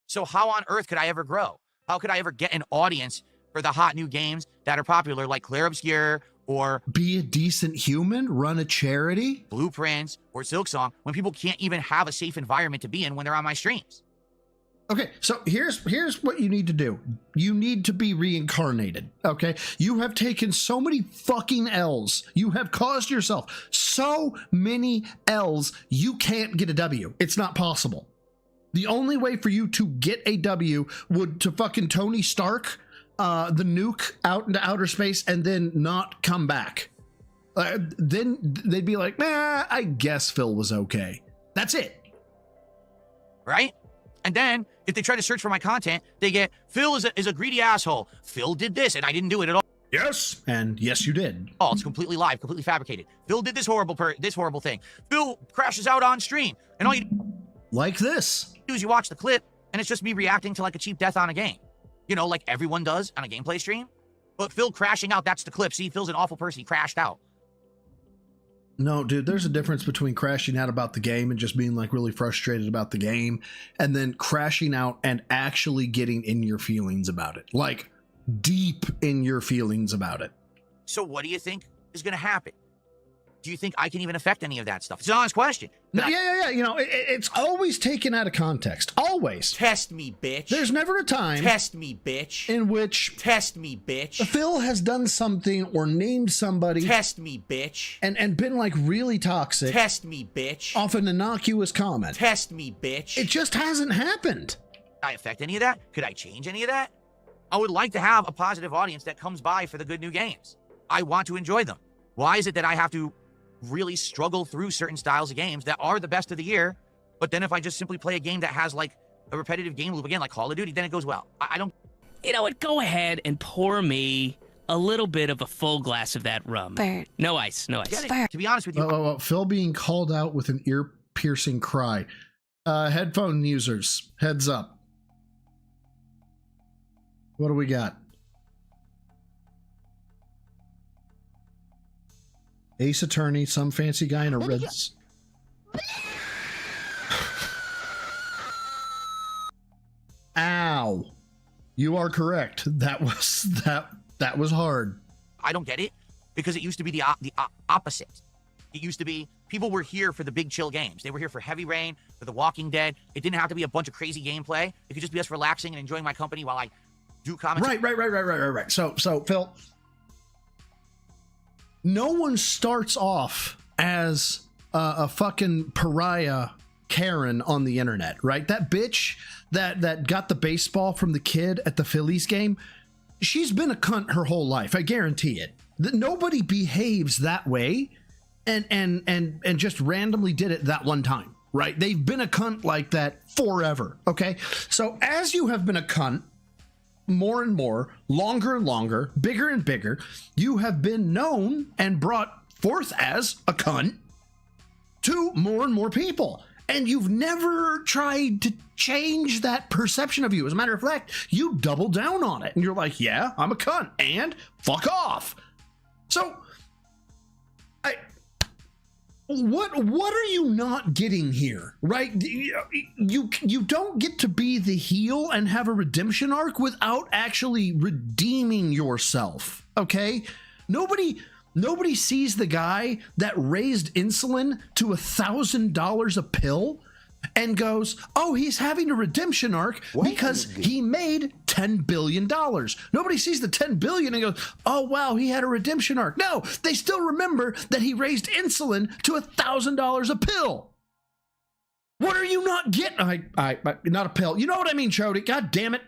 So how on earth could I ever grow? How could I ever get an audience for the hot new games that are popular like Claire Obscure or be a decent human, run a charity, Blueprints, or Silksong when people can't even have a safe environment to be in when they're on my streams? Okay, so here's what you need to do. You need to be reincarnated, okay? You have taken so many fucking L's. You have caused yourself so many L's, you can't get a W. It's not possible. The only way for you to get a W would to fucking Tony Stark the nuke out into outer space and then not come back. then they'd be like, nah, I guess Phil was okay. That's it. Right? And then, if they try to search for my content, they get, Phil is a greedy asshole. Phil did this, and I didn't do it at all. Yes. And yes, you did. Oh, it's completely live, completely fabricated. Phil did this horrible thing. Phil crashes out on stream. And all you like this do is you watch the clip, and it's just me reacting to like a cheap death on a game. You know, like everyone does on a gameplay stream. But Phil crashing out, that's the clip. See, Phil's an awful person. He crashed out. No, dude, there's a difference between crashing out about the game and just being like really frustrated about the game, and then crashing out and actually getting in your feelings about it. Like deep in your feelings about it. So what do you think is going to happen? Do you think I can even affect any of that stuff? It's an honest question. No, yeah. You know, it's always taken out of context. Always. Test me, bitch. There's never a time. Test me, bitch. In which. Test me, bitch. Phil has done something or named somebody. Test me, bitch. And been like really toxic. Test me, bitch. Off an innocuous comment. Test me, bitch. It just hasn't happened. Could I affect any of that? Could I change any of that? I would like to have a positive audience that comes by for the good new games. I want to enjoy them. Why is it that I have to really struggle through certain styles of games that are the best of the year, but then if I just simply play a game that has like a repetitive game loop again, like Call of Duty, then it goes well? I don't... You know what? Go ahead and pour me a little bit of a full glass of that rum. Bert. No ice, no ice. To be honest with you... Phil being called out with an ear-piercing cry. Headphone users, heads up. What do we got? Ace Attorney, some fancy guy in a red... Ow. You are correct. That was hard. I don't get it, because it used to be the opposite. It used to be people were here for the big chill games. They were here for Heavy Rain, for The Walking Dead. It didn't have to be a bunch of crazy gameplay. It could just be us relaxing and enjoying my company while I do commentary. Right. So Phil, no one starts off as a fucking pariah Karen on the internet, right? That bitch that got the baseball from the kid at the Phillies game, she's been a cunt her whole life. I guarantee it. That nobody behaves that way and just randomly did it that one time, right? They've been a cunt like that forever, okay? So as you have been a cunt more and more, longer and longer, bigger and bigger, you have been known and brought forth as a cunt to more and more people. And you've never tried to change that perception of you. As a matter of fact, you double down on it. And you're like, yeah, I'm a cunt. And fuck off. So, what are you not getting here, right? You don't get to be the heel and have a redemption arc without actually redeeming yourself, okay? Nobody sees the guy that raised insulin to $1,000 a pill and goes, oh, he's having a redemption arc because he made $10 billion. Nobody sees the 10 billion and goes, oh, wow, he had a redemption arc. No, they still remember that he raised insulin to $1,000 a pill. What are you not getting? Not a pill. You know what I mean, Chody? God damn it.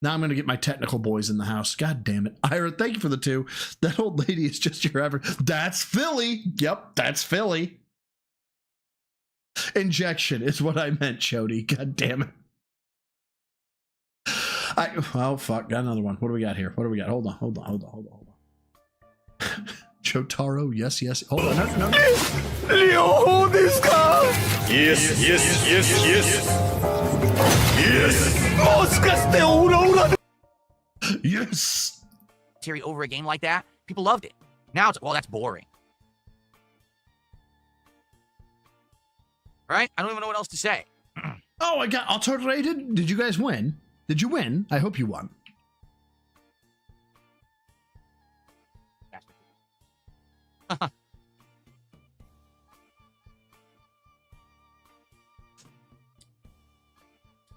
Now I'm going to get my technical boys in the house. God damn it. Ira, thank you for the 2. That old lady is just your average. That's Philly. Yep, that's Philly. Injection is what I meant, Chody. God damn it. Oh, fuck. Got another one. What do we got here? What do we got? Hold on. Chotaro, yes. Hold on. No. Leo, this guy. Yes. Yes. Terry over a game like that, people loved it. Now it's, well, that's boring. Right? I don't even know what else to say. Oh, I got auto-rated. Did you guys win? Did you win? I hope you won.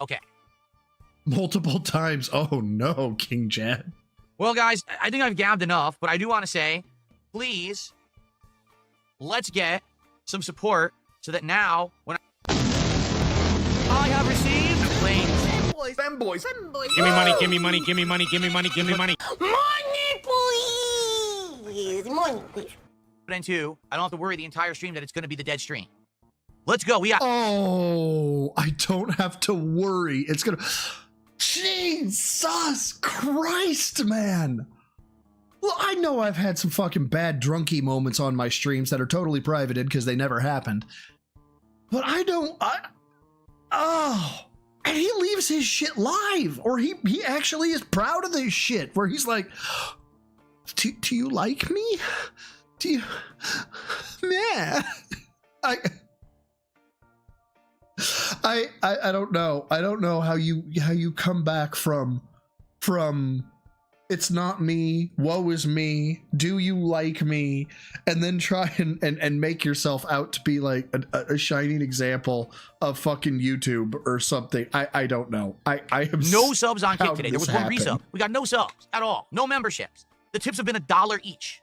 Okay. Multiple times. Oh no, King Jad. Well, guys, I think I've gabbed enough, but I do want to say, please, let's get some support so that now, when I have received Femboys. Give me money. Money, please. Money, please. But then two, I don't have to worry the entire stream that it's going to be the dead stream. Let's go. We got. Oh, I don't have to worry. It's gonna. Jesus Christ, man. Well, I know I've had some fucking bad drunky moments on my streams that are totally privated because they never happened. But I don't. And he leaves his shit live, or he actually is proud of this shit. Where he's like, "Do you like me? Do you, man?" I don't know. I don't know how you come back from it's not me, woe is me, do you like me, and then try and make yourself out to be like a shining example of fucking YouTube or something. I don't know. I have no subs on Kick today. There was one happen? resub. We got no subs at all. No memberships. The tips have been $1 each.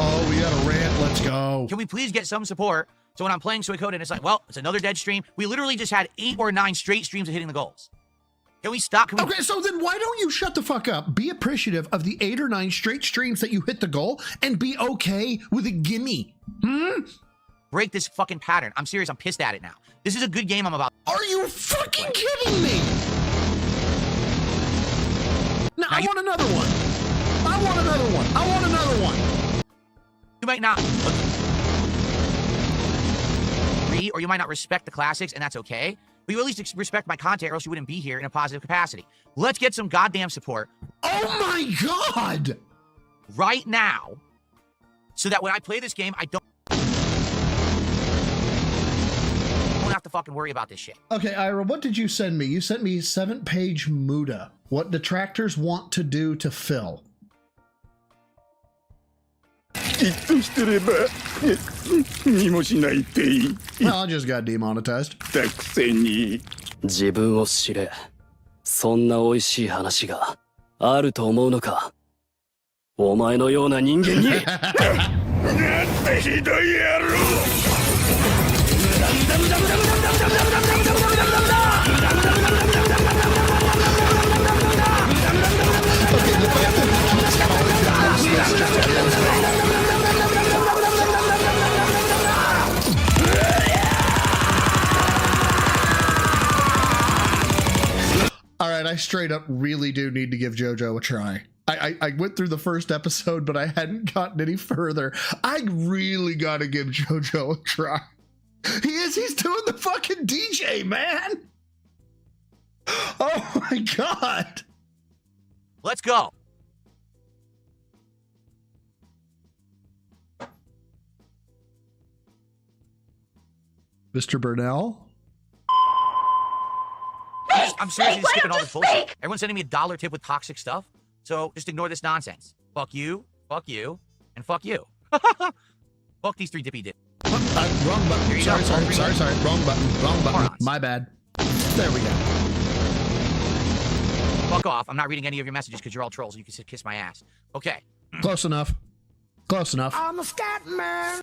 Oh, we got a rant. Let's go. Can we please get some support? So when I'm playing Suikoden, it's like, well, it's another dead stream. We literally just had 8 or 9 straight streams of hitting the goals. Can we stop? Okay, so then why don't you shut the fuck up? Be appreciative of the 8 or 9 straight streams that you hit the goal and be okay with a gimme. Break this fucking pattern. I'm serious. I'm pissed at it now. This is a good game I'm about. Are you fucking kidding me? No, I want another one. I want another one. I want another one. You might not agree, or you might not respect the classics, and that's okay. But you at least respect my content, or else you wouldn't be here in a positive capacity. Let's get some goddamn support. Oh my god! Right now, so that when I play this game, I don't have to fucking worry about this shit. Okay, Ira, what did you send me? You sent me 7-page Muda. What detractors want to do to Phil. Well, I just got demonetized. 自分を知れ。そんな美味しい話があると思うのか。お前のような人間に。なんてひどい野郎。All right, I straight up really do need to give JoJo a try. I went through the first episode, but I hadn't gotten any further. I really gotta give JoJo a try. He's doing the fucking DJ, man. Oh my god. Let's go. Mr. Burnell? I'm seriously skipping all this bullshit. Everyone's sending me $1 tip with toxic stuff, so just ignore this nonsense. Fuck you, and fuck you. Fuck these 3 dippy dip. Wrong button. Sorry. Wrong button. My bad. There we go. Fuck off. I'm not reading any of your messages because you're all trolls. You can kiss my ass. Okay. Close enough. Close enough. I'm a scat man.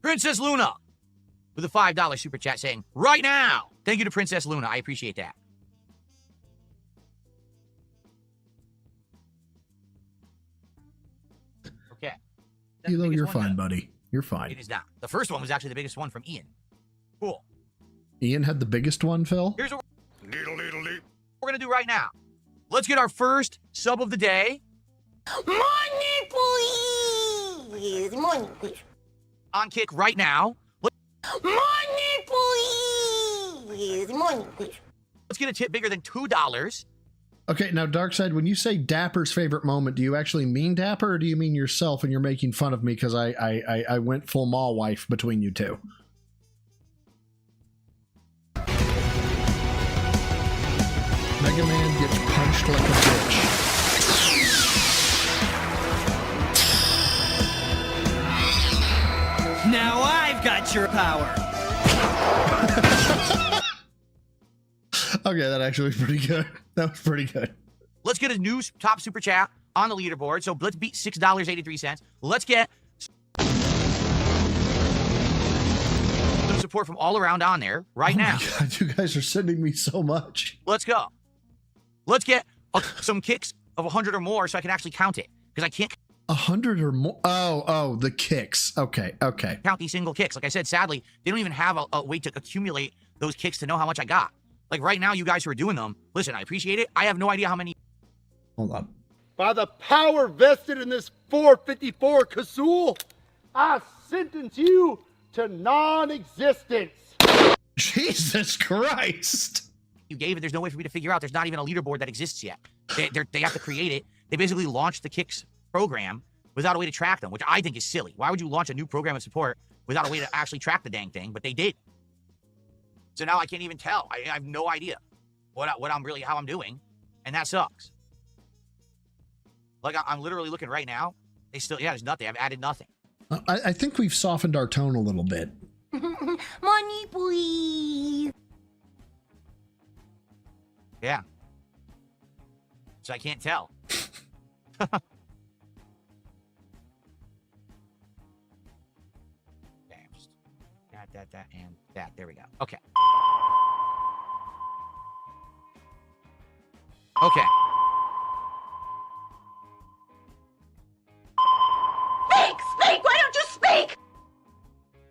Princess Luna with a $5 super chat saying, right now. Thank you to Princess Luna. I appreciate that. Okay. Hilo, you're fine, buddy. You're fine. It is not. The first one was actually the biggest one from Ian. Cool. Ian had the biggest one, Phil? Here's what we're going to do right now. Let's get our first sub of the day. Money, please. Money, please. On Kick right now. Money, please. Money, please. Let's get a tip bigger than $2. Okay, now Darkseid, when you say Dapper's favorite moment, do you actually mean Dapper, or do you mean yourself and you're making fun of me because I went full mall wife between you two? Mega Man gets punched like a bitch. Now I've got your power. Okay, that actually was pretty good. That was pretty good. Let's get a new top super chat on the leaderboard. So let's beat $6.83. Let's get some support from all around on there right now. Oh my God, you guys are sending me so much. Let's go. Let's get some kicks of 100 or more so I can actually count it. because I can't 100 or more. Oh, the kicks. Okay. count these single kicks. Like I said, sadly, they don't even have a way to accumulate those kicks to know how much I got. Like right now, you guys who are doing them, listen, I appreciate it. I have no idea how many. Hold on. By the power vested in this 454 Kazul, I sentence you to non-existence. Jesus Christ. You gave it. There's no way for me to figure out. There's not even a leaderboard that exists yet. They have to create it. They basically launched the kicks program without a way to track them, which I think is silly. Why would you launch a new program of support without a way to actually track the dang thing? But they did. So now I can't even tell. I have no idea how I'm doing, and that sucks. Like I'm literally looking right now. They still, there's nothing. I've added nothing. I think we've softened our tone a little bit. Money, please. Yeah. So I can't tell. That, and that. There we go. Okay. Okay. Speak! Why don't you speak?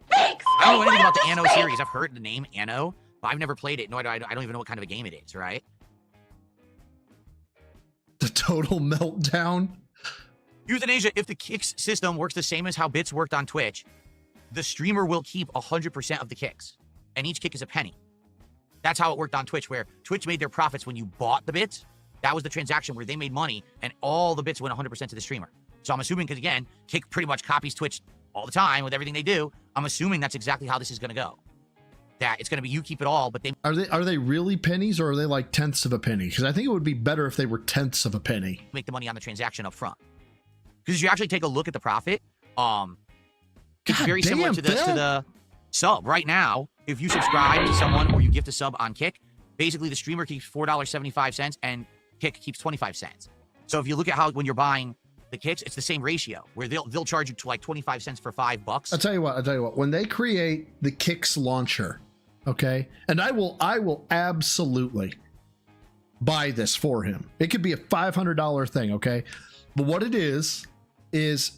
Speak! I don't know anything about the Anno series. I've heard the name Anno, but I've never played it. No, I don't even know what kind of a game it is, right? The total meltdown. Euthanasia, if the kicks system works the same as how bits worked on Twitch, the streamer will keep 100% of the kicks, and each kick is a penny. That's how it worked on Twitch, where Twitch made their profits when you bought the bits. That was the transaction where they made money, and all the bits went 100% to the streamer. So I'm assuming, because again, Kick pretty much copies Twitch all the time with everything they do. I'm assuming that's exactly how this is going to go. That it's going to be you keep it all, but they... Are they really pennies, or are they like tenths of a penny? Because I think it would be better if they were tenths of a penny. Make the money on the transaction up front. Because if you actually take a look at the profit, it's very similar to the sub. Right now, if you subscribe to someone or you gift a sub on Kick, basically the streamer keeps $4.75 and Kick keeps 25 cents. So if you look at how when you're buying the kicks, it's the same ratio where they'll charge you to like 25 cents for $5. I'll tell you what. When they create the Kicks launcher, okay, and I will absolutely buy this for him. It could be a $500 thing, okay, but what it is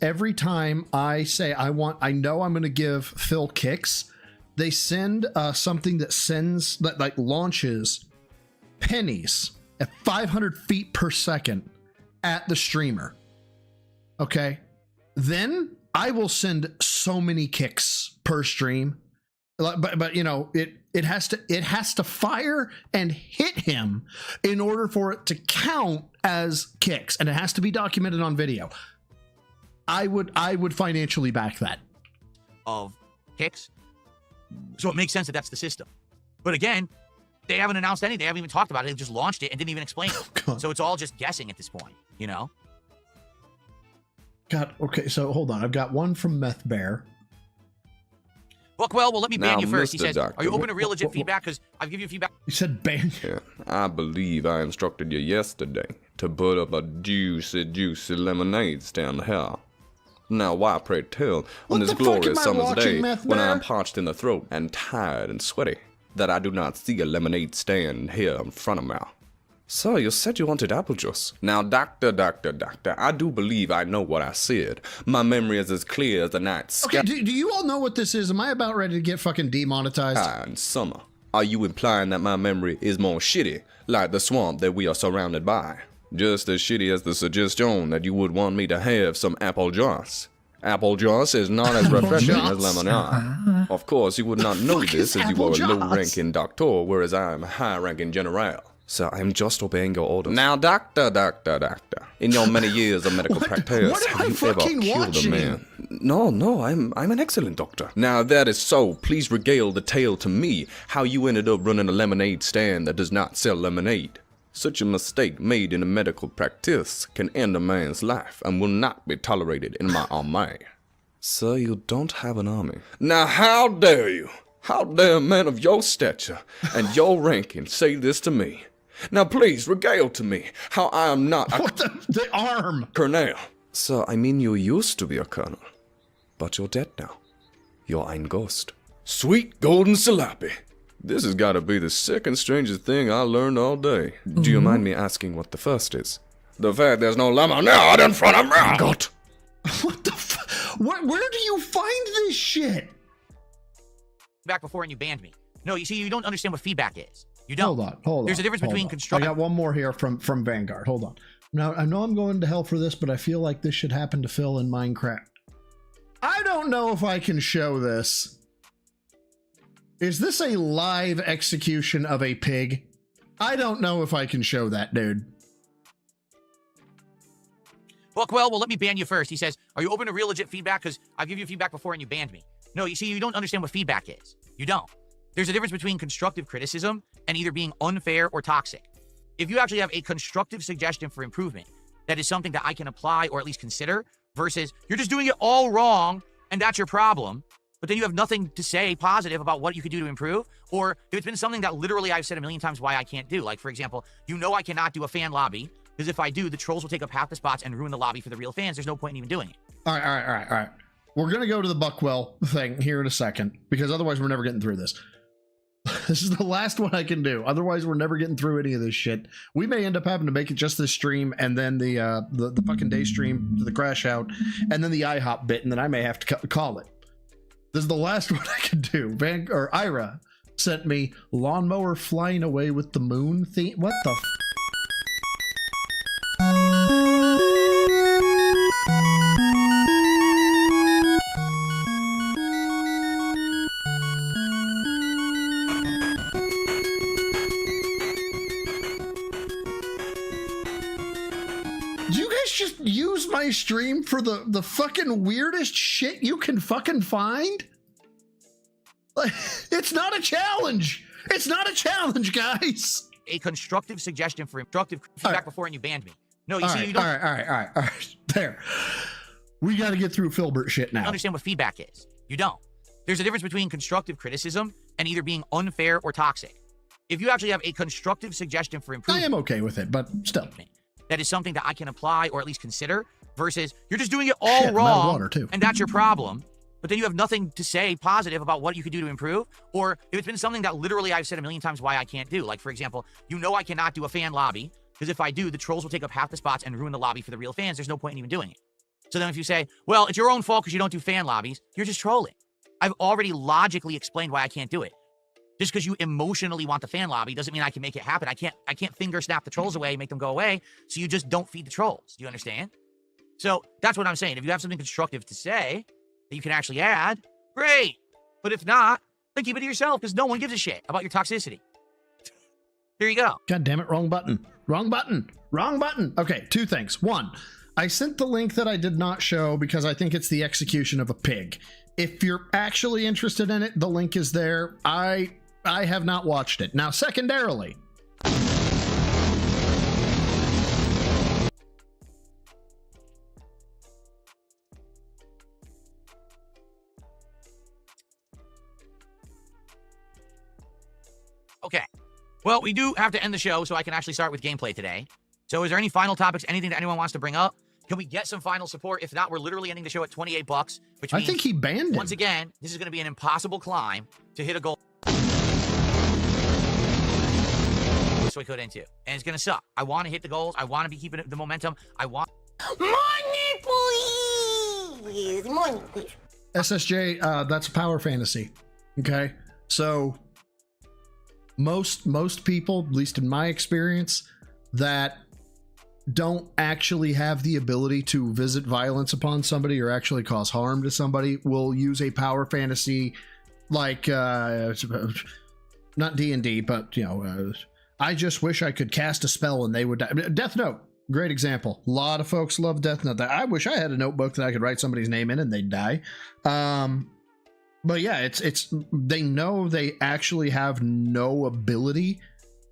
every time I say I know I'm going to give Phil kicks, they send something that launches pennies at 500 feet per second at the streamer. Okay. Then I will send so many kicks per stream, but you know, it has to fire and hit him in order for it to count as kicks, and it has to be documented on video. I would financially back that. Of kicks. So it makes sense that that's the system. But again, they haven't announced anything. They haven't even talked about it. They just launched it and didn't even explain it. So it's all just guessing at this point, you know? God, okay, so hold on. I've got one from Meth Bear. Well, let me ban Now, you first. He Mr. says, Doctor, are you open to real legit feedback? Because I've given you feedback. You said ban you. Yeah, I believe I instructed you yesterday to put up a juicy lemonade stand here. Now, why, pray tell, on this glorious summer's day, when I am parched in the throat and tired and sweaty, that I do not see a lemonade stand here in front of me? Sir, you said you wanted apple juice. Now, doctor, I do believe I know what I said. My memory is as clear as the night sky. Okay, do you all know what this is? Am I about ready to get fucking demonetized? And summer. Are you implying that my memory is more shitty, like the swamp that we are surrounded by? Just as shitty as the suggestion that you would want me to have some apple juice. Apple juice is not as refreshing as lemonade. Of course, you would not know this as you are a low-ranking doctor, whereas I am a high-ranking general. So I'm just obeying your orders. Now, doctor, in your many years of medical practice, have you ever killed a man? No, I'm an excellent doctor. Now, if that is so, please regale the tale to me, how you ended up running a lemonade stand that does not sell lemonade. Such a mistake made in a medical practice can end a man's life and will not be tolerated in my army. Sir, you don't have an army. Now, how dare you? How dare a man of your stature and your ranking say this to me? Now, please, regale to me how I am not a... What the arm? Colonel. Sir, I mean you used to be a colonel, but you're dead now. You're ein ghost. Sweet golden jalopy. This has got to be the second strangest thing I learned all day. Do you mind me asking what the first is? The fact there's no lemonade in front of me. God. What the where do you find this shit? Back before and you banned me. No, you see, you don't understand what feedback is. You don't. Hold on. There's a difference between I constructive. got one more here from Vanguard. Hold on. Now, I know I'm going to hell for this, but I feel like this should happen to Phil in Minecraft. I don't know if I can show this. Is this a live execution of a pig? I don't know if I can show that, dude. Well, let me ban you first. He says, are you open to real legit feedback? Because I've given you feedback before and you banned me. No, you see, you don't understand what feedback is. You don't. There's a difference between constructive criticism and either being unfair or toxic. If you actually have a constructive suggestion for improvement, that is something that I can apply or at least consider, versus you're just doing it all wrong and that's your problem, but then you have nothing to say positive about what you could do to improve, or if it's been something that literally I've said a million times why I can't do. Like, for example, I cannot do a fan lobby, because if I do, the trolls will take up half the spots and ruin the lobby for the real fans. There's no point in even doing it. All right. We're going to go to the Buckwell thing here in a second, because otherwise we're never getting through this. This is the last one I can do. Otherwise, we're never getting through any of this shit. We may end up having to make it just this stream, and then the fucking day stream to the crash out, and then the IHOP bit, and then I may have to call it. This is the last one I can do. Ira sent me lawnmower flying away with the moon theme. What the f? Just use my stream for the fucking weirdest shit you can fucking find? Like, it's not a challenge. It's not a challenge, guys. A constructive suggestion for constructive feedback before and you banned me. No, you see, you don't. All right. There. We got to get through Filbert shit now. Understand what feedback is. You don't. There's a difference between constructive criticism and either being unfair or toxic. If you actually have a constructive suggestion for improvement, I am okay with it, but still. That is something that I can apply or at least consider, versus you're just doing it all wrong and that's your problem, but then you have nothing to say positive about what you could do to improve, or if it's been something that literally I've said a million times why I can't do. Like, for example, I cannot do a fan lobby, because if I do, the trolls will take up half the spots and ruin the lobby for the real fans. There's no point in even doing it. So then if you say, well, it's your own fault because you don't do fan lobbies, you're just trolling. I've already logically explained why I can't do it. Just because you emotionally want the fan lobby doesn't mean I can make it happen. I can't finger snap the trolls away, make them go away, so you just don't feed the trolls. Do you understand? So that's what I'm saying. If you have something constructive to say that you can actually add, great. But if not, then keep it to yourself, because no one gives a shit about your toxicity. Here you go. God damn it, wrong button. Wrong button. Wrong button. Okay, two things. One, I sent the link that I did not show because I think it's the execution of a pig. If you're actually interested in it, the link is there. I have not watched it. Now, secondarily, okay. Well, we do have to end the show so I can actually start with gameplay today. So is there any final topics, anything that anyone wants to bring up? Can we get some final support? If not, we're literally ending the show at $28, which means, I think he banned it. Once again, this is going to be an impossible climb to hit a goal. This we could into, and it's going to suck. I want to hit the goals. I want to be keeping the momentum. I want money, please. Money, please. SSJ, that's power fantasy. Okay, so most people, at least in my experience, that don't actually have the ability to visit violence upon somebody or actually cause harm to somebody will use a power fantasy like not D&D, but I just wish I could cast a spell and they would die. Death Note, great example. A lot of folks love Death Note. I wish I had a notebook that I could write somebody's name in and they'd die. But yeah, it's they know they actually have no ability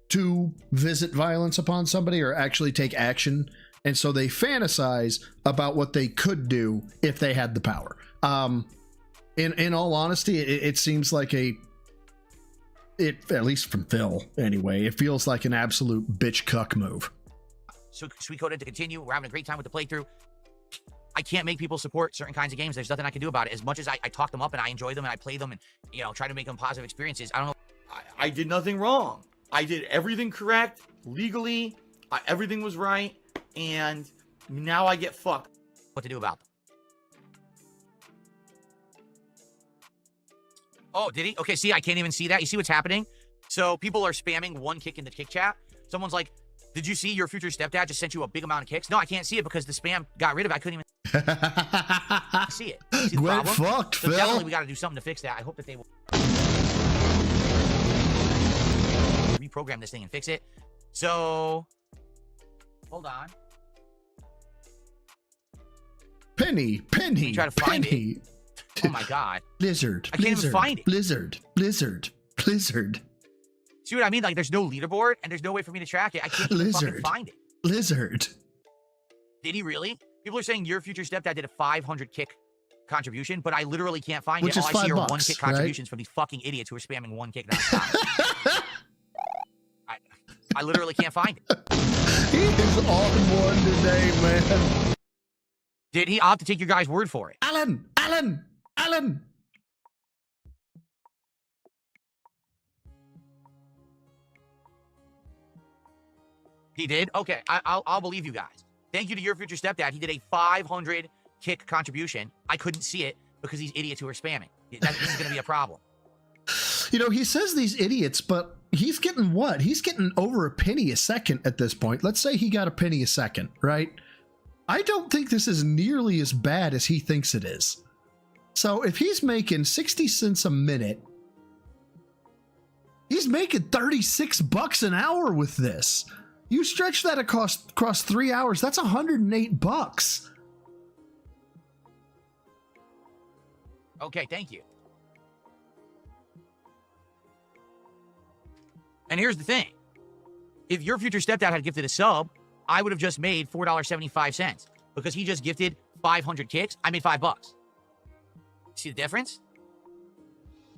to visit violence upon somebody or actually take action, and so they fantasize about what they could do if they had the power. In all honesty, it seems like at least from Phil anyway, it feels like an absolute bitch cuck move. So sweet coded to continue. We're having a great time with the playthrough. I can't make people support certain kinds of games. There's nothing I can do about it. As much as I talk them up and I enjoy them and I play them and try to make them positive experiences, I don't know. I did nothing wrong. I did everything correct legally. Everything was right. and now I get fucked. What to do about them? Oh, did he? Okay, see, I can't even see that. You see what's happening? So people are spamming one kick in the kick chat. Someone's like, did you see your future stepdad just sent you a big amount of kicks? No, I can't see it because the spam got rid of it. I couldn't even see it. See the Well, problem? fucked, So Phil. definitely we got to do something to fix that. I hope that they will reprogram this thing and fix it. So, hold on. Penny, Try to find Penny. Oh my god. Blizzard. I can't even find it. Blizzard. See what I mean? Like, there's no leaderboard, and there's no way for me to track it. I can't even fucking find it. Blizzard. Did he really? People are saying your future stepdad did a 500 kick contribution, but I literally can't find Which it. is All I see are $5, one kick right? contributions from these fucking idiots who are spamming one kick nonstop. I literally can't find it. He is on one today, man. Did he? I'll have to take your guys' word for it. Alan. He did? Okay, I'll believe you guys. Thank you to your future stepdad. He did a 500 kick contribution. I couldn't see it because these idiots who are spamming. This is going to be a problem. You know, he says these idiots, but he's getting what? He's getting over a penny a second at this point. Let's say he got a penny a second, right? I don't think this is nearly as bad as he thinks it is. So if he's making 60 cents a minute, he's making $36 an hour with this. You stretch that across 3 hours, that's $108. Okay, thank you. And here's the thing. If your future stepdad had gifted a sub, I would have just made $4.75 because he just gifted 500 kicks. I made $5. See the difference?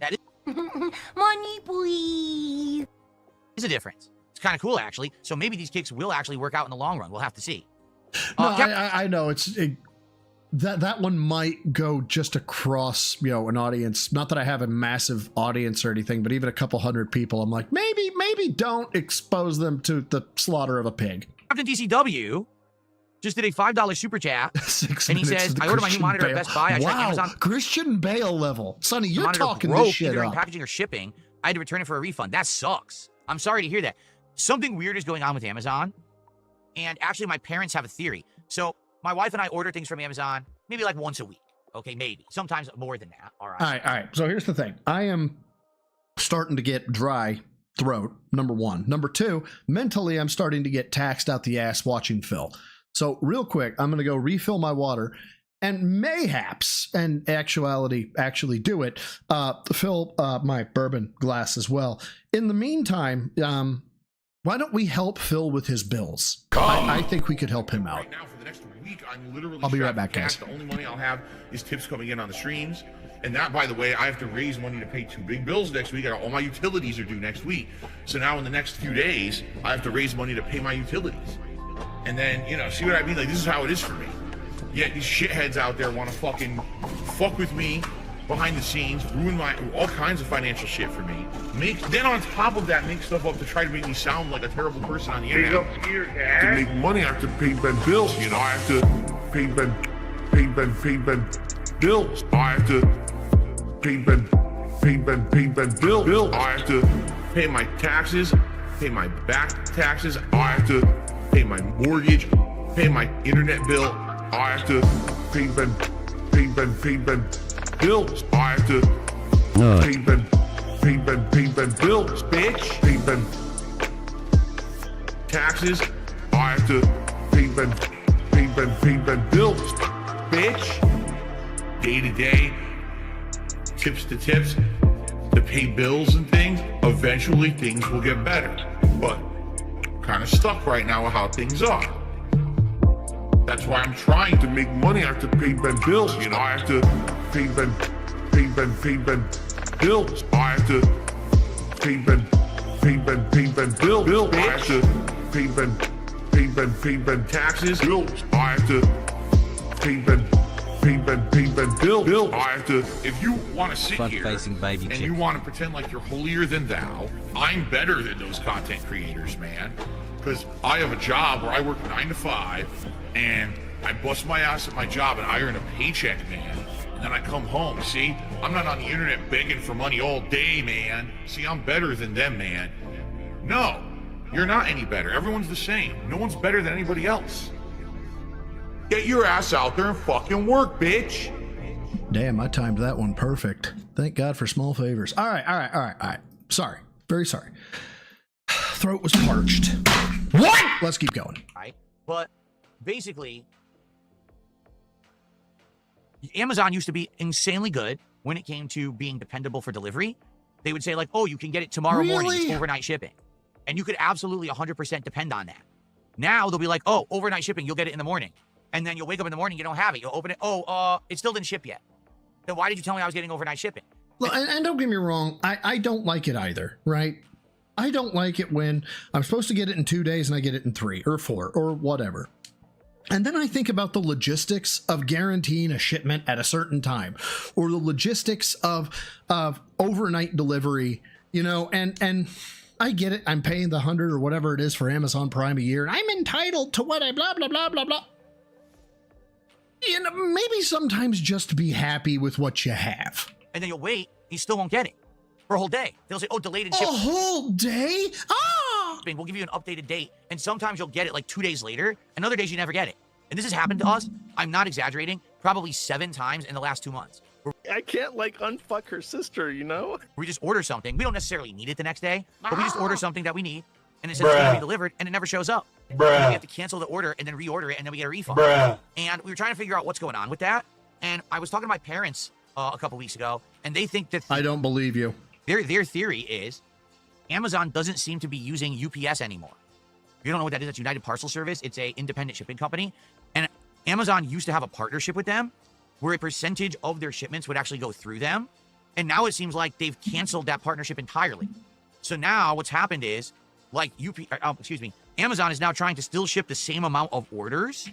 That is Money, please. a difference. It's kind of cool, actually. So maybe these kicks will actually work out in the long run. We'll have to see. No, I know that one might go just across, you know, an audience. Not that I have a massive audience or anything, but even a couple hundred people, I'm like, maybe don't expose them to the slaughter of a pig. Captain DCW just did a $5 super chat, and he says, "I ordered my new monitor at Best Buy. I checked Amazon. Christian Bale level, Sonny, you're talking broke this shit either in up. packaging or shipping. I had to return it for a refund. That sucks. I'm sorry to hear that. Something weird is going on with Amazon, and actually, my parents have a theory. So my wife and I order things from Amazon maybe like once a week. Okay, maybe sometimes more than that. All right. All right. So here's the thing. I am starting to get dry throat, number one. Number two, mentally, I'm starting to get taxed out the ass watching Phil. So real quick, I'm going to go refill my water and mayhaps, and actually do it, fill my bourbon glass as well. In the meantime, why don't we help Phil with his bills? I think we could help him out. Right now, for the next week, I'm literally I'll be right strapped back, for cash. guys. The only money I'll have is tips coming in on the streams. And that, by the way, I have to raise money to pay 2 big bills next week. All my utilities are due next week. So now in the next few days, I have to raise money to pay my utilities. And then, you know, see what I mean? Like, this is how it is for me. Yet these shitheads out there want to fucking fuck with me behind the scenes, ruin all kinds of financial shit for me. Then on top of that, make stuff up to try to make me sound like a terrible person on the internet. To make money, I have to pay Ben bills. You know, I have to pay Ben bills. I have to pay Ben bills. I have to pay my taxes, pay my back taxes. I have to pay my mortgage, pay my internet bill. I have to pay Ben bills. I have to pay Ben bills, bitch. Pay Ben taxes. I have to pay Ben bills, bitch. Day to day, tips to tips, to pay bills and things. Eventually things will get better. But kind of stuck right now with how things are. That's why I'm trying to make money. I have to pay Ben bills. You know, I have to pay Ben bills. I have to pay Ben bills. I have to pay Ben taxes. Bills. I have to pay Ben Bill, I have to. If you want to sit here baby and you want to pretend like you're holier than thou, I'm better than those content creators, man. Because I have a job where I work 9 to 5, and I bust my ass at my job, and I earn a paycheck, man. And then I come home. See, I'm not on the internet begging for money all day, man. See, I'm better than them, man. No, you're not any better. Everyone's the same. No one's better than anybody else. Get your ass out there and fucking work, bitch. Damn, I timed that one perfect. Thank God for small favors. All right. Sorry. Very sorry. Throat was parched. What? Let's keep going. Right. But basically, Amazon used to be insanely good when it came to being dependable for delivery. They would say like, oh, you can get it tomorrow morning. It's overnight shipping. And you could absolutely 100% depend on that. Now they'll be like, oh, overnight shipping, you'll get it in the morning. And then you'll wake up in the morning, you don't have it. You'll open it. Oh, it still didn't ship yet. Then why did you tell me I was getting overnight shipping? Well, and don't get me wrong, I don't like it either, right? I don't like it when I'm supposed to get it in 2 days and I get it in 3 or 4 or whatever. And then I think about the logistics of guaranteeing a shipment at a certain time, or the logistics of overnight delivery, you know, and I get it. I'm paying the $100 or whatever it is for Amazon Prime a year, and I'm entitled to what I blah, blah, blah, blah, blah. You know, maybe sometimes just be happy with what you have. And then you'll wait, you still won't get it for a whole day. They'll say, oh, delayed in shipment. A whole day? Ah! We'll give you an updated date, and sometimes you'll get it like 2 days later, and other days you never get it. And this has happened to us, I'm not exaggerating, probably 7 times in the last 2 months. I can't, like, unfuck her sister, you know? We just order something. We don't necessarily need it the next day, but we just order something that we need, and it says it's going to be delivered, and it never shows up. And we have to cancel the order and then reorder it, and then we get a refund. And we were trying to figure out what's going on with that. And I was talking to my parents a couple weeks ago, and they think that... I don't believe you. Their theory is Amazon doesn't seem to be using UPS anymore. If you don't know what that is, that's United Parcel Service. It's a independent shipping company. And Amazon used to have a partnership with them where a percentage of their shipments would actually go through them. And now it seems like they've canceled that partnership entirely. So now what's happened is, like Amazon is now trying to still ship the same amount of orders,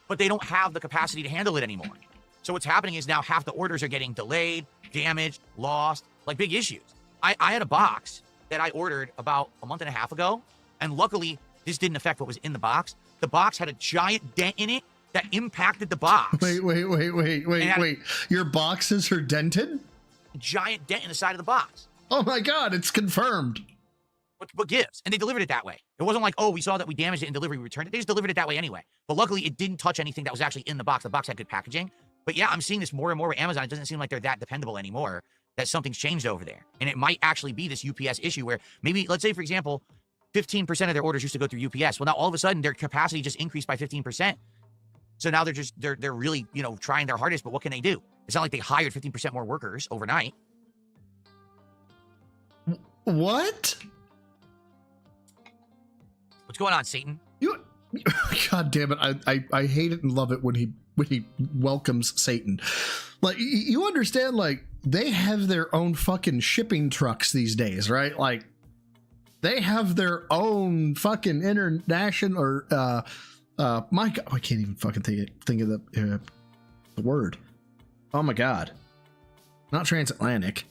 but they don't have the capacity to handle it anymore. So what's happening is now half the orders are getting delayed, damaged, lost, like big issues. I had a box that I ordered about a month and a half ago, and luckily this didn't affect what was in the box. The box had a giant dent in it that impacted the box. Wait. Your boxes are dented? A giant dent in the side of the box. Oh my God, it's confirmed. What gives? And they delivered it that way. It wasn't like, oh, we saw that we damaged it in delivery, we returned it. They just delivered it that way anyway. But luckily, it didn't touch anything that was actually in the box. The box had good packaging. But yeah, I'm seeing this more and more with Amazon. It doesn't seem like they're that dependable anymore, that something's changed over there. And it might actually be this UPS issue where maybe, let's say, for example, 15% of their orders used to go through UPS. Well, now all of a sudden, their capacity just increased by 15%. So now they're really, you know, trying their hardest, but what can they do? It's not like they hired 15% more workers overnight. What? What's going on, Satan? God damn it! I hate it and love it when he welcomes Satan. Like, you understand? Like, they have their own fucking shipping trucks these days, right? Like, they have their own fucking international or my God, I can't even fucking think of the word. Oh my God, not transatlantic.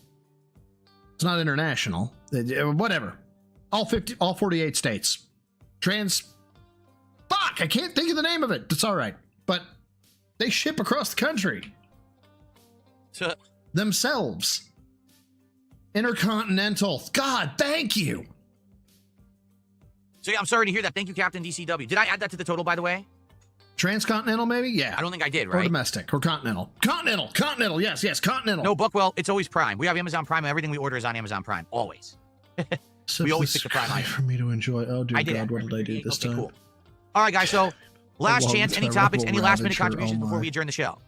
It's not international. Whatever. All 48 states. Fuck, I can't think of the name of it. It's all right. But they ship across the country. Themselves. Intercontinental. God, thank you. So yeah, I'm sorry to hear that. Thank you, Captain DCW. Did I add that to the total, by the way? Transcontinental, maybe? Yeah. I don't think I did, right? Or domestic, or continental. Continental, yes, continental. No, Buckwell, it's always Prime. We have Amazon Prime, and everything we order is on Amazon Prime, always. We always pick the Prime item. For me to enjoy. Oh, dear God, what did I do this time? Cool. All right, guys, so last chance, any topics, any last-minute contributions before we adjourn the show?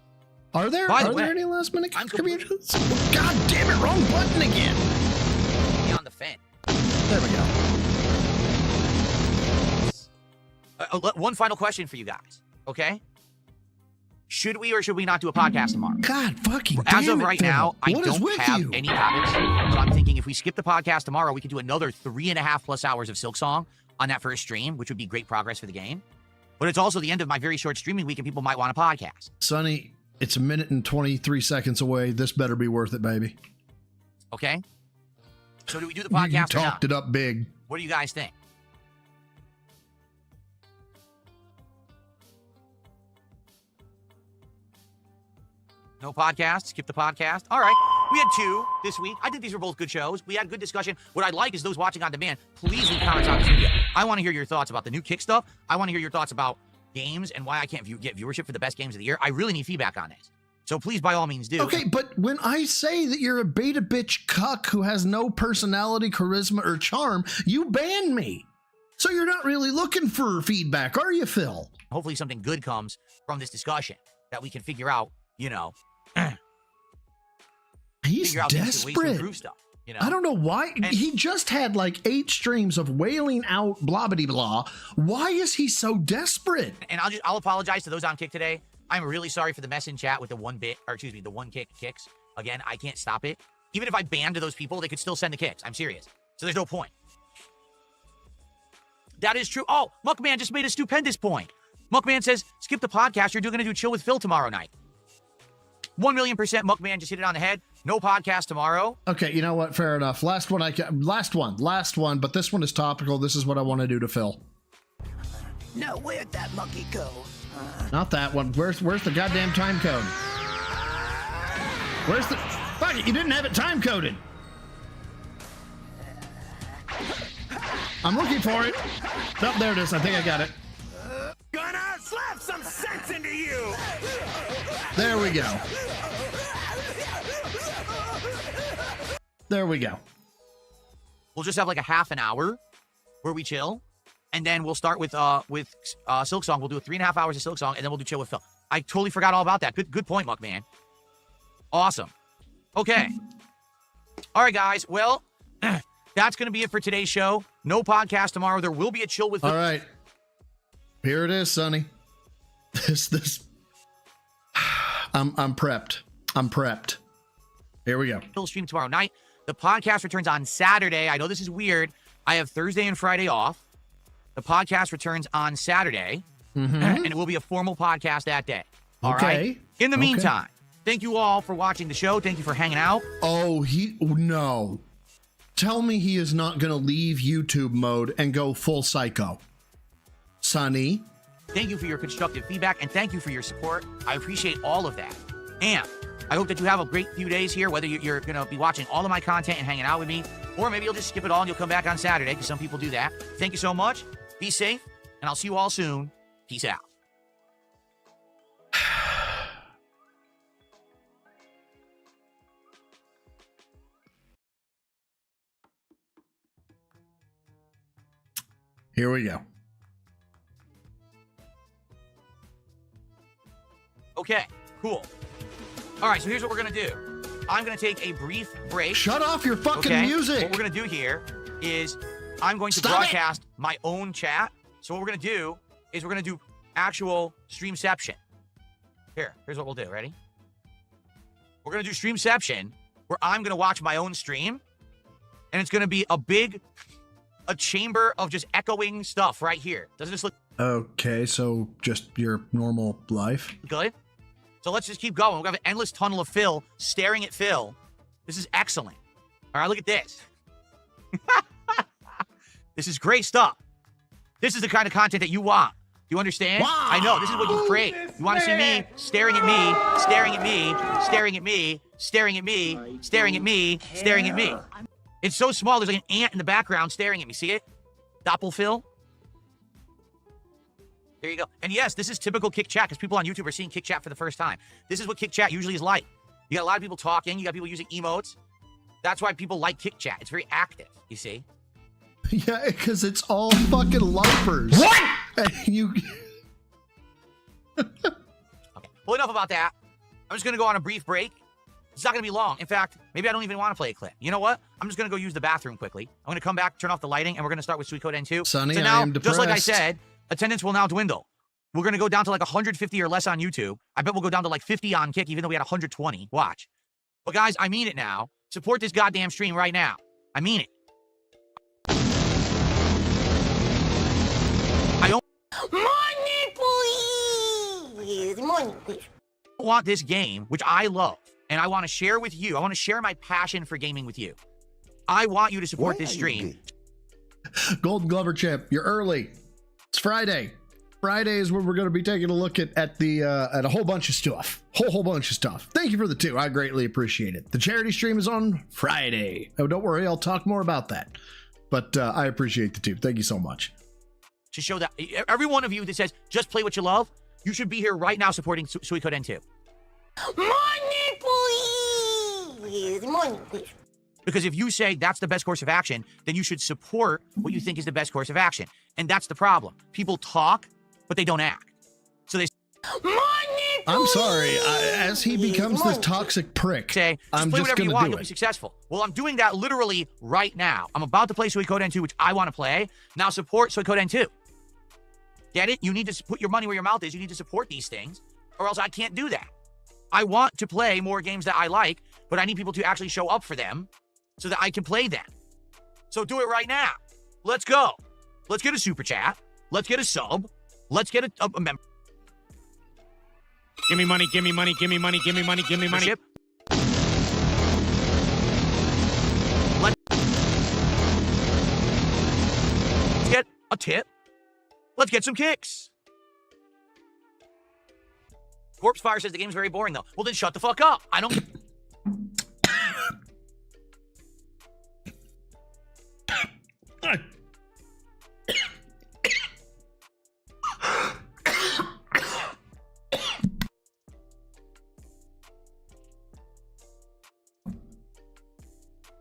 Are there any last-minute contributions? God damn it, wrong button again. On the fan. There we go. One final question for you guys, okay? Should we or should we not do a podcast tomorrow? God fucking damn it. As of right now, I don't have any topics. So I'm thinking if we skip the podcast tomorrow, we could do another 3.5+ hours of Silksong on that first stream, which would be great progress for the game. But it's also the end of my very short streaming week, and people might want a podcast. Sonny, It's a minute and 23 seconds away. This better be worth it, baby. Okay. So do we do the podcast? You talked it up big. What do you guys think? No podcast? Skip the podcast? All right. We had 2 this week. I think these were both good shows. We had good discussion. What I'd like is those watching on demand, please leave comments on this video. I want to hear your thoughts about the new Kick stuff. I want to hear your thoughts about games and why I can't get viewership for the best games of the year. I really need feedback on this. So please, by all means, do. Okay, but when I say that you're a beta bitch cuck who has no personality, charisma, or charm, you ban me. So you're not really looking for feedback, are you, Phil? Hopefully something good comes from this discussion that we can figure out, you know. He's desperate. Stuff, you know? I don't know why. He just had like 8 streams of wailing out blah blah blah. Why is he so desperate? And I'll apologize to those on Kick today. I'm really sorry for the mess in chat with the one kick kicks. Again, I can't stop it. Even if I banned those people, they could still send the kicks. I'm serious. So there's no point. That is true. Oh, Muckman just made a stupendous point. Muckman says, skip the podcast. You're going to do Chill with Phil tomorrow night. 1,000,000% Muckman just hit it on the head. No podcast tomorrow. Okay, you know what? Fair enough. Last one, but this one is topical. This is what I want to do to Phil. Now, where'd that monkey go? Not that one. Where's the goddamn time code? Where's the... Fuck it, you didn't have it time coded. I'm looking for it. Oh, there it is. I think I got it. Gonna slap some sense into you! There we go. There we go. We'll just have like a half an hour where we chill, and then we'll start with Silk Song. We'll do 3.5 hours of Silk Song, and then we'll do Chill with Phil. I totally forgot all about that. Good point, Muckman. Awesome. Okay. All right, guys. Well, that's going to be it for today's show. No podcast tomorrow. There will be a Chill with Phil. All right. Here it is, Sonny. I'm prepped. I'm prepped. Here we go. Phil stream tomorrow night. The podcast returns on Saturday. I know this is weird. I have Thursday and Friday off. The podcast returns on Saturday, and it will be a formal podcast that day. All right. In the meantime, thank you all for watching the show. Thank you for hanging out. Oh, no. Tell me he is not going to leave YouTube mode and go full psycho. Sonny. Thank you for your constructive feedback, and thank you for your support. I appreciate all of that. And I hope that you have a great few days here, whether you're going to be watching all of my content and hanging out with me, or maybe you'll just skip it all and you'll come back on Saturday, because some people do that. Thank you so much. Be safe, and I'll see you all soon. Peace out. Here we go. Okay, cool. All right, so here's what we're going to do. I'm going to take a brief break. Shut off your fucking music. What we're going to do here is I'm going to broadcast my own chat. So what we're going to do is we're going to do actual Streamception. Here's what we'll do. Ready? We're going to do Streamception, where I'm going to watch my own stream, and it's going to be a chamber of just echoing stuff right here. Doesn't this look okay? So just your normal life. Good. So let's just keep going. We're going to have an endless tunnel of Phil staring at Phil. This is excellent. All right, look at this. This is great stuff. This is the kind of content that you want. You understand? Wow. I know. This is what you crave. You want to see me staring at me, staring at me, staring at me, staring at me, staring at me, staring at me. It's so small, there's like an ant in the background staring at me. See it? Doppelphil. There you go. And yes, this is typical Kick Chat, because people on YouTube are seeing Kick Chat for the first time. This is what Kick Chat usually is like. You got a lot of people talking. You got people using emotes. That's why people like Kick Chat. It's very active, you see? Yeah, because it's all fucking LARPers. What? You... Okay. Well, enough about that. I'm just going to go on a brief break. It's not going to be long. In fact, maybe I don't even want to play a clip. You know what? I'm just going to go use the bathroom quickly. I'm going to come back, turn off the lighting, and we're going to start with Sweet Code N2. Sonny, so now, I am depressed. just like I said, attendance will now dwindle. We're going to go down to like 150 or less on YouTube. I bet we'll go down to like 50 on Kick, even though we had 120. Watch. But guys, I mean it now. Support this goddamn stream right now. I mean it. Money, please! Money, please. want this game, which I love, and I want to share with you, I want to share my passion for gaming with you. I want you to support this stream. Golden Glover Champ, you're early. It's Friday. Friday is when we're going to be taking a look at a whole bunch of stuff. Whole bunch of stuff. Thank you for the 2. I greatly appreciate it. The charity stream is on Friday. Oh, don't worry, I'll talk more about that. But I appreciate the 2. Thank you so much. To show that every one of you that says just play what you love, you should be here right now supporting Suikoden 2. Money, please. Money, please. Because if you say that's the best course of action, then you should support what you think is the best course of action. And that's the problem. People talk, but they don't act. So they Money, I'm sorry. As he becomes this toxic prick, say, I'm play just whatever going you to want, do you'll be it. successful. Well, I'm doing that literally right now. I'm about to play Suikoden 2, which I want to play. Now support Suikoden 2. Get it? You need to put your money where your mouth is. You need to support these things, or else I can't do that. I want to play more games that I like, but I need people to actually show up for them so that I can play them. So do it right now. Let's go. Let's get a super chat. Let's get a sub. Let's get a member. Give me money, give me money, give me money, give me money, give me money. Let's get a tip. Let's get some kicks. Corpse Fire says the game's very boring, though. Well, then shut the fuck up. I don't...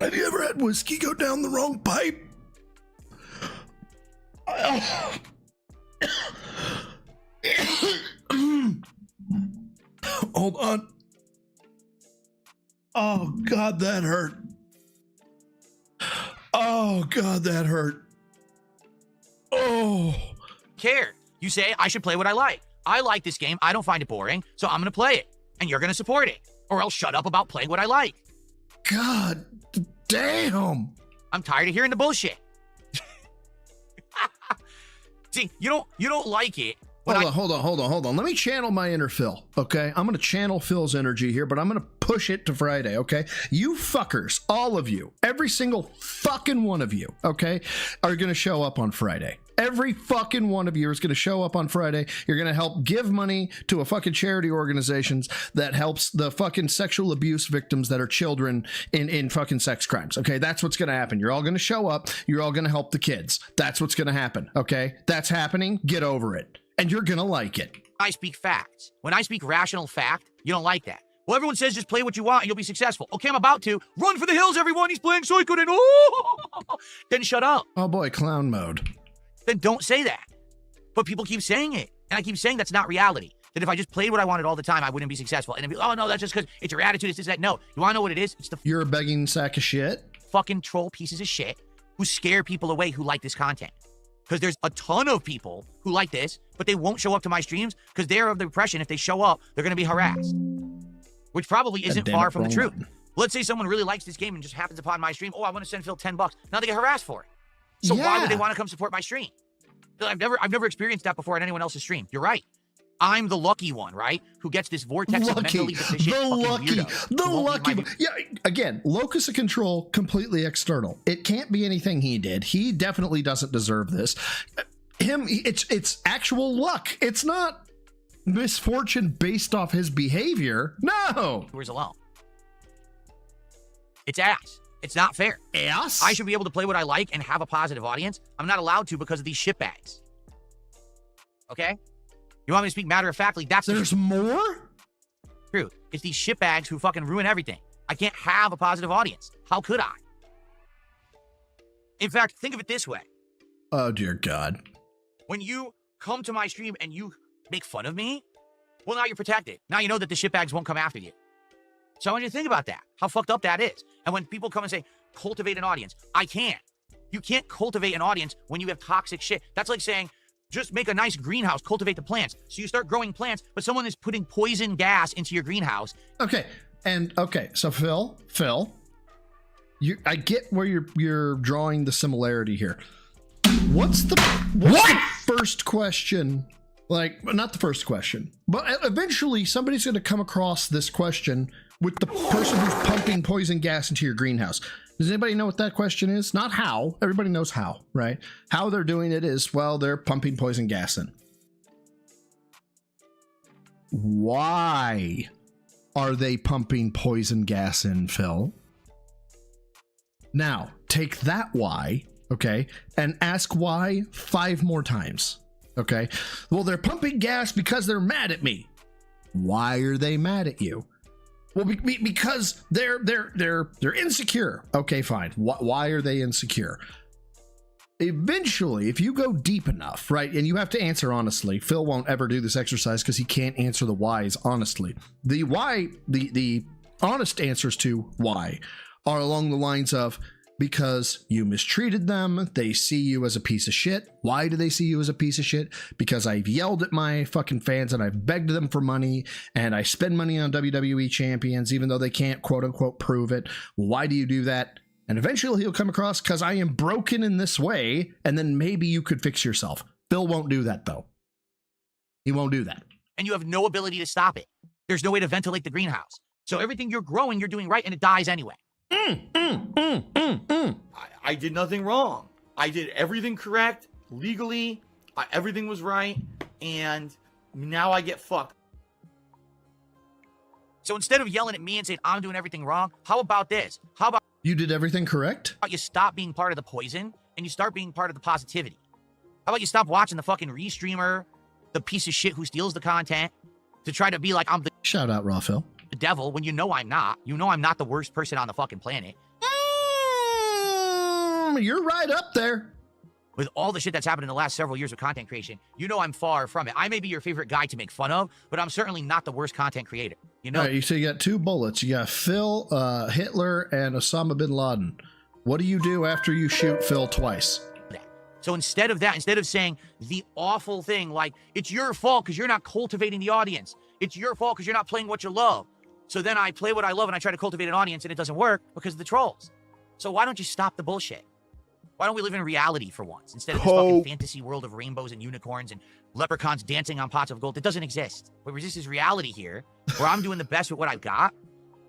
Have you ever had whiskey go down the wrong pipe? Hold on. Oh, God, that hurt. Oh, God, that hurt. Oh. Care. You say, I should play what I like. I like this game. I don't find it boring, so I'm going to play it. And you're going to support it. Or else shut up about playing what I like. God damn. I'm tired of hearing the bullshit. See, you don't like it. Hold on. Let me channel my inner Phil, okay? I'm going to channel Phil's energy here, but I'm going to push it to Friday, okay? You fuckers, all of you, every single fucking one of you, okay, are going to show up on Friday. Every fucking one of you is going to show up on Friday. You're going to help give money to a fucking charity organizations that helps the fucking sexual abuse victims that are children in fucking sex crimes. Okay, that's what's going to happen. You're all going to show up. You're all going to help the kids. That's what's going to happen. Okay, that's happening. Get over it. And you're going to like it. I speak facts. When I speak rational fact, you don't like that. Well, everyone says just play what you want and you'll be successful. Okay, I'm about to. Run for the hills, everyone. He's playing Suikoden. Oh! Then shut up. Oh boy, clown mode. Then don't say that. But people keep saying it. And I keep saying that's not reality. That if I just played what I wanted all the time, I wouldn't be successful. And it'd be, oh no, that's just because it's your attitude, it's this, that. No. You want to know what it is? It's the You're a begging sack of shit. Fucking troll pieces of shit who scare people away who like this content. Because there's a ton of people who like this, but they won't show up to my streams because they're of the impression if they show up, they're going to be harassed. Which probably isn't far from the truth. Let's say someone really likes this game and just happens upon my stream. Oh, I want to send Phil $10. Now they get harassed for it. So why would they want to come support my stream? I've never experienced that before on anyone else's stream. You're right. I'm the lucky one, right? Who gets this vortex of mentally deficient The lucky. Yeah, again, locus of control, completely external. It can't be anything he did. He definitely doesn't deserve this. It's actual luck. It's not misfortune based off his behavior. No. Where's alone? It's ass. It's not fair. Ass? I should be able to play what I like and have a positive audience. I'm not allowed to because of these shitbags. Okay? You want me to speak matter-of-factly? There's more? True. It's these shitbags who fucking ruin everything. I can't have a positive audience. How could I? In fact, think of it this way. Oh, dear God. When you come to my stream and you make fun of me, well, now you're protected. Now you know that the shitbags won't come after you. So I want you to think about that, how fucked up that is. And when people come and say, cultivate an audience, I can't. You can't cultivate an audience when you have toxic shit. That's like saying, just make a nice greenhouse, cultivate the plants. So you start growing plants, but someone is putting poison gas into your greenhouse. Okay, so Phil, I get where you're drawing the similarity here. What's the first question? Like, not the first question, but eventually somebody's going to come across this question with the person who's pumping poison gas into your greenhouse. Does anybody know what that question is? Not how. Everybody knows how, right? How they're doing it is, well, they're pumping poison gas in. Why are they pumping poison gas in, Phil? Now, take that why, okay, and ask why 5 more times, okay? Well, they're pumping gas because they're mad at me. Why are they mad at you? Well, because they're insecure. Okay, fine. Why are they insecure? Eventually, if you go deep enough, right, and you have to answer honestly, Phil won't ever do this exercise because he can't answer the whys honestly. The why, the honest answers to why are along the lines of, because you mistreated them, they see you as a piece of shit. Why do they see you as a piece of shit? Because I've yelled at my fucking fans and I've begged them for money and I spend money on WWE champions even though they can't quote unquote prove it. Why do you do that? And eventually he'll come across, because I am broken in this way, and then maybe you could fix yourself. Phil won't do that though. He won't do that. And you have no ability to stop it. There's no way to ventilate the greenhouse. So everything you're growing, you're doing right, and it dies anyway. I did nothing wrong. I did everything correct, legally, everything was right, and now I get fucked. So instead of yelling at me and saying I'm doing everything wrong, how about this? How about you did everything correct? you stop being part of the poison and you start being part of the positivity? How about you stop watching the fucking restreamer, the piece of shit who steals the content, to try to be like I'm the shout out Raw Phil, the devil, when you know I'm not. You know I'm not the worst person on the fucking planet. You're right up there. With all the shit that's happened in the last several years of content creation, you know I'm far from it. I may be your favorite guy to make fun of, but I'm certainly not the worst content creator. You know? All right, so you got 2 bullets. You got Phil, Hitler, and Osama bin Laden. What do you do after you shoot Phil twice? So instead of that, instead of saying the awful thing like, it's your fault because you're not cultivating the audience. It's your fault because you're not playing what you love. So then I play what I love and I try to cultivate an audience and it doesn't work because of the trolls. So why don't you stop the bullshit? Why don't we live in reality for once instead of this fucking fantasy world of rainbows and unicorns and leprechauns dancing on pots of gold? It doesn't exist. What exists is reality here, where I'm doing the best with what I've got.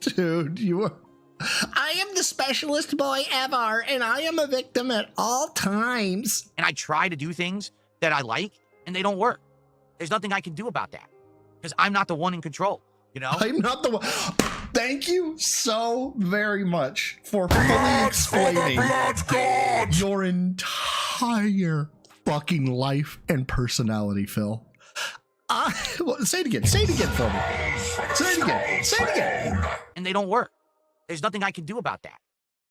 Dude, you are... I am the specialist boy ever, and I am a victim at all times. And I try to do things that I like, and they don't work. There's nothing I can do about that, because I'm not the one in control, you know? I'm not the one... Thank you so very much for fully explaining your entire fucking life and personality, Phil. Say it again. Say it again for me. Say it again. Say it again. And they don't work. There's nothing I can do about that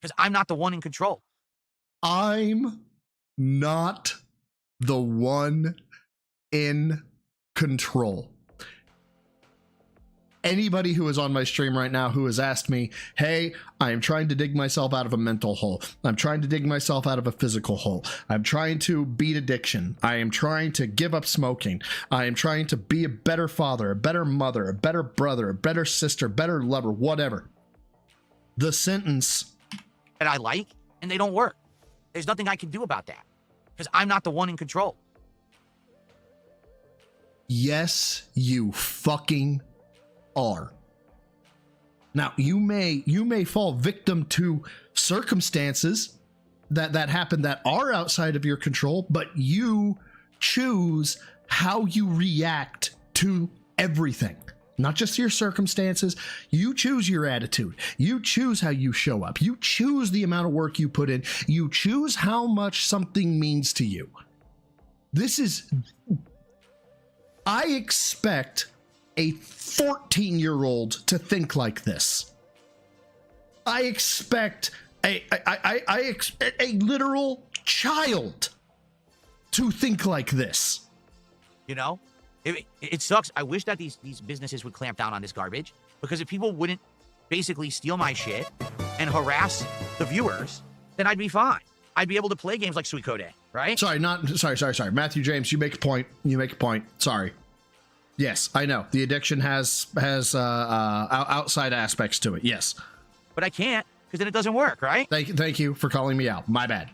because I'm not the one in control. I'm not the one in control. Anybody who is on my stream right now who has asked me, hey, I am trying to dig myself out of a mental hole. I'm trying to dig myself out of a physical hole. I'm trying to beat addiction. I am trying to give up smoking. I am trying to be a better father, a better mother, a better brother, a better sister, better lover, whatever. The sentence that I like, and they don't work. There's nothing I can do about that because I'm not the one in control. Yes, you fucking are. Now, you may fall victim to circumstances that happen that are outside of your control, but you choose how you react to everything. Not just your circumstances. You choose your attitude. You choose how you show up. You choose the amount of work you put in. You choose how much something means to you. This is... I expect a 14-year-old to think like this. I expect a literal child to think like this. You know, it sucks. I wish that these businesses would clamp down on this garbage, because if people wouldn't basically steal my shit and harass the viewers, then I'd be fine. I'd be able to play games like Suikoden, right? Sorry. Matthew James, you make a point. Sorry. Yes, I know. The addiction has outside aspects to it. Yes. But I can't, because then it doesn't work, right? Thank you for calling me out. My bad.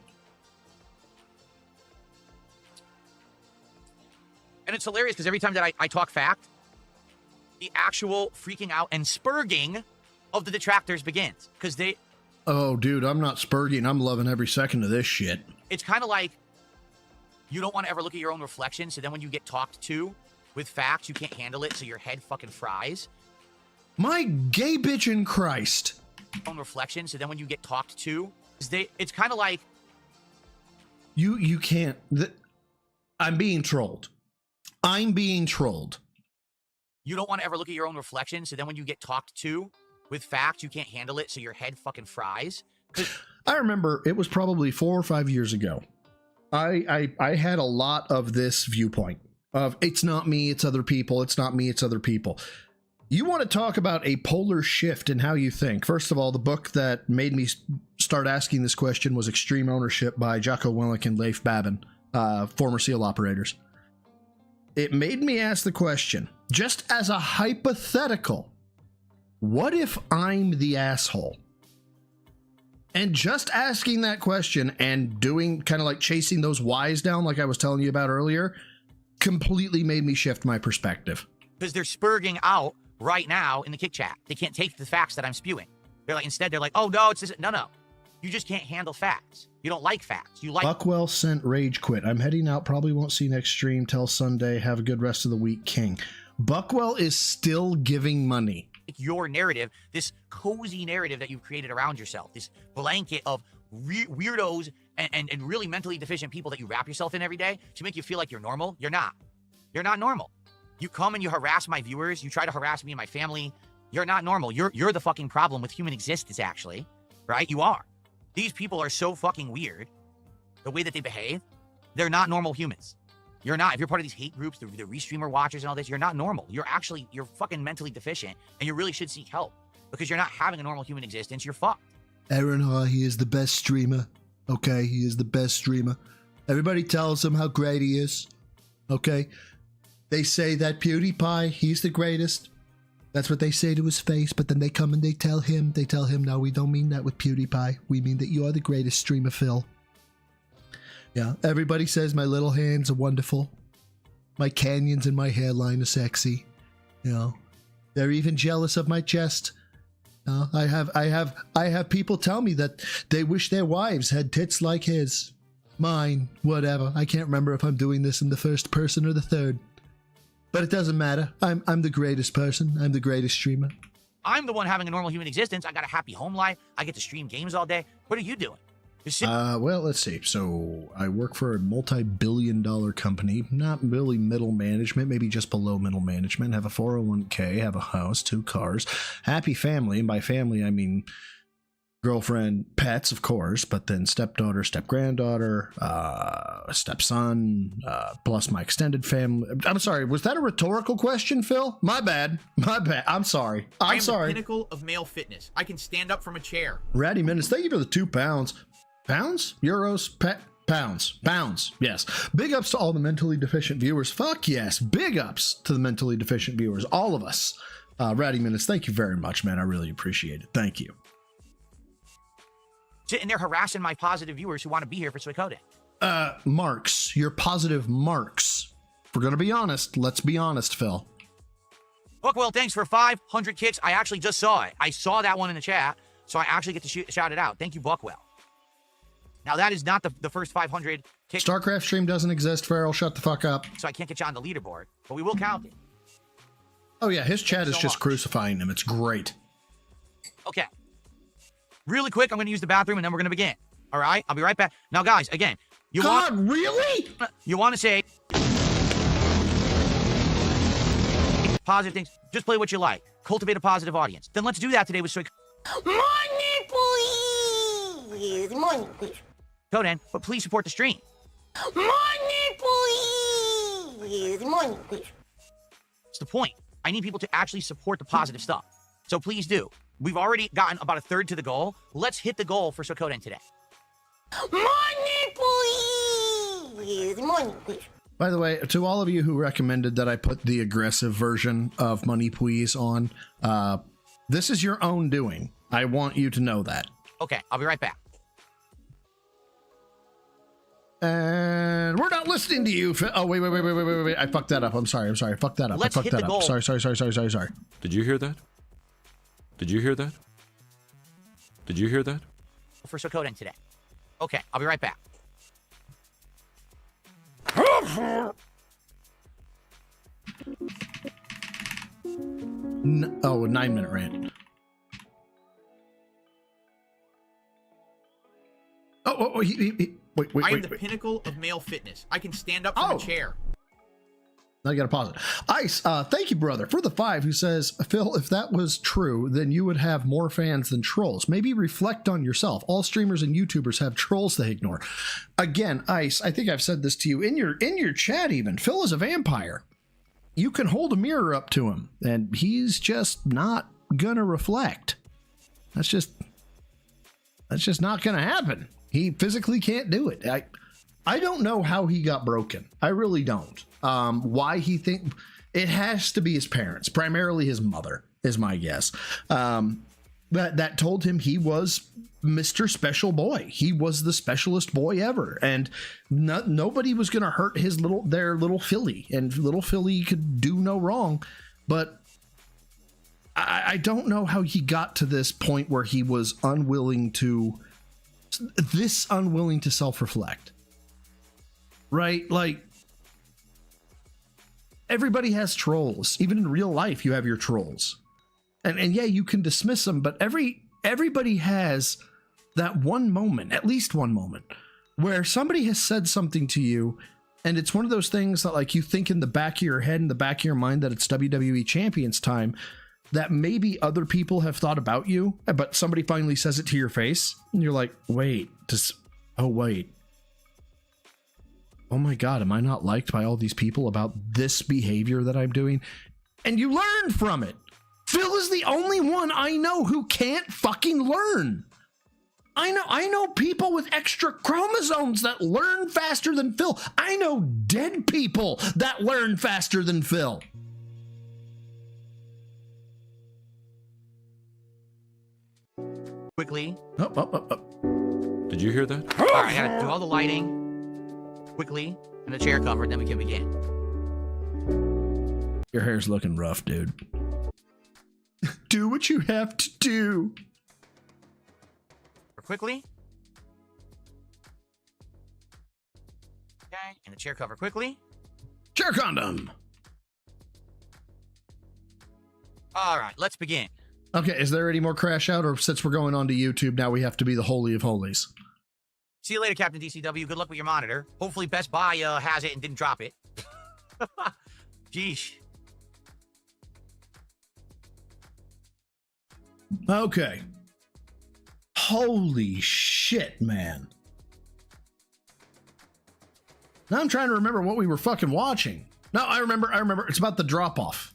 And it's hilarious because every time that I talk fact, the actual freaking out and spurging of the detractors begins. Because they... Oh, dude, I'm not spurging. I'm loving every second of this shit. It's kind of like you don't want to ever look at your own reflection, so then when you get talked to with facts, you can't handle it, so your head fucking fries. My gay bitch in Christ. Own reflection, so then when you get talked to, it's kind of like... You can't... I'm being trolled. I'm being trolled. You don't want to ever look at your own reflection, so then when you get talked to with facts, you can't handle it, so your head fucking fries. I remember it was probably 4 or 5 years ago. I had a lot of this viewpoint of it's not me, it's other people, it's not me, it's other people. You want to talk about a polar shift in how you think. First of all, the book that made me start asking this question was Extreme Ownership by Jocko Willink and Leif Babin, former SEAL operators. It made me ask the question, just as a hypothetical, what if I'm the asshole? And just asking that question and doing kind of like chasing those whys down like I was telling you about earlier completely made me shift my perspective. Because they're spurging out right now in the kick chat. They can't take the facts that I'm spewing. They're like, instead, they're like, oh, no, it's this. No. You just can't handle facts. You don't like facts. You like... Buckwell sent Rage Quit. I'm heading out. Probably won't see you next stream. Till Sunday. Have a good rest of the week, King. Buckwell is still giving money. Your narrative, this cozy narrative that you've created around yourself, this blanket of weirdos and really mentally deficient people that you wrap yourself in every day to make you feel like you're normal. You're not. You're not normal. You come and you harass my viewers. You try to harass me and my family. You're not normal. You're the fucking problem with human existence, actually. Right? You are. These people are so fucking weird. The way that they behave, they're not normal humans. You're not. If you're part of these hate groups, the restreamer watchers and all this, you're not normal. You're fucking mentally deficient, and you really should seek help because you're not having a normal human existence. You're fucked. Aaron Ha, he is the best streamer. Okay, he is the best streamer. Everybody tells him how great he is. Okay, they say that PewDiePie, he's the greatest. That's what they say to his face, but then they come and they tell him, no, we don't mean that with PewDiePie. We mean that you are the greatest streamer, Phil. Yeah, everybody says my little hands are wonderful. My canyons and my hairline are sexy. You know, they're even jealous of my chest. I have people tell me that they wish their wives had tits like his. Mine, whatever. I can't remember if I'm doing this in the first person or the third. But it doesn't matter. I'm the greatest person. I'm the greatest streamer. I'm the one having a normal human existence. I got a happy home life. I get to stream games all day. What are you doing? Well, let's see. So I work for a multi-billion-dollar company, not really middle management, maybe just below middle management, have a 401k, have a house, 2 cars, happy family. And by family, I mean girlfriend, pets, of course, but then stepdaughter, step-granddaughter, stepson, plus my extended family. I'm sorry, was that a rhetorical question, Phil? My bad. I'm sorry. I'm sorry. The pinnacle of male fitness. I can stand up from a chair. Ratty Minutes, thank you for the 2 pounds. Pounds? Euros? Pounds. Yes. Big ups to all the mentally deficient viewers. Fuck yes. Big ups to the mentally deficient viewers. All of us. Ratty Minutes, thank you very much, man. I really appreciate it. Thank you. Sitting there harassing my positive viewers who want to be here for Suikoden. Marks. Your positive marks. If we're going to be honest, let's be honest, Phil. Buckwell, thanks for 500 kicks. I actually just saw it. I saw that one in the chat, so I actually get to shout it out. Thank you, Buckwell. Now, that is not the first 500 kicks. StarCraft stream doesn't exist, Farrell. Shut the fuck up. So I can't get you on the leaderboard, but we will count it. Oh, yeah. His chat is just crucifying him. It's great. Okay. Really quick, I'm going to use the bathroom, and then we're going to begin. All right? I'll be right back. Now, guys, again. Really? You want to say positive things. Just play what you like. Cultivate a positive audience. Then let's do that today with Suikoden. Money, please. Money, please. Coden, but please support the stream. Money, please. Money, please. It's the point. I need people to actually support the positive stuff. So please do. We've already gotten about a third to the goal. Let's hit the goal for Suikoden today. Money, please. Money, please. By the way, to all of you who recommended that I put the aggressive version of Money Please on, this is your own doing. I want you to know that. Okay, I'll be right back. And we're not listening to you. Oh, wait. I fucked that up. I'm sorry. I fucked that up. Let's hit the goal. Sorry. Did you hear that? Did you hear that? Did you hear that? For Sokoden today. Okay, I'll be right back. A 9-minute rant. Wait. I am the pinnacle of male fitness. I can stand up from a chair. I gotta pause it. Ice, thank you, brother, for the 5, who says, Phil, if that was true, then you would have more fans than trolls. Maybe reflect on yourself. All streamers and YouTubers have trolls they ignore. Again, Ice, I think I've said this to you in your chat even. Phil is a vampire. You can hold a mirror up to him, and he's just not gonna reflect. That's just not gonna happen. He physically can't do it. I don't know how he got broken. I really don't. Why he think it has to be his parents, primarily his mother, is my guess. That told him he was Mr. Special Boy. He was the specialist boy ever, and nobody was going to hurt their little Philly, and little Philly could do no wrong. But I don't know how he got to this point where he was unwilling to self-reflect. Right? Like, everybody has trolls. Even in real life, you have your trolls. And yeah, you can dismiss them, but everybody has that one moment, at least one moment, where somebody has said something to you, and it's one of those things that, like, you think in the back of your head, in the back of your mind, that it's WWE Champions time, that maybe other people have thought about you, but somebody finally says it to your face, and you're like, wait. Oh my God, am I not liked by all these people about this behavior that I'm doing? And you learn from it. Phil is the only one I know who can't fucking learn. I know people with extra chromosomes that learn faster than Phil. I know dead people that learn faster than Phil. Quickly. Did you hear that? All right, I gotta do all the lighting quickly and the chair cover, and then we can begin. Your hair's looking rough, dude. Do what you have to do. Quickly. Okay, and the chair cover quickly. Chair condom. All right, let's begin. Okay, is there any more crash out, or since we're going on to YouTube, now we have to be the Holy of Holies? See you later, Captain DCW. Good luck with your monitor. Hopefully Best Buy has it and didn't drop it. Jeesh. Okay. Holy shit, man. Now I'm trying to remember what we were fucking watching. No, I remember. It's about the drop-off.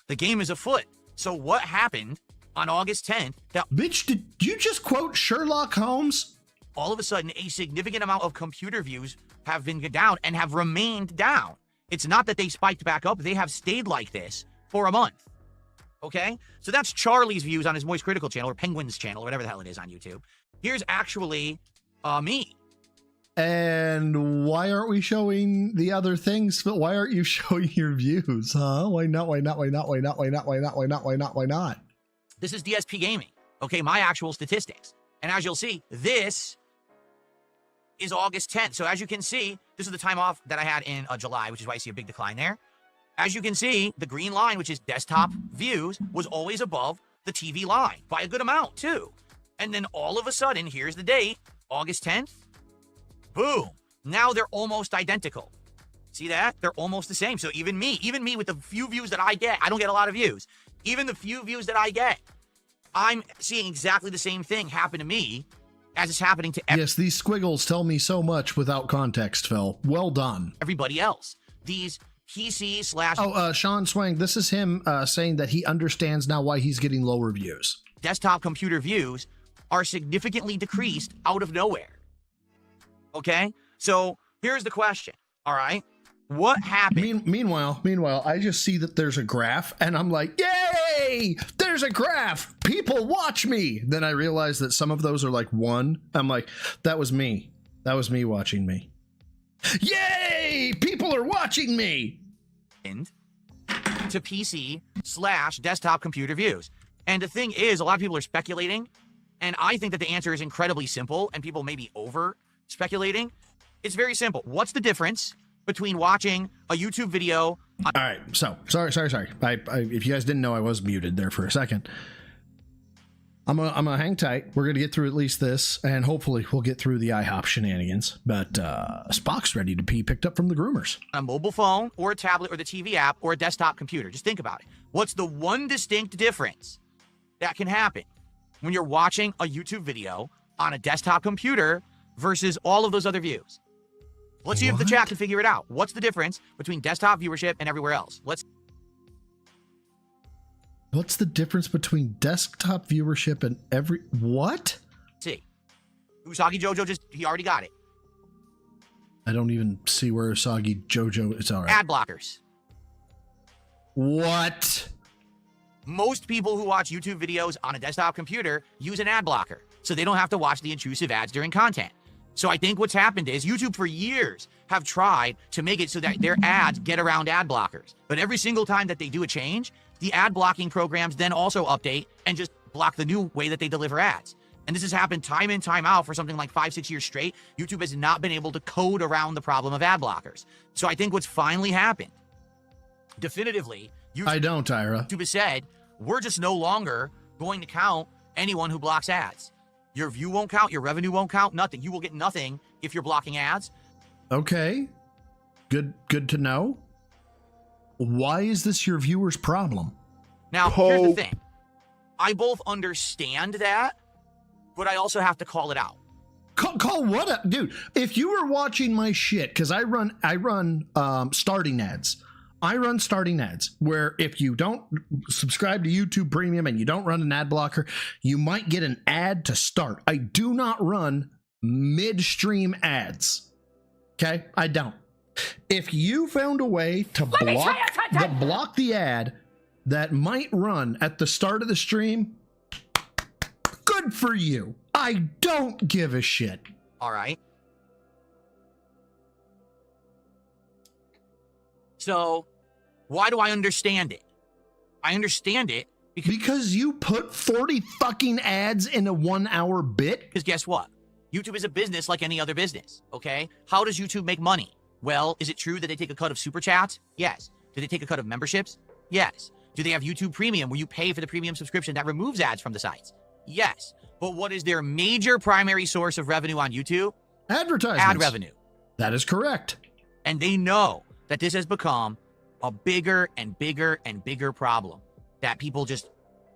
The game is afoot. So what happened on August 10th? Bitch, did you just quote Sherlock Holmes? All of a sudden, a significant amount of computer views have been down and have remained down. It's not that they spiked back up. They have stayed like this for a month. Okay? So that's Charlie's views on his Moist Critical channel, or Penguin's channel, or whatever the hell it is on YouTube. Here's actually me. And why aren't we showing the other things? Why aren't you showing your views, huh? Why not? This is DSP Gaming. Okay, my actual statistics. And as you'll see, this is August 10th. So as you can see, this is the time off that I had in July, which is why you see a big decline there. As you can see, the green line, which is desktop views, was always above the TV line by a good amount, too. And then all of a sudden, here's the date, August 10th. Boom. Now they're almost identical. See that? They're almost the same. So even me with the few views that I get, I don't get a lot of views. Even the few views that I get, I'm seeing exactly the same thing happen to me as it's happening to yes, these squiggles tell me so much without context, Phil. Well done. Everybody else. These PC / Oh, Sean Swang, this is him saying that he understands now why he's getting lower views. Desktop computer views are significantly decreased out of nowhere. Okay? So here's the question. All right? What happened? Meanwhile, I just see that there's a graph, and I'm like, yay! There's a graph! People watch me! Then I realize that some of those are like 1. I'm like, that was me. That was me watching me. Yay! People are watching me! To PC/desktop computer views. And the thing is, a lot of people are speculating, and I think that the answer is incredibly simple, and people may be over speculating. It's very simple. What's the difference between watching a YouTube video? All right, so sorry. If you guys didn't know, I was muted there for a second. I'm gonna hang tight. We're gonna get through at least this, and hopefully we'll get through the IHOP shenanigans. But Spock's ready to pee, picked up from the groomers. A mobile phone, or a tablet, or the TV app, or a desktop computer. Just think about it. What's the one distinct difference that can happen when you're watching a YouTube video on a desktop computer versus all of those other views? Let's see if the chat can figure it out. What's the difference between desktop viewership and everywhere else? What's the difference between desktop viewership and what? See. Usagi Jojo he already got it. I don't even see where Usagi Jojo is. All right. Ad blockers. What? Most people who watch YouTube videos on a desktop computer use an ad blocker, so they don't have to watch the intrusive ads during content. So I think what's happened is YouTube for years have tried to make it so that their ads get around ad blockers. But every single time that they do a change, the ad blocking programs then also update and just block the new way that they deliver ads. And this has happened time in, time out for something like 5-6 years straight. YouTube has not been able to code around the problem of ad blockers. So I think what's finally happened, definitively, YouTube has said, we're just no longer going to count anyone who blocks ads. Your view won't count, your revenue won't count, nothing. You will get nothing if you're blocking ads. Okay. Good to know. Why is this your viewers' problem? Now, here's the thing. I both understand that, but I also have to call it out. Call what up? Dude, if you were watching my shit, because I run starting ads. I run starting ads where if you don't subscribe to YouTube Premium and you don't run an ad blocker, you might get an ad to start. I do not run midstream ads. Okay? I don't. If you found a way to block the ad that might run at the start of the stream, good for you. I don't give a shit. All right. So, why do I understand it? I understand it because you put 40 fucking ads in a 1 hour bit? Because guess what? YouTube is a business like any other business, okay? How does YouTube make money? Well, is it true that they take a cut of super chats? Yes. Do they take a cut of memberships? Yes. Do they have YouTube Premium where you pay for the premium subscription that removes ads from the sites? Yes. But what is their major primary source of revenue on YouTube? Advertisements. Ad revenue. That is correct. And they know that this has become a bigger and bigger and bigger problem. That people just,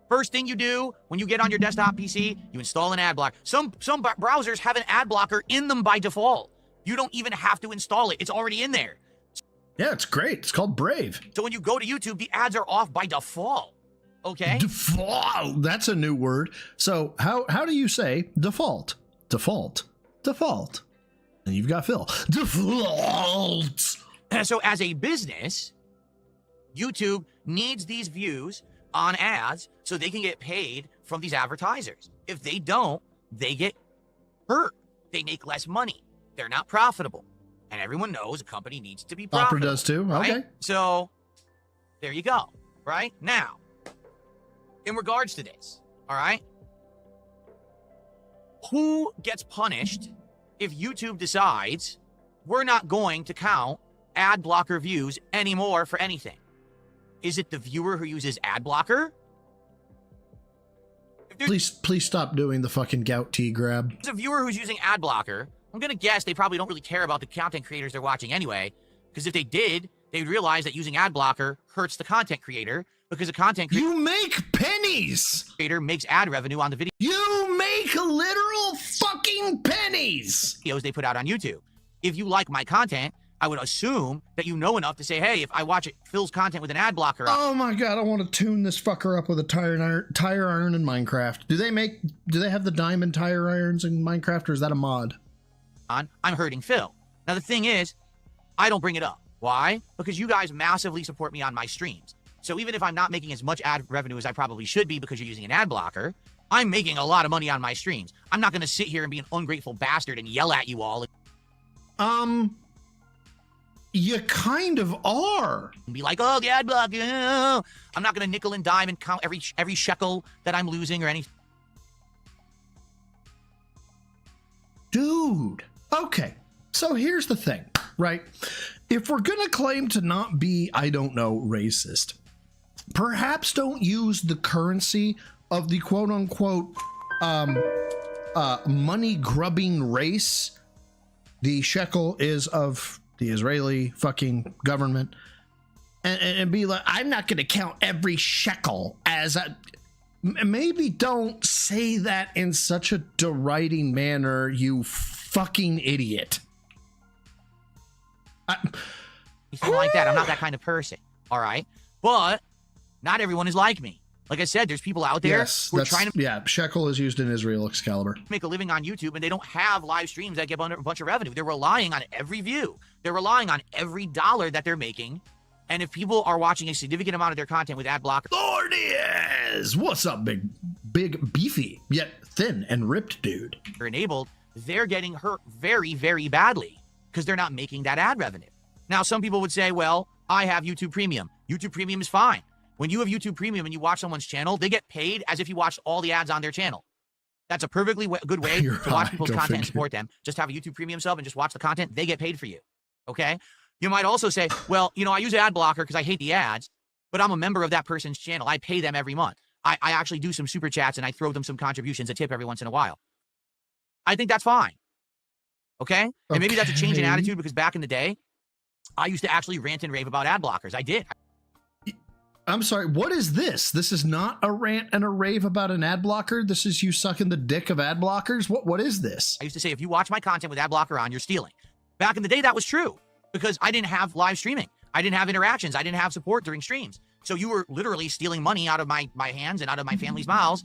first thing you do when you get on your desktop PC, you install an ad blocker. Some browsers have an ad blocker in them by default. You don't even have to install it. It's already in there. Yeah, it's great. It's called Brave. So when you go to YouTube, the ads are off by default. Okay? Default. That's a new word. So how do you say default? Default. Default. And you've got Phil. Default. So as a business, YouTube needs these views on ads so they can get paid from these advertisers. If they don't, they get hurt. They make less money. They're not profitable. And everyone knows a company needs to be profitable. Opera does too. Right? Okay. So there you go. Right? Now, in regards to this, all right, who gets punished if YouTube decides we're not going to count ad blocker views anymore for anything? Is it the viewer who uses ad blocker? Please stop doing the fucking gout tea grab. There's a viewer who's using ad blocker. I'm going to guess they probably don't really care about the content creators they're watching anyway, because if they did, they'd realize that using ad blocker hurts the content creator, because the content creator... You make pennies! ...creator makes ad revenue on the video. You make literal fucking pennies! ...videos they put out on YouTube. If you like my content, I would assume that you know enough to say, hey, if I watch Phil's content with an ad blocker... Oh my god, I want to tune this fucker up with a tire iron in Minecraft. Do they have the diamond tire irons in Minecraft, or is that a mod? I'm hurting Phil. Now, the thing is, I don't bring it up. Why? Because you guys massively support me on my streams. So even if I'm not making as much ad revenue as I probably should be because you're using an ad blocker, I'm making a lot of money on my streams. I'm not going to sit here and be an ungrateful bastard and yell at you all. You kind of are. Be like, oh, the ad block. I'm not going to nickel and dime and count every shekel that I'm losing or anything. Dude. Okay. So here's the thing, right? If we're going to claim to not be, I don't know, racist, perhaps don't use the currency of the quote unquote money grubbing race. The shekel is of the Israeli fucking government, and be like, I'm not going to count every shekel as a. Maybe don't say that in such a deriding manner, you fucking idiot. Anything like that. I'm not that kind of person. All right. But not everyone is like me. Like I said, there's people out there who are trying to. Yeah, shekel is used in Israel Excalibur. Make a living on YouTube, and they don't have live streams that get a bunch of revenue. They're relying on every view. They're relying on every dollar that they're making. And if people are watching a significant amount of their content with ad blocker. Lord is! What's up, big, beefy, yet thin and ripped dude? They're enabled, they're getting hurt very, very badly because they're not making that ad revenue. Now, some people would say, well, I have YouTube Premium. YouTube Premium is fine. When you have YouTube Premium and you watch someone's channel, they get paid as if you watched all the ads on their channel. That's a perfectly good way to watch people's content and support them. Just have a YouTube Premium sub and just watch the content. They get paid for you. Okay? You might also say, well, I use ad blocker because I hate the ads, but I'm a member of that person's channel. I pay them every month. I actually do some super chats and I throw them some contributions, a tip every once in a while. I think that's fine. Okay? And maybe that's a change in attitude because back in the day, I used to actually rant and rave about ad blockers. I did. I'm sorry, what is this? This is not a rant and a rave about an ad blocker? This is you sucking the dick of ad blockers? What is this? I used to say, if you watch my content with ad blocker on, you're stealing. Back in the day, that was true because I didn't have live streaming. I didn't have interactions. I didn't have support during streams. So you were literally stealing money out of my hands and out of my family's mouths.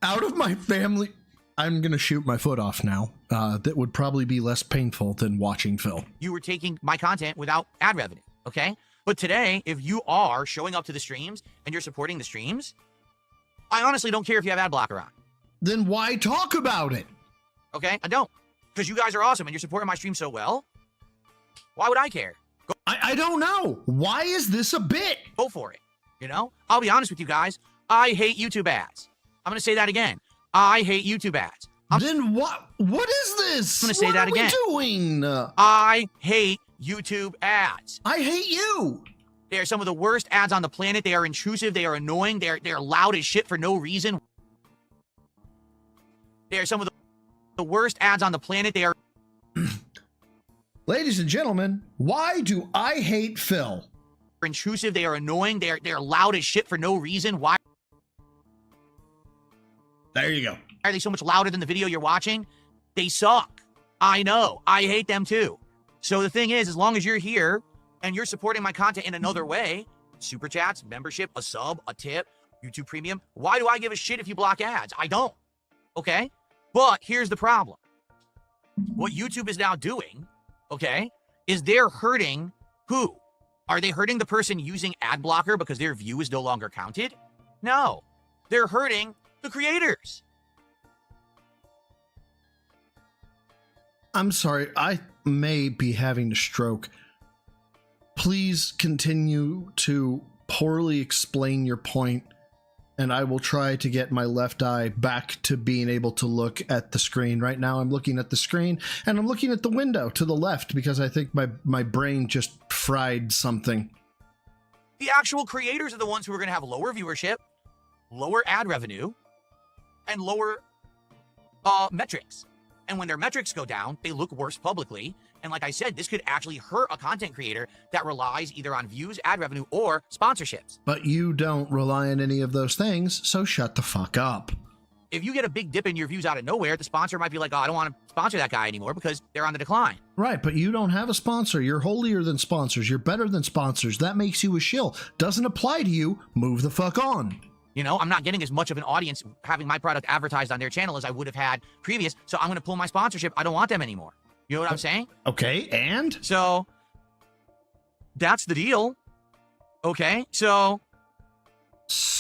Out of my family... I'm going to shoot my foot off now. That would probably be less painful than watching Phil. You were taking my content without ad revenue, okay? But today, if you are showing up to the streams and you're supporting the streams, I honestly don't care if you have ad blocker on. Then why talk about it? Okay, I don't. Because you guys are awesome and you're supporting my stream so well. Why would I care? I don't know. Why is this a bit? Go for it. I'll be honest with you guys. I hate YouTube ads. I'm going to say that again. I hate YouTube ads. Then what is this? I'm going to say that again. What are we doing? I hate YouTube ads. I hate you. They are some of the worst ads on the planet. They are intrusive. They are annoying. They're loud as shit for no reason. They are some of the worst ads on the planet. They are... Ladies and gentlemen, why do I hate Phil? They're intrusive. They are annoying. They're loud as shit for no reason. Why? There you go. Why are they so much louder than the video you're watching? They suck. I know. I hate them too. So the thing is, as long as you're here and you're supporting my content in another way, super chats, membership, a sub, a tip, YouTube Premium, why do I give a shit if you block ads? I don't. Okay? But here's the problem. What YouTube is now doing, okay, is they're hurting who? Are they hurting the person using ad blocker because their view is no longer counted? No. They're hurting the creators. I'm sorry, I may be having a stroke. Please continue to poorly explain your point, and I will try to get my left eye back to being able to look at the screen. Right now I'm looking at the screen, and I'm looking at the window to the left because I think my brain just fried something. The actual creators are the ones who are going to have lower viewership, lower ad revenue, and lower metrics. And when their metrics go down, they look worse publicly. And like I said, this could actually hurt a content creator that relies either on views, ad revenue, or sponsorships. But you don't rely on any of those things, so shut the fuck up. If you get a big dip in your views out of nowhere, the sponsor might be like, oh, I don't want to sponsor that guy anymore because they're on the decline. Right, but you don't have a sponsor. You're holier than sponsors. You're better than sponsors. That makes you a shill. Doesn't apply to you. Move the fuck on. I'm not getting as much of an audience having my product advertised on their channel as I would have had previous, so I'm going to pull my sponsorship. I don't want them anymore. You know what I'm saying? Okay, and? So, that's the deal. Okay, so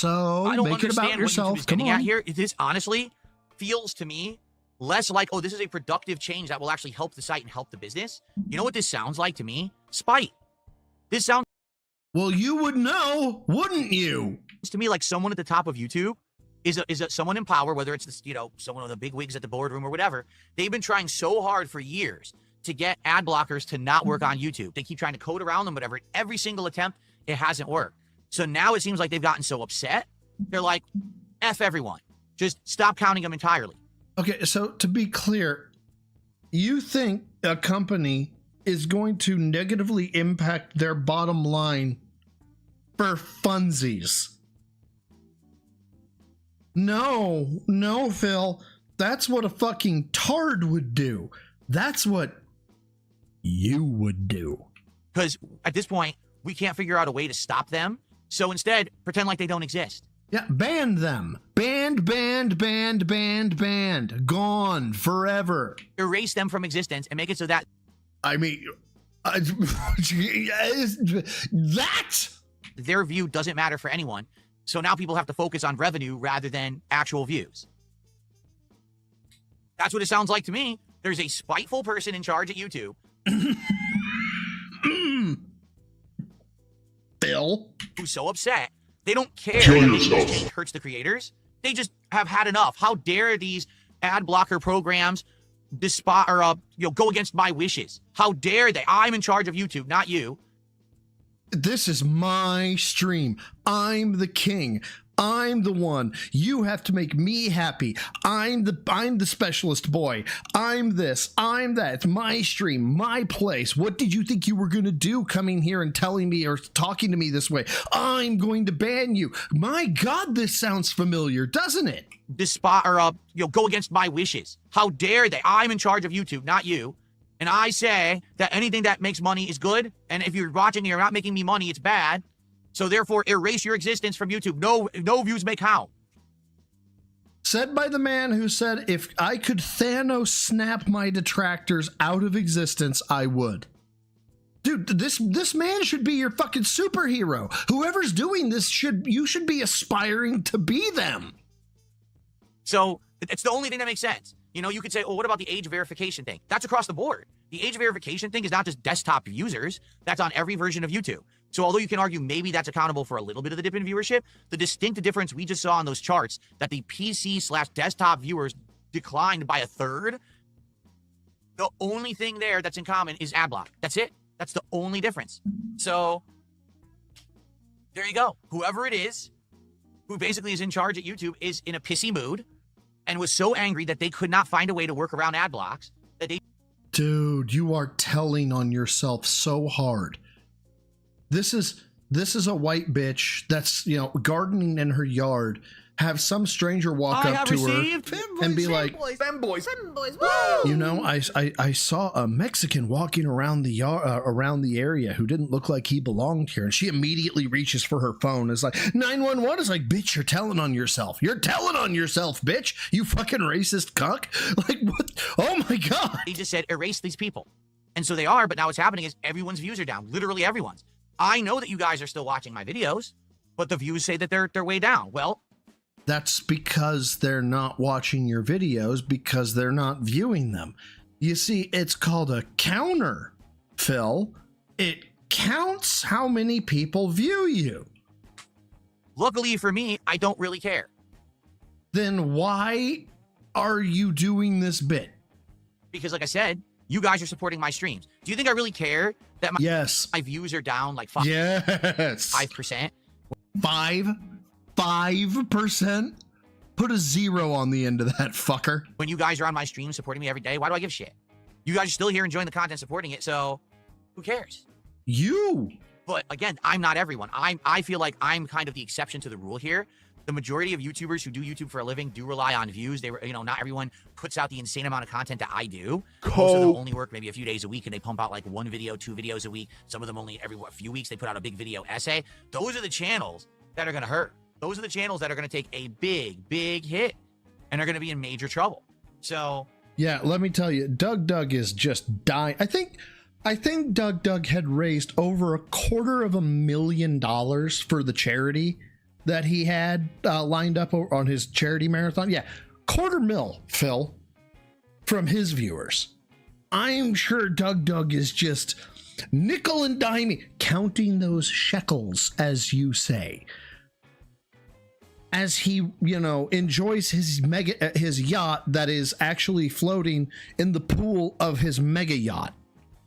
I don't make it about understand yourself. what YouTube is getting at here. This honestly feels to me less like, oh, this is a productive change that will actually help the site and help the business. You know what this sounds like to me? spite. This sounds Well, you would know, wouldn't you? to me like someone at the top of YouTube is someone in power, whether it's this, someone with the big wigs at the boardroom or whatever. They've been trying so hard for years to get ad blockers to not work on YouTube. They keep trying to code around them, whatever. Every single attempt, it hasn't worked. So now it seems like they've gotten so upset. They're like, F everyone. Just stop counting them entirely. Okay, so to be clear, you think a company is going to negatively impact their bottom line for funsies? No, Phil. That's what a fucking tard would do. That's what you would do. Because at this point, we can't figure out a way to stop them. So instead, pretend like they don't exist. Yeah, ban them. Banned. Gone forever. Erase them from existence and make it so that... I mean, that... Their view doesn't matter for anyone. So now people have to focus on revenue rather than actual views. That's what it sounds like to me. There's a spiteful person in charge at YouTube. Phil? Who's so upset, they don't care if it hurts the creators. They just have had enough. How dare these ad blocker programs go against my wishes? How dare they? I'm in charge of YouTube, not you. This is my stream. I'm the king. I'm the one. You have to make me happy. I'm the specialist boy. I'm this. I'm that. It's my stream, my place. What did you think you were going to do coming here and telling me or talking to me this way? I'm going to ban you. My God, this sounds familiar, doesn't it? Go against my wishes. How dare they? I'm in charge of YouTube, not you. And I say that anything that makes money is good. And if you're watching and you're not making me money, it's bad. So therefore, erase your existence from YouTube. No views may count. Said by the man who said, if I could Thanos snap my detractors out of existence, I would. Dude, this man should be your fucking superhero. Whoever's doing this, you should be aspiring to be them. So it's the only thing that makes sense. You could say, oh, what about the age verification thing? That's across the board. The age verification thing is not just desktop users. That's on every version of YouTube. So although you can argue maybe that's accountable for a little bit of the dip in viewership, the distinct difference we just saw on those charts, that the PC/desktop viewers declined by 1/3, the only thing there that's in common is ad block. That's it. That's the only difference. So there you go. Whoever it is, who basically is in charge at YouTube, is in a pissy mood and was so angry that they could not find a way to work around ad blocks that they... Dude, you are telling on yourself so hard. This is a white bitch that's, gardening in her yard, have some stranger walk up to her and be like, femboys. I saw a Mexican walking around the area who didn't look like he belonged here. And she immediately reaches for her phone. It's like 911 is like, bitch, you're telling on yourself. You're telling on yourself, bitch. You fucking racist cuck. Like, what? Oh my God. He just said, erase these people. And so they are, but now what's happening is everyone's views are down. Literally everyone's. I know that you guys are still watching my videos, but the views say that they're way down. Well, that's because they're not watching your videos because they're not viewing them. You see, it's called a counter, Phil. It counts how many people view you. Luckily for me, I don't really care. Then why are you doing this bit? Because like I said, you guys are supporting my streams. Do you think I really care that my views are down like 5%? 5%? Put a 0 on the end of that, fucker. When you guys are on my stream supporting me every day, why do I give a shit? You guys are still here enjoying the content, supporting it, so who cares? You! But again, I'm not everyone. I feel like I'm kind of the exception to the rule here. The majority of YouTubers who do YouTube for a living do rely on views. Not everyone puts out the insane amount of content that I do. Most of them only work maybe a few days a week, and they pump out like 1 video, 2 videos a week. Some of them only every few weeks they put out a big video essay. Those are the channels that are going to hurt. Those are the channels that are going to take a big hit and are going to be in major trouble. So yeah, let me tell you, Doug is just dying. I think Doug had raised over $250,000 for the charity that he had lined up on his charity marathon. Yeah, $250,000, Phil, from his viewers. I'm sure Doug is just nickel and diming, counting those shekels, as you say, as he, enjoys his yacht that is actually floating in the pool of his mega yacht.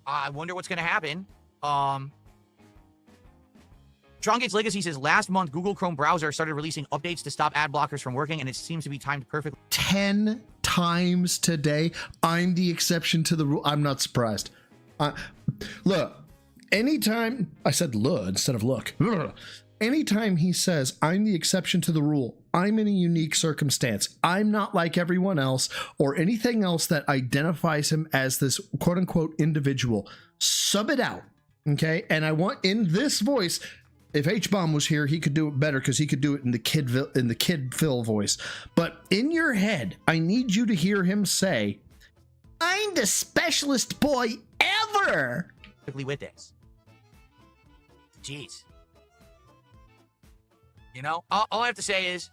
I wonder what's going to happen. Stronggate's Legacy says, last month, Google Chrome browser started releasing updates to stop ad blockers from working, and it seems to be timed perfectly. 10 times today. I'm the exception to the rule. I'm not surprised. Look, anytime I said look instead of look. Anytime he says, I'm the exception to the rule, I'm in a unique circumstance. I'm not like everyone else or anything else that identifies him as this quote unquote individual. Sub it out. Okay. And I want in this voice, if H-Bomb was here, he could do it better because he could do it in the Kid Phil voice. But in your head, I need you to hear him say, I'm the specialist boy ever. With this. Jeez. All I have to say is,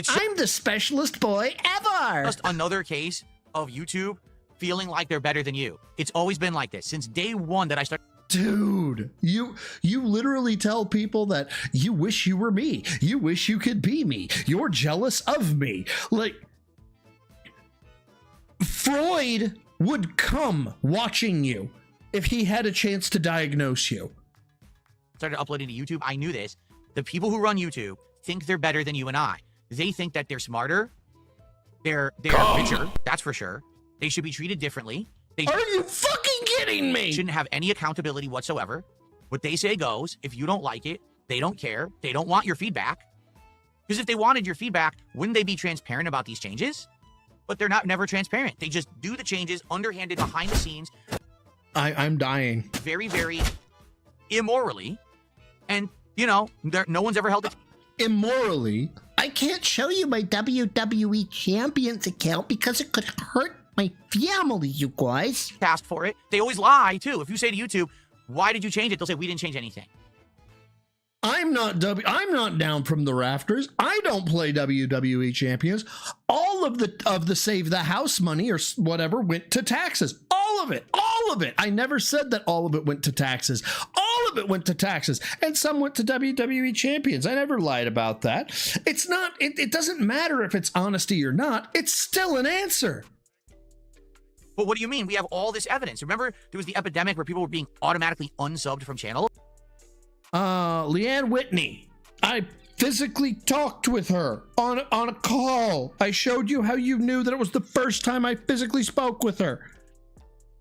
I'm the specialist boy ever. Just another case of YouTube feeling like they're better than you. It's always been like this since day one that I started. Dude, you literally tell people that you wish you were me. You wish you could be me. You're jealous of me. Like, Freud would come watching you if he had a chance to diagnose you. Started uploading to YouTube. I knew this. The people who run YouTube think they're better than you and I. They think that they're smarter. They're richer. That's for sure. They should be treated differently. Are you fucking kidding me? Shouldn't have any accountability whatsoever. What they say goes. If you don't like it, they don't care. They don't want your feedback. Because if they wanted your feedback, wouldn't they be transparent about these changes? But they're never transparent. They just do the changes underhanded behind the scenes. I'm dying. Very, very immorally. And, no one's ever held it. Immorally? I can't show you my WWE Champions account because it could hurt my family, you guys. Asked for it. They always lie, too. If you say to YouTube, why did you change it? They'll say, we didn't change anything. I'm not down from the rafters. I don't play WWE Champions. All of the Save the House money or whatever went to taxes. All of it. I never said that all of it went to taxes. All of it went to taxes. And some went to WWE Champions. I never lied about that. It's not, it doesn't matter if it's honesty or not. It's still an answer. But what do you mean? We have all this evidence. Remember, there was the epidemic where people were being automatically unsubbed from channels? Leanne Whitney. I physically talked with her on a call. I showed you how you knew that it was the first time I physically spoke with her.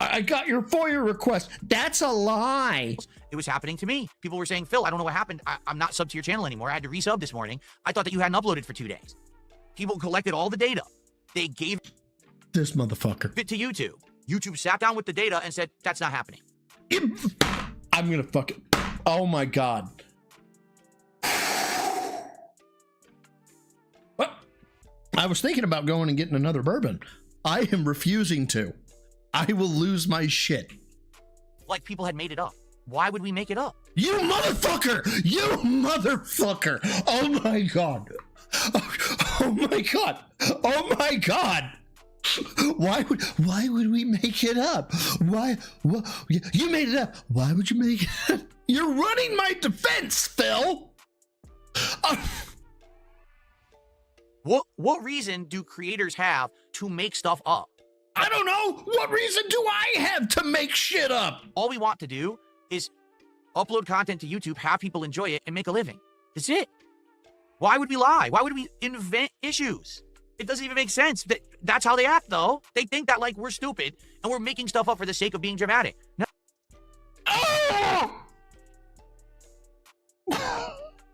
I got your FOIA request. That's a lie. It was happening to me. People were saying, Phil, I don't know what happened. I'm not subbed to your channel anymore. I had to resub this morning. I thought that you hadn't uploaded for 2 days. People collected all the data. They gave this motherfucker it to YouTube. YouTube sat down with the data and said, that's not happening. I'm gonna fuck it. Oh my God. Well, I was thinking about going and getting another bourbon. I am refusing to. I will lose my shit. Like people had made it up. Why would we make it up? You motherfucker! You motherfucker! Oh my God. Oh my God. Oh my God. Why would we make it up? Why? You made it up. Why would you make it up? You're running my defense, Phil. What reason do creators have to make stuff up? I don't know. What reason do I have to make shit up? All we want to do is upload content to YouTube, have people enjoy it, and make a living. That's it. Why would we lie? Why would we invent issues? It doesn't even make sense. That's how they act, though. They think that, like, we're stupid and we're making stuff up for the sake of being dramatic. No.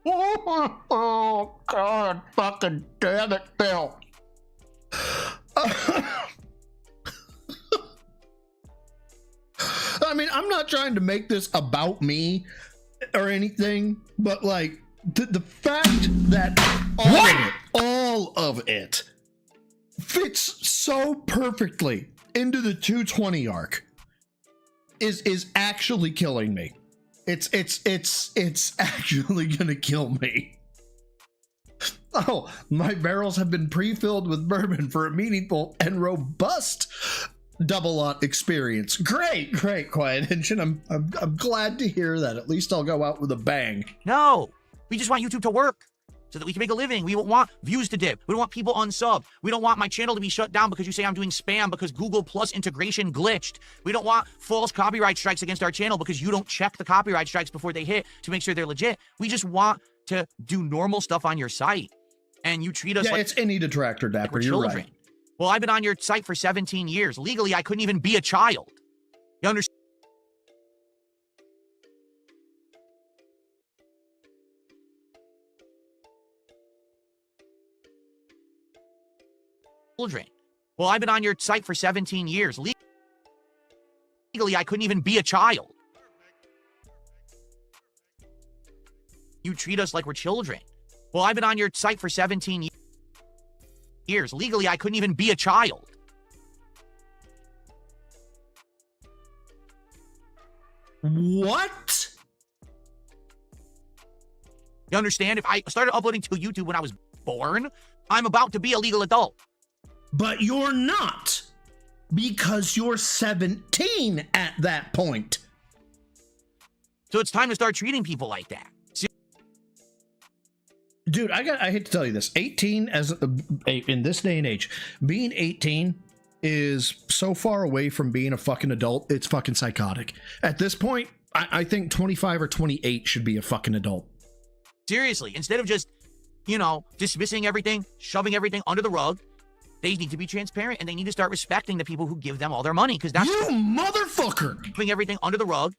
Oh, God, fucking damn it, Bill. I mean, I'm not trying to make this about me or anything, but like the fact that all of it fits so perfectly into the 220 arc is actually killing me. It's actually gonna kill me. Oh, my barrels have been pre-filled with bourbon for a meaningful and robust double lot experience. Great, Quiet Engine. I'm glad to hear that. At least I'll go out with a bang. No, we just want YouTube to work so that we can make a living. We don't want views to dip. We don't want people unsub. We don't want my channel to be shut down because you say I'm doing spam because Google Plus integration glitched. We don't want false copyright strikes against our channel because you don't check the copyright strikes before they hit to make sure they're legit. We just want to do normal stuff on your site. And you treat us like it's any detractor, Dapper. we're You're children. right. Well, I've been on your site for 17 years. Legally, I couldn't even be a child. You understand? Children. Well, I've been on your site for 17 years. Legally, I couldn't even be a child. You treat us like we're children. Well, I've been on your site for 17 years. Legally, I couldn't even be a child. What? You understand? If I started uploading to YouTube when I was born, I'm about to be a legal adult. But you're not, because you're 17 at that point. So it's time to start treating people like that. Dude, I hate to tell you this. 18 in this day and age, being 18 is so far away from being a fucking adult, it's fucking psychotic. At this point, I think 25 or 28 should be a fucking adult. Seriously, instead of just, you know, dismissing everything, shoving everything under the rug, they need to be transparent and they need to start respecting the people who give them all their money, because that's you motherfucker. Shoving everything under the rug.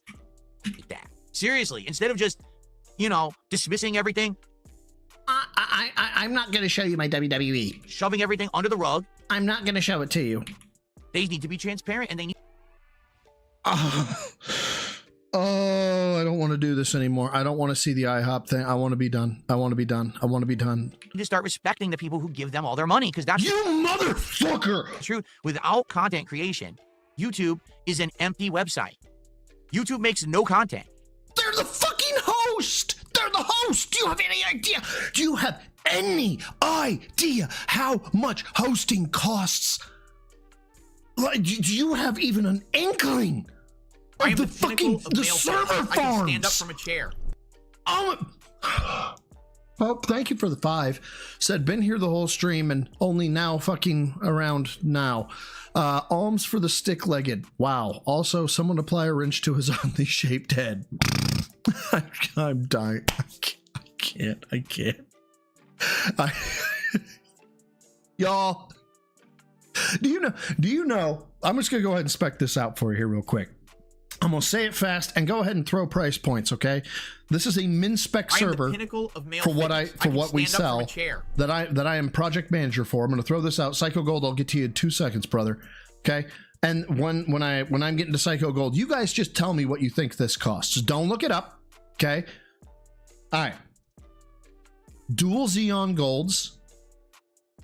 Like that. Seriously, instead of just, you know, dismissing everything. I'm not going to show you my WWE. Shoving everything under the rug. I'm not going to show it to you. They need to be transparent and they need. Oh, I don't want to do this anymore. I don't want to see the IHOP thing. I want to be done. I want to be done. I want to be done. You need to start respecting the people who give them all their money, because that's you motherfucker. True. Without content creation, YouTube is an empty website. YouTube makes no content. They're the fucking host. They're the host. Do you have any idea? Do you have any idea how much hosting costs? Like, do you have even an inkling? I am the fucking the server farms. I can stand up from a chair. Oh, thank you for the 5. Said been here the whole stream and only now fucking around now. Alms for the stick-legged. Wow. Also, someone apply a wrench to his oddly shaped head. I'm dying. I can't. Y'all, do you know? I'm just gonna go ahead and spec this out for you here real quick. I'm gonna say it fast and go ahead and throw price points, okay? This is a min spec server for what we sell that I am project manager for. I'm gonna throw this out. Psycho Gold, I'll get to you in 2 seconds, brother. Okay. And when I'm getting to Psycho Gold, you guys just tell me what you think this costs. Don't look it up. Okay. All right. Dual Xeon Golds,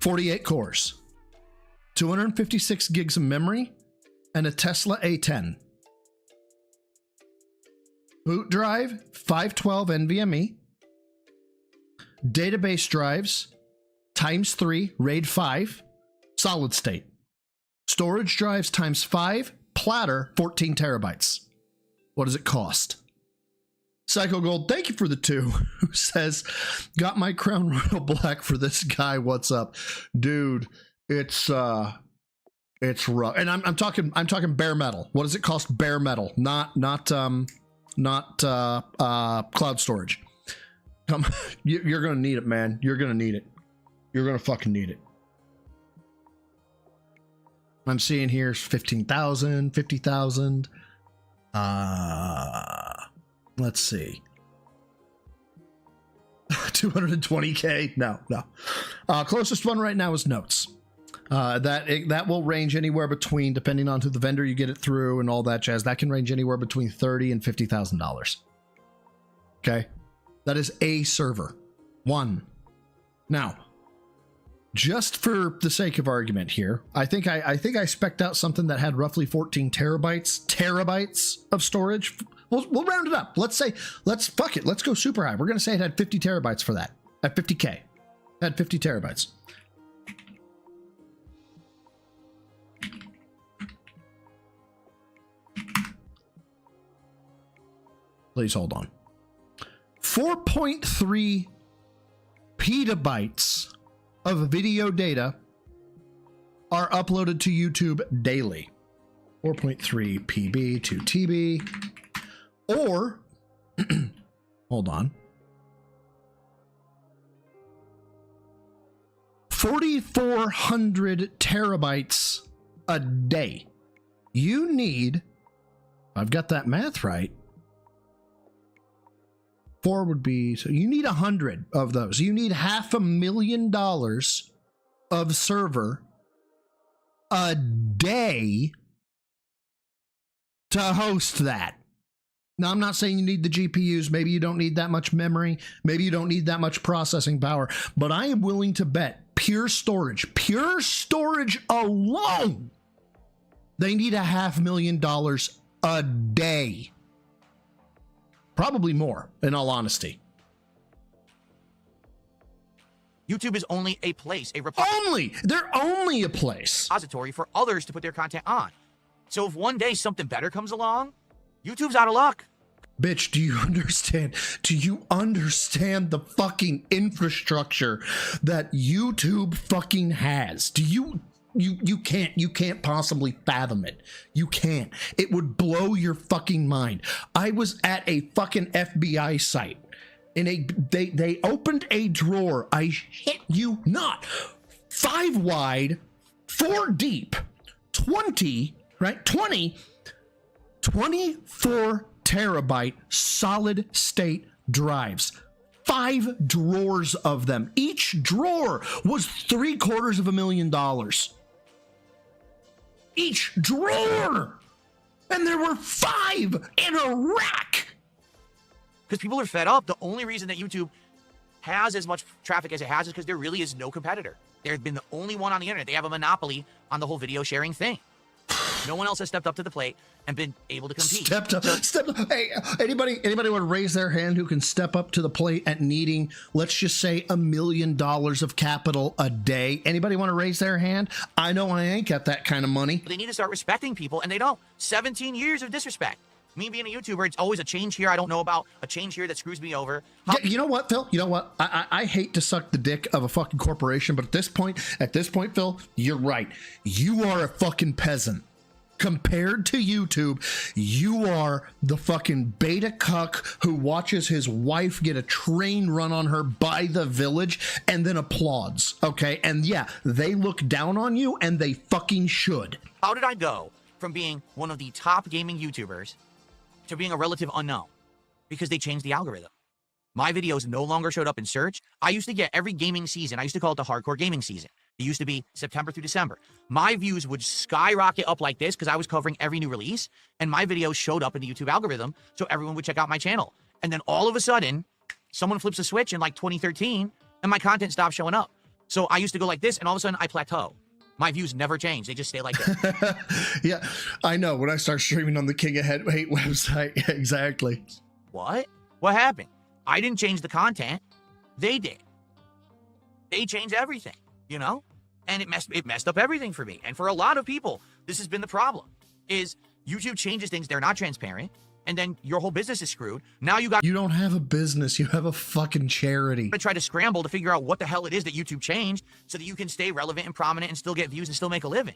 48 cores, 256 gigs of memory, and a Tesla A10. Boot drive, 512 NVMe. Database drives, ×3, RAID 5, solid state. Storage drives ×5, platter, 14 terabytes. What does it cost? Psycho Gold, thank you for the 2, who says, got my Crown Royal Black for this guy. What's up? Dude, it's rough. And I'm talking bare metal. What does it cost bare metal? Not cloud storage. You're gonna need it, man. You're gonna need it. You're gonna fucking need it. I'm seeing here 15,000, 50,000. Let's see. 220K. No. Closest one right now is Notes. That will range anywhere between, depending on who the vendor you get it through and all that jazz, that can range anywhere between $30,000 and $50,000. Okay, that is a server. One. Now, just for the sake of argument here, I think I spec'd out something that had roughly 14 terabytes of storage. We'll round it up. Let's fuck it. Let's go super high. We're gonna say it had 50 terabytes for that. At 50K, it had 50 terabytes. Please hold on. 4.3 petabytes of video data are uploaded to YouTube daily. 4.3 PB to TB. Or, hold on. 4,400 terabytes a day. You need, I've got that math right. 4 would be, so you need 100 of those. You need $500,000 of server a day to host that. Now, I'm not saying you need the GPUs. Maybe you don't need that much memory. Maybe you don't need that much processing power. But I am willing to bet pure storage alone, they need $500,000 a day. Probably more, in all honesty. YouTube is only a place, they're only a place. Repository for others to put their content on. So if one day something better comes along, YouTube's out of luck. Bitch, do you understand? Do you understand the fucking infrastructure that YouTube fucking has? Do you can't possibly fathom it. You can't. It would blow your fucking mind. I was at a fucking FBI site and they opened a drawer. I shit you not. 5 wide, 4 deep, 24 terabyte solid state drives. 5 drawers of them. Each drawer was $750,000. Each drawer! And there were 5 in a rack! Because people are fed up. The only reason that YouTube has as much traffic as it has is because there really is no competitor. They've been the only one on the internet. They have a monopoly on the whole video sharing thing. No one else has stepped up to the plate and been able to compete. Stepped up. Hey, anybody want to raise their hand who can step up to the plate at needing, let's just say, $1 million of capital a day? Anybody want to raise their hand? I know I ain't got that kind of money. They need to start respecting people, and they don't. 17 years of disrespect. Me being a YouTuber, it's always a change here I don't know about, a change here that screws me over. Yeah, you know what, Phil? You know what? I hate to suck the dick of a fucking corporation, but at this point, Phil, you're right. You are a fucking peasant. Compared to YouTube, you are the fucking beta cuck who watches his wife get a train run on her by the village and then applauds, okay? And yeah, they look down on you, and they fucking should. How did I go from being one of the top gaming YouTubers to being a relative unknown? Because they changed the algorithm. My videos no longer showed up in search. I used to get every gaming season. I used to call it the hardcore gaming season. It used to be September through December. My views would skyrocket up like this because I was covering every new release, and my videos showed up in the YouTube algorithm, so everyone would check out my channel. And then all of a sudden, someone flips a switch in like 2013, and my content stopped showing up. So I used to go like this, and all of a sudden I plateau. My views never change. They just stay like this. Yeah, I know. When I start streaming on the King of Hate website, exactly. What? What happened? I didn't change the content. They did. They changed everything, you know? And it messed up everything for me. And for a lot of people, this has been the problem, is YouTube changes things. They're not transparent. And then your whole business is screwed. Now you don't have a business. You have a fucking charity. To try to scramble to figure out what the hell it is that YouTube changed so that you can stay relevant and prominent and still get views and still make a living.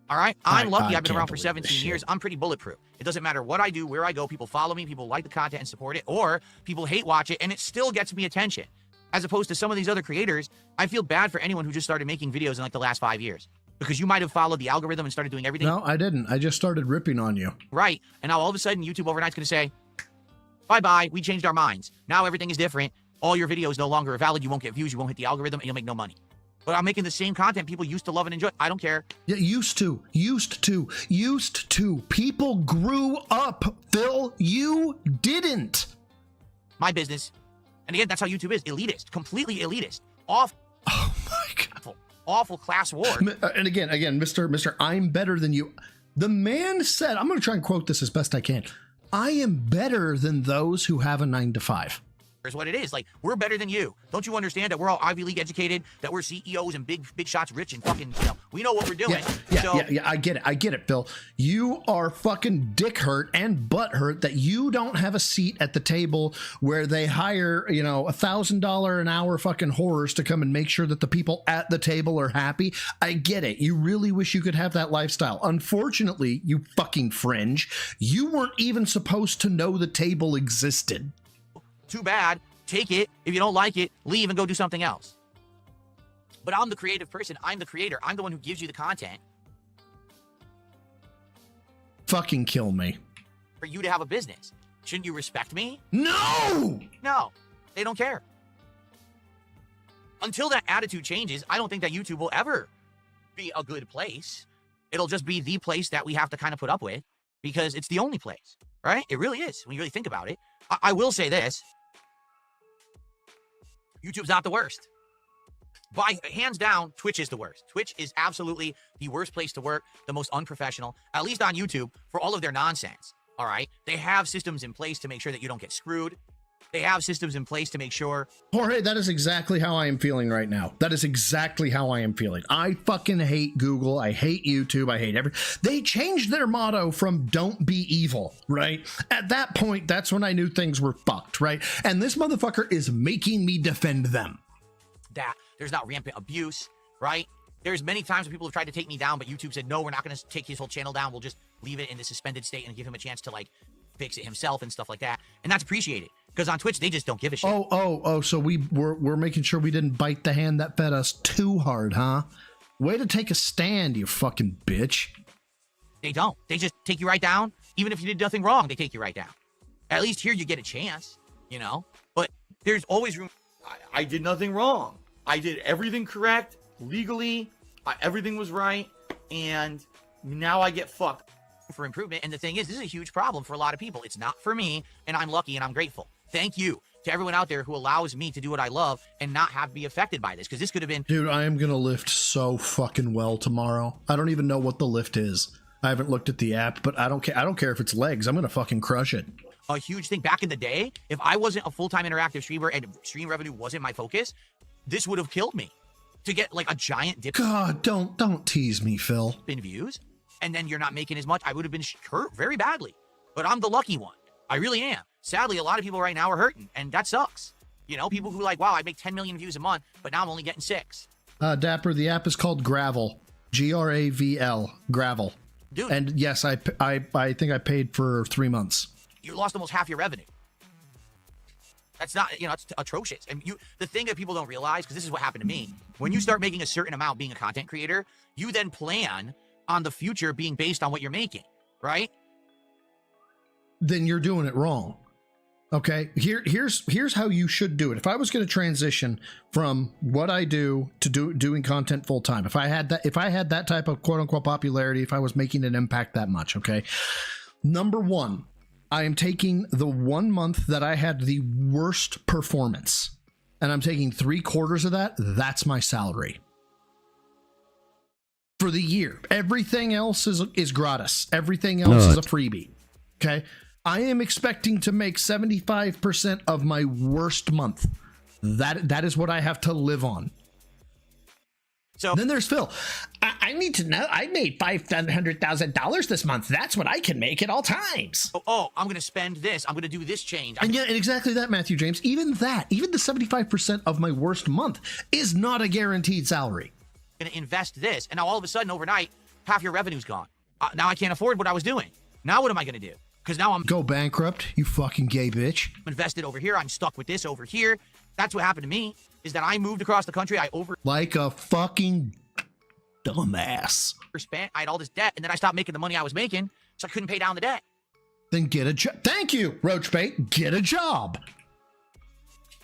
All right? I'm lucky. I've been around for 17 years. I'm pretty bulletproof. It doesn't matter what I do, where I go. People follow me. People like the content and support it. Or people hate watch it, and it still gets me attention. As opposed to some of these other creators, I feel bad for anyone who just started making videos in like the last 5 years. Because you might have followed the algorithm and started doing everything. No, I didn't. I just started ripping on you. Right. And now all of a sudden, YouTube overnight's going to say, bye-bye, we changed our minds. Now everything is different. All your videos no longer are valid. You won't get views. You won't hit the algorithm, and you'll make no money. But I'm making the same content people used to love and enjoy. I don't care. Yeah, used to. People grew up, Phil. You didn't. My business. And again, that's how YouTube is. Elitist. Completely elitist. Awful. Oh, my God. Awful class war. And again, Mr. I'm better than you. The man said, I'm going to try and quote this as best I can. I am better than those who have a 9 to 5. Here's what it is. Like, we're better than you. Don't you understand that we're all Ivy League educated, that we're CEOs and big shots rich and fucking, we know what we're doing. Yeah, I get it, Phil. You are fucking dick hurt and butt hurt that you don't have a seat at the table where they hire, $1,000 an hour fucking whores to come and make sure that the people at the table are happy. I get it. You really wish you could have that lifestyle. Unfortunately, you fucking fringe, you weren't even supposed to know the table existed. Too bad. Take it. If you don't like it, leave and go do something else. But I'm the creative person. I'm the creator. I'm the one who gives you the content. Fucking kill me. For you to have a business. Shouldn't you respect me? No! No. They don't care. Until that attitude changes, I don't think that YouTube will ever be a good place. It'll just be the place that we have to kind of put up with because it's the only place, right? It really is when you really think about it. I will say this. YouTube's not the worst. By hands down, Twitch is the worst. Twitch is absolutely the worst place to work, the most unprofessional, at least on YouTube, for all of their nonsense. All right? They have systems in place to make sure that you don't get screwed. They have systems in place to make sure. Jorge, that is exactly how I am feeling right now. That is exactly how I am feeling. I fucking hate Google. I hate YouTube. I hate They changed their motto from "Don't be evil," right? At that point, that's when I knew things were fucked, right? And this motherfucker is making me defend them. That there's not rampant abuse, right? There's many times when people have tried to take me down, but YouTube said, no, we're not going to take his whole channel down. We'll just leave it in the suspended state and give him a chance to fix it himself and stuff like that. And that's appreciated because on Twitch, they just don't give a shit. So we're making sure we didn't bite the hand that fed us too hard, huh? Way to take a stand, you fucking bitch. They don't. They just take you right down. Even if you did nothing wrong, they take you right down. At least here you get a chance, but there's always room. I did nothing wrong. I did everything correct, legally, everything was right, and now I get fucked. For improvement, and the thing is, this is a huge problem for a lot of people. It's not for me, and I'm lucky and I'm grateful. Thank you to everyone out there who allows me to do what I love and not have to be affected by this, because this could have been... Dude, I am gonna lift so fucking well tomorrow. I don't even know what the lift is. I haven't looked at the app, but I don't care if it's legs. I'm gonna fucking crush it. A huge thing back in the day, if I wasn't a full-time interactive streamer and stream revenue wasn't my focus, this would have killed me. To get a giant dip. God, don't tease me, Phil. In views, and then you're not making as much, I would have been hurt very badly. But I'm the lucky one. I really am. Sadly, a lot of people right now are hurting, and that sucks. People who wow, I make 10 million views a month, but now I'm only getting 6. Dapper, the app is called Gravel. Gravel. Gravel. Dude. And yes, I think I paid for 3 months. You lost almost half your revenue. That's not, it's atrocious. And the thing that people don't realize, because this is what happened to me, when you start making a certain amount being a content creator, you then plan on the future being based on what you're making, right? Then you're doing it wrong. Okay, here's how you should do it. If I was going to transition from what I do to doing content full time, if I had that type of quote unquote popularity, if I was making an impact that much, okay. Number one, I am taking the 1 month that I had the worst performance, and I'm taking 3/4 of that. That's my salary for the year. Everything else is gratis. Everything else is a freebie. Okay. I am expecting to make 75% of my worst month. That is what I have to live on. So then there's Phil. I need to know. I made $500,000 this month. That's what I can make at all times. Oh, I'm going to spend this. I'm going to do this change. And exactly that, Matthew James. Even the 75% of my worst month is not a guaranteed salary. I'm going to invest this. And now all of a sudden, overnight, half your revenue's gone. Now I can't afford what I was doing. Now what am I going to do? Because now I'm... Go bankrupt, you fucking gay bitch. I'm invested over here. I'm stuck with this over here. That's what happened to me, is that I moved across the country. Like a fucking dumbass. Overspent. I had all this debt, and then I stopped making the money I was making, so I couldn't pay down the debt. Then get a job. Thank you, Roachbait. Get a job.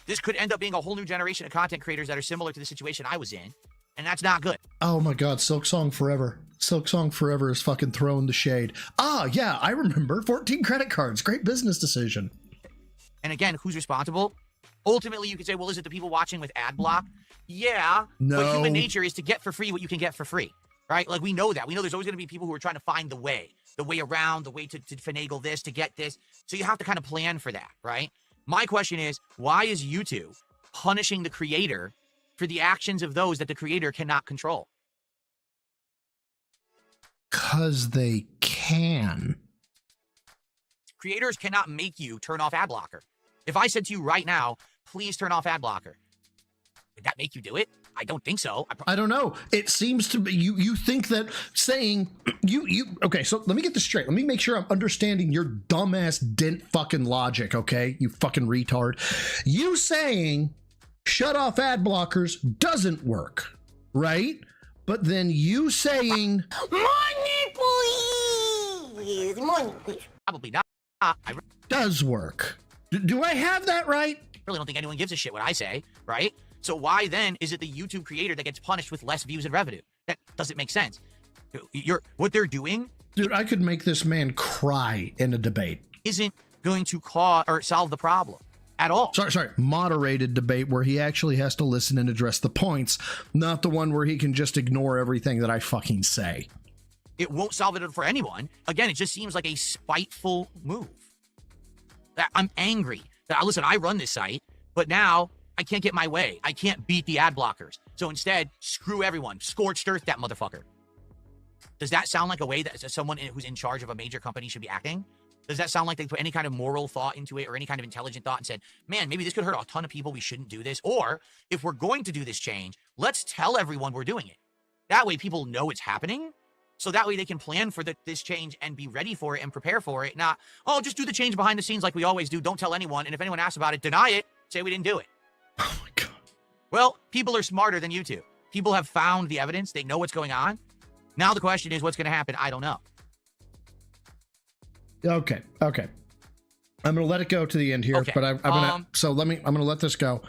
This could end up being a whole new generation of content creators that are similar to the situation I was in, and that's not good. Oh my God, Silk Song Forever. Silk Song Forever is fucking throwing the shade. Yeah, I remember. 14 credit cards. Great business decision. And again, who's responsible? Ultimately, you could say, well, is it the people watching with ad block? Yeah. No. But human nature is to get for free what you can get for free, right? We know that. We know there's always going to be people who are trying to find the way around, the way to finagle this, to get this. So you have to kind of plan for that, right? My question is, why is YouTube punishing the creator for the actions of those that the creator cannot control? Because they can. Creators cannot make you turn off ad blocker. If I said to you right now, please turn off ad blocker, would that make you do it? I don't think so. I don't know. It seems to be you think that saying okay, so let me get this straight. Let me make sure I'm understanding your dumbass dent fucking logic, okay? You fucking retard. You saying shut off ad blockers doesn't work, right? But then you saying Money, please. Money, please. Probably not. Does work. Do I have that right? I really don't think anyone gives a shit what I say, right? So why then is it the YouTube creator that gets punished with less views and revenue? That doesn't make sense. What they're doing, dude, I could make this man cry in a debate. Isn't going to cause or solve the problem at all. Sorry. Moderated debate where he actually has to listen and address the points, not the one where he can just ignore everything that I fucking say. It won't solve it for anyone. Again, it just seems like a spiteful move. I'm angry. Listen, I run this site, but now I can't get my way. I can't beat the ad blockers. So instead, screw everyone. Scorched earth that motherfucker. Does that sound like a way that someone who's in charge of a major company should be acting? Does that sound like they put any kind of moral thought into it or any kind of intelligent thought and said, man, maybe this could hurt a ton of people. We shouldn't do this. Or if we're going to do this change, let's tell everyone we're doing it. That way people know it's happening. So that way they can plan for this change and be ready for it and prepare for it. Not, oh, just do the change behind the scenes like we always do. Don't tell anyone. And if anyone asks about it, deny it. Say we didn't do it. Oh my God. Well, people are smarter than you two. People have found the evidence. They know what's going on. Now the question is, what's going to happen? I don't know. Okay. I'm going to let it go to the end here, okay. But I'm going to let this go.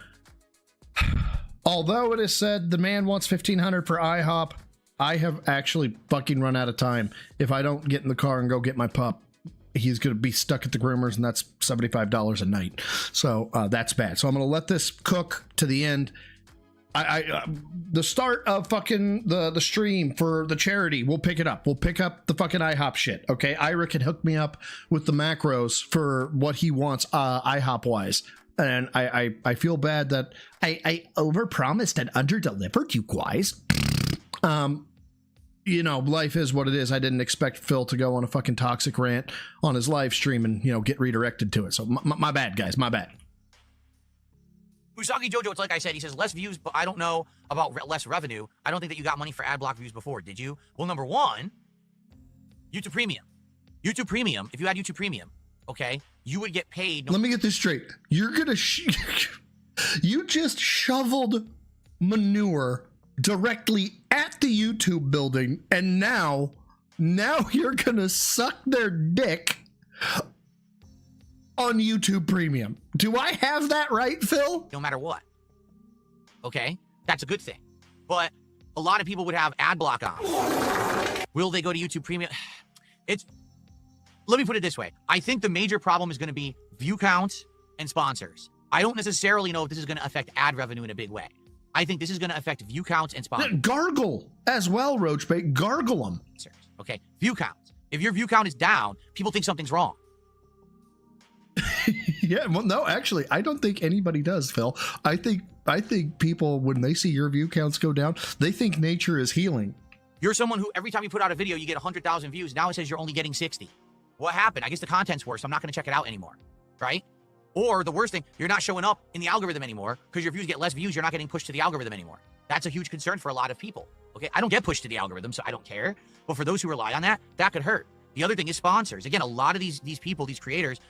Although it is said the man wants $1,500 for IHOP, I have actually fucking run out of time. If I don't get in the car and go get my pup, he's going to be stuck at the groomers, and that's $75 a night. So that's bad. So I'm going to let this cook to the end. The start of fucking the stream for the charity, we'll pick it up. We'll pick up the fucking IHOP shit. Okay, Ira can hook me up with the macros for what he wants IHOP wise. And I feel bad that I overpromised and underdelivered, you guys. You know, life is what it is. I didn't expect Phil to go on a fucking toxic rant on his live stream and, you know, get redirected to it. So my bad, guys. My bad. Usagi Jojo, it's like I said, he says less views, but I don't know about less revenue. I don't think that you got money for ad block views before, did you? Well, number one, YouTube Premium. YouTube Premium, if you had YouTube Premium, okay, you would get paid. Let me get this straight. You're going to... you just shoveled manure directly at the YouTube building, and now you're going to suck their dick on YouTube Premium. Do I have that right, Phil? No matter what. Okay? That's a good thing. But a lot of people would have ad block on. Will they go to YouTube Premium? Let me put it this way. I think the major problem is going to be view counts and sponsors. I don't necessarily know if this is going to affect ad revenue in a big way. I think this is going to affect view counts and sponsors. Gargle as well, Roachbait. Gargle them. Okay, view counts. If your view count is down, people think something's wrong. Yeah, well, no, actually, I don't think anybody does, Phil. I think people, when they see your view counts go down, they think nature is healing. You're someone who, every time you put out a video, you get 100,000 views. Now it says you're only getting 60. What happened? I guess the content's worse. I'm not going to check it out anymore, right? Or the worst thing, you're not showing up in the algorithm anymore because your views get less views. You're not getting pushed to the algorithm anymore. That's a huge concern for a lot of people. Okay, I don't get pushed to the algorithm, so I don't care. But for those who rely on that, that could hurt. The other thing is sponsors. Again, a lot of these people, these creators,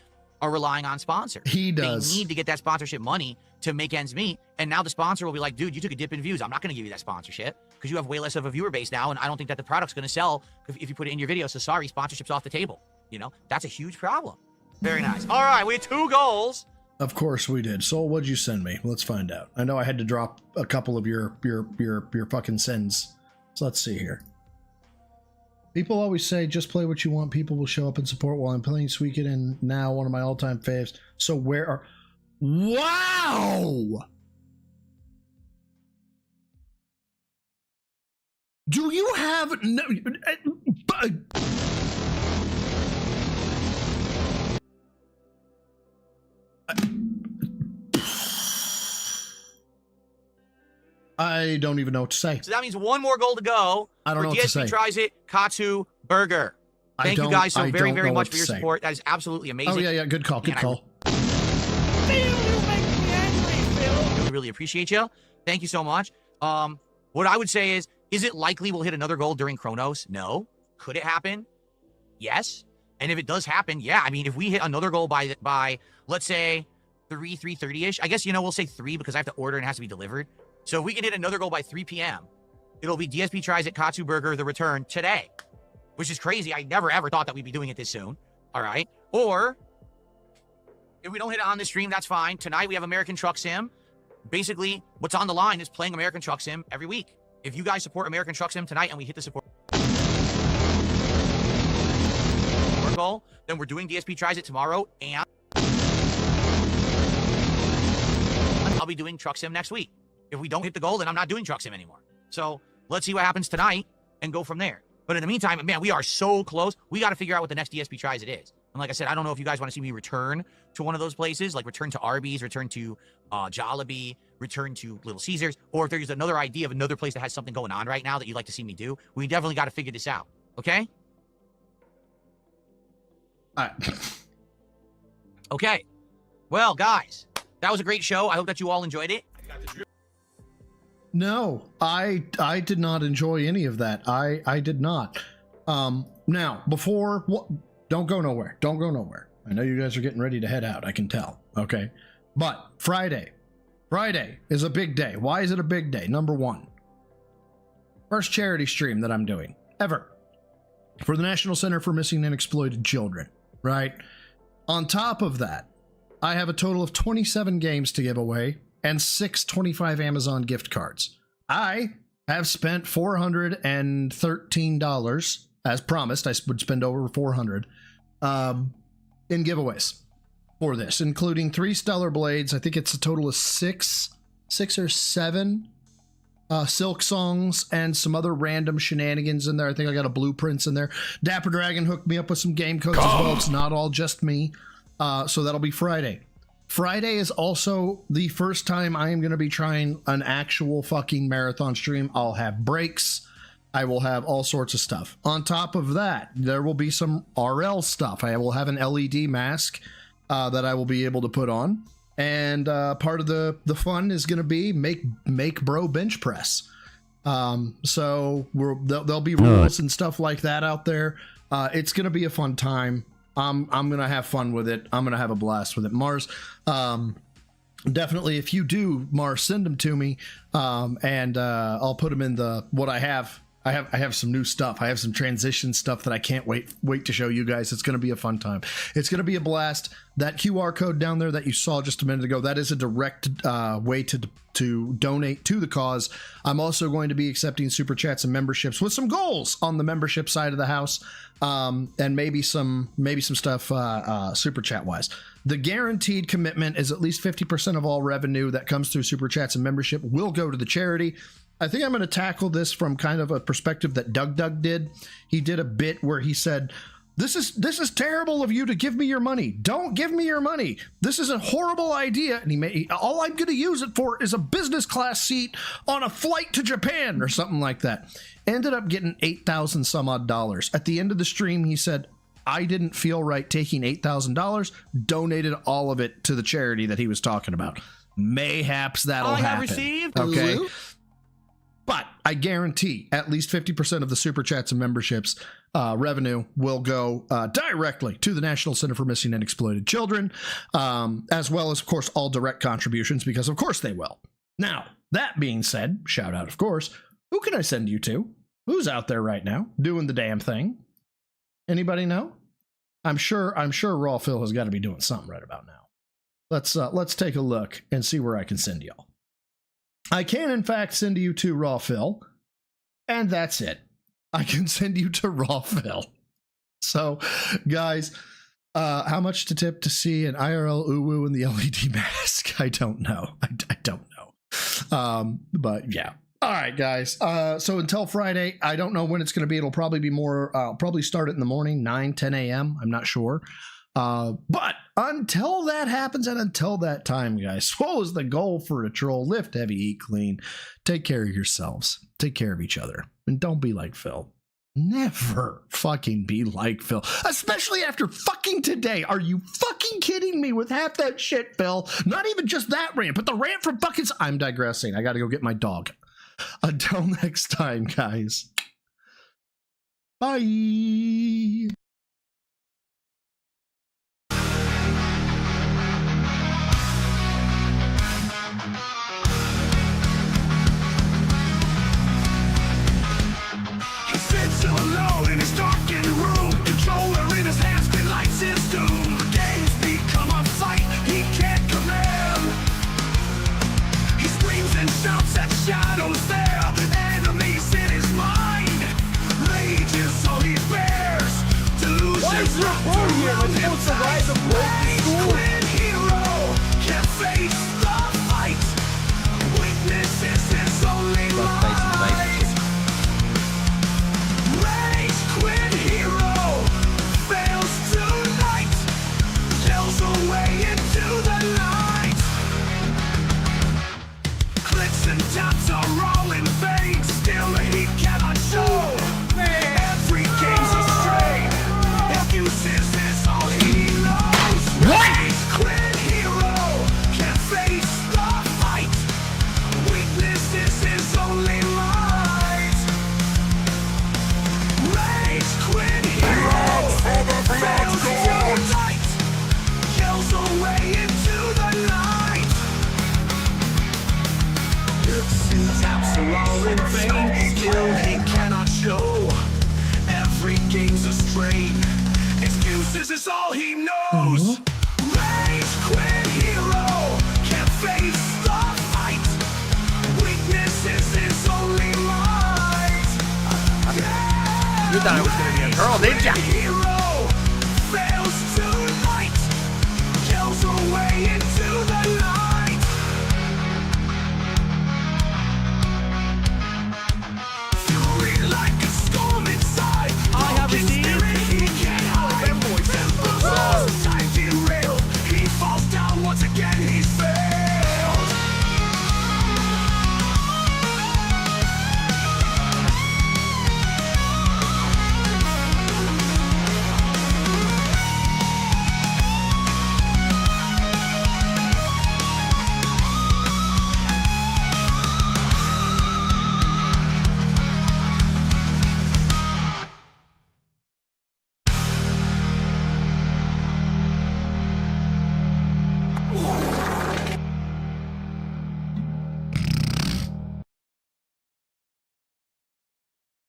are relying on sponsors. He does. They need to get that sponsorship money to make ends meet. And now the sponsor will be like, dude, you took a dip in views. I'm not going to give you that sponsorship because you have way less of a viewer base now. And I don't think that the product's going to sell if you put it in your video. So sorry, sponsorship's off the table. You know, that's a huge problem. Very nice. All right, we had 2 goals. Of course we did. So what'd you send me? Let's find out. I know I had to drop a couple of your fucking sends. So let's see here. People always say, just play what you want. People will show up and support while I'm playing Suikoden now, one of my all-time faves. So where are... Wow! Do you have... No... I don't even know what to say. So that means one more goal to go. I don't know what to say. DSP Tries It, Katsu Burger. Thank you guys so very, very much for your support. That is absolutely amazing. Oh, yeah, good call, good call. I really appreciate you. Thank you so much. What I would say is it likely we'll hit another goal during Chronos? No. Could it happen? Yes. And if it does happen, yeah. I mean, if we hit another goal by let's say 3:30ish, I guess, we'll say 3 because I have to order and it has to be delivered. So if we can hit another goal by 3 p.m., it'll be DSP Tries It, Katsu Burger, The Return today, which is crazy. I never, ever thought that we'd be doing it this soon. All right. Or if we don't hit it on the stream, that's fine. Tonight we have American Truck Sim. Basically, what's on the line is playing American Truck Sim every week. If you guys support American Truck Sim tonight and we hit the support goal, then we're doing DSP Tries It tomorrow, and I'll be doing Truck Sim next week. If we don't hit the goal, then I'm not doing Truck Sim anymore. So let's see what happens tonight and go from there. But in the meantime, man, we are so close. We got to figure out what the next DSP Tries It is. And like I said, I don't know if you guys want to see me return to one of those places, like return to Arby's, return to Jollibee, return to Little Caesars, or if there's another idea of another place that has something going on right now that you'd like to see me do. We definitely got to figure this out. Okay? Okay. Well, guys, that was a great show. I hope that you all enjoyed it. No, I did not enjoy any of that. I did not. Now, before what? Don't go nowhere. Don't go nowhere. I know you guys are getting ready to head out. I can tell. Okay, but Friday is a big day. Why is it a big day? Number one, first charity stream that I'm doing ever for the National Center for Missing and Exploited Children. Right. On top of that, I have a total of 27 games to give away and 6 25 Amazon gift cards. I have spent $413 as promised. I would spend over $400 in giveaways for this, including 3 Stellar Blades. I think it's a total of 6 or 7 Silk Songs and some other random shenanigans in there. I think I got a Blueprints in there. Dapper Dragon hooked me up with some game codes as well. It's not all just me. So that'll be Friday. Friday is also the first time I am going to be trying an actual fucking marathon stream. I'll have breaks. I will have all sorts of stuff. On top of that, there will be some RL stuff. I will have an LED mask that I will be able to put on. And part of the fun is going to be make bro bench press. So there'll be rules and stuff like that out there. It's going to be a fun time. I'm going to have fun with it. I'm going to have a blast with it. Mars, definitely, if you do, Mars, send them to me, and I'll put them in what I have. I have some new stuff. I have some transition stuff that I can't wait to show you guys. It's going to be a fun time. It's going to be a blast. That QR code down there that you saw just a minute ago, that is a direct way to donate to the cause. I'm also going to be accepting super chats and memberships with some goals on the membership side of the house, and maybe some stuff super chat wise. The guaranteed commitment is at least 50% of all revenue that comes through super chats and membership will go to the charity. I think I'm going to tackle this from kind of a perspective that Doug did. He did a bit where he said, This is terrible of you to give me your money. Don't give me your money. This is a horrible idea. And all I'm going to use it for is a business class seat on a flight to Japan or something like that. Ended up getting 8,000 some odd dollars. At the end of the stream, he said, I didn't feel right taking $8,000, donated all of it to the charity that he was talking about. Mayhaps that'll happen. I have received. Okay. But I guarantee at least 50% of the super chats and memberships revenue will go directly to the National Center for Missing and Exploited Children, as well as, of course, all direct contributions, because of course they will. Now, that being said, shout out, of course, who can I send you to? Who's out there right now doing the damn thing? Anybody know? I'm sure Raw Phil has got to be doing something right about now. Let's take a look and see where I can send y'all. I can, in fact, send you to Raw Phil, and that's it. I can send you to Raw Phil. So, guys, how much to tip to see an IRL uwu in the LED mask? I don't know. I don't know. But yeah. All right, guys. So until Friday, I don't know when it's going to be. It'll probably be more, probably start it in the morning, 9, 10 a.m. I'm not sure. But until that happens and until that time, guys, what was the goal for a troll? Lift heavy, eat clean. Take care of yourselves. Take care of each other. And don't be like Phil. Never fucking be like Phil. Especially after fucking today. Are you fucking kidding me with half that shit, Phil? Not even just that rant, but the rant from fucking... I'm digressing. I gotta go get my dog. Until next time, guys. Bye. Alone in his darkened room, controller in his hands, green lights his doom. Games become a fight he can't command. He screams and shouts at shadows there, enemies in his mind. Rage is all he bears. Delusions wrap around him tight. Quit hero can't face the fight. Weakness is his only light. Rage quit hero fails tonight, yells away into the night. Clicks and taps are all in vain, still he cannot show. Every game's a strain, excuses is all he knows. Rage quit hero can't face the fight. Weakness is his only light. Rage quit hero fails tonight, yells away into the night. Taps are all in vain, skill he cannot show. Every game's a strain, excuses is all he knows. Rage quit hero can't face the fight. Weakness is his only light. You thought I was gonna be a girl, didn't ya?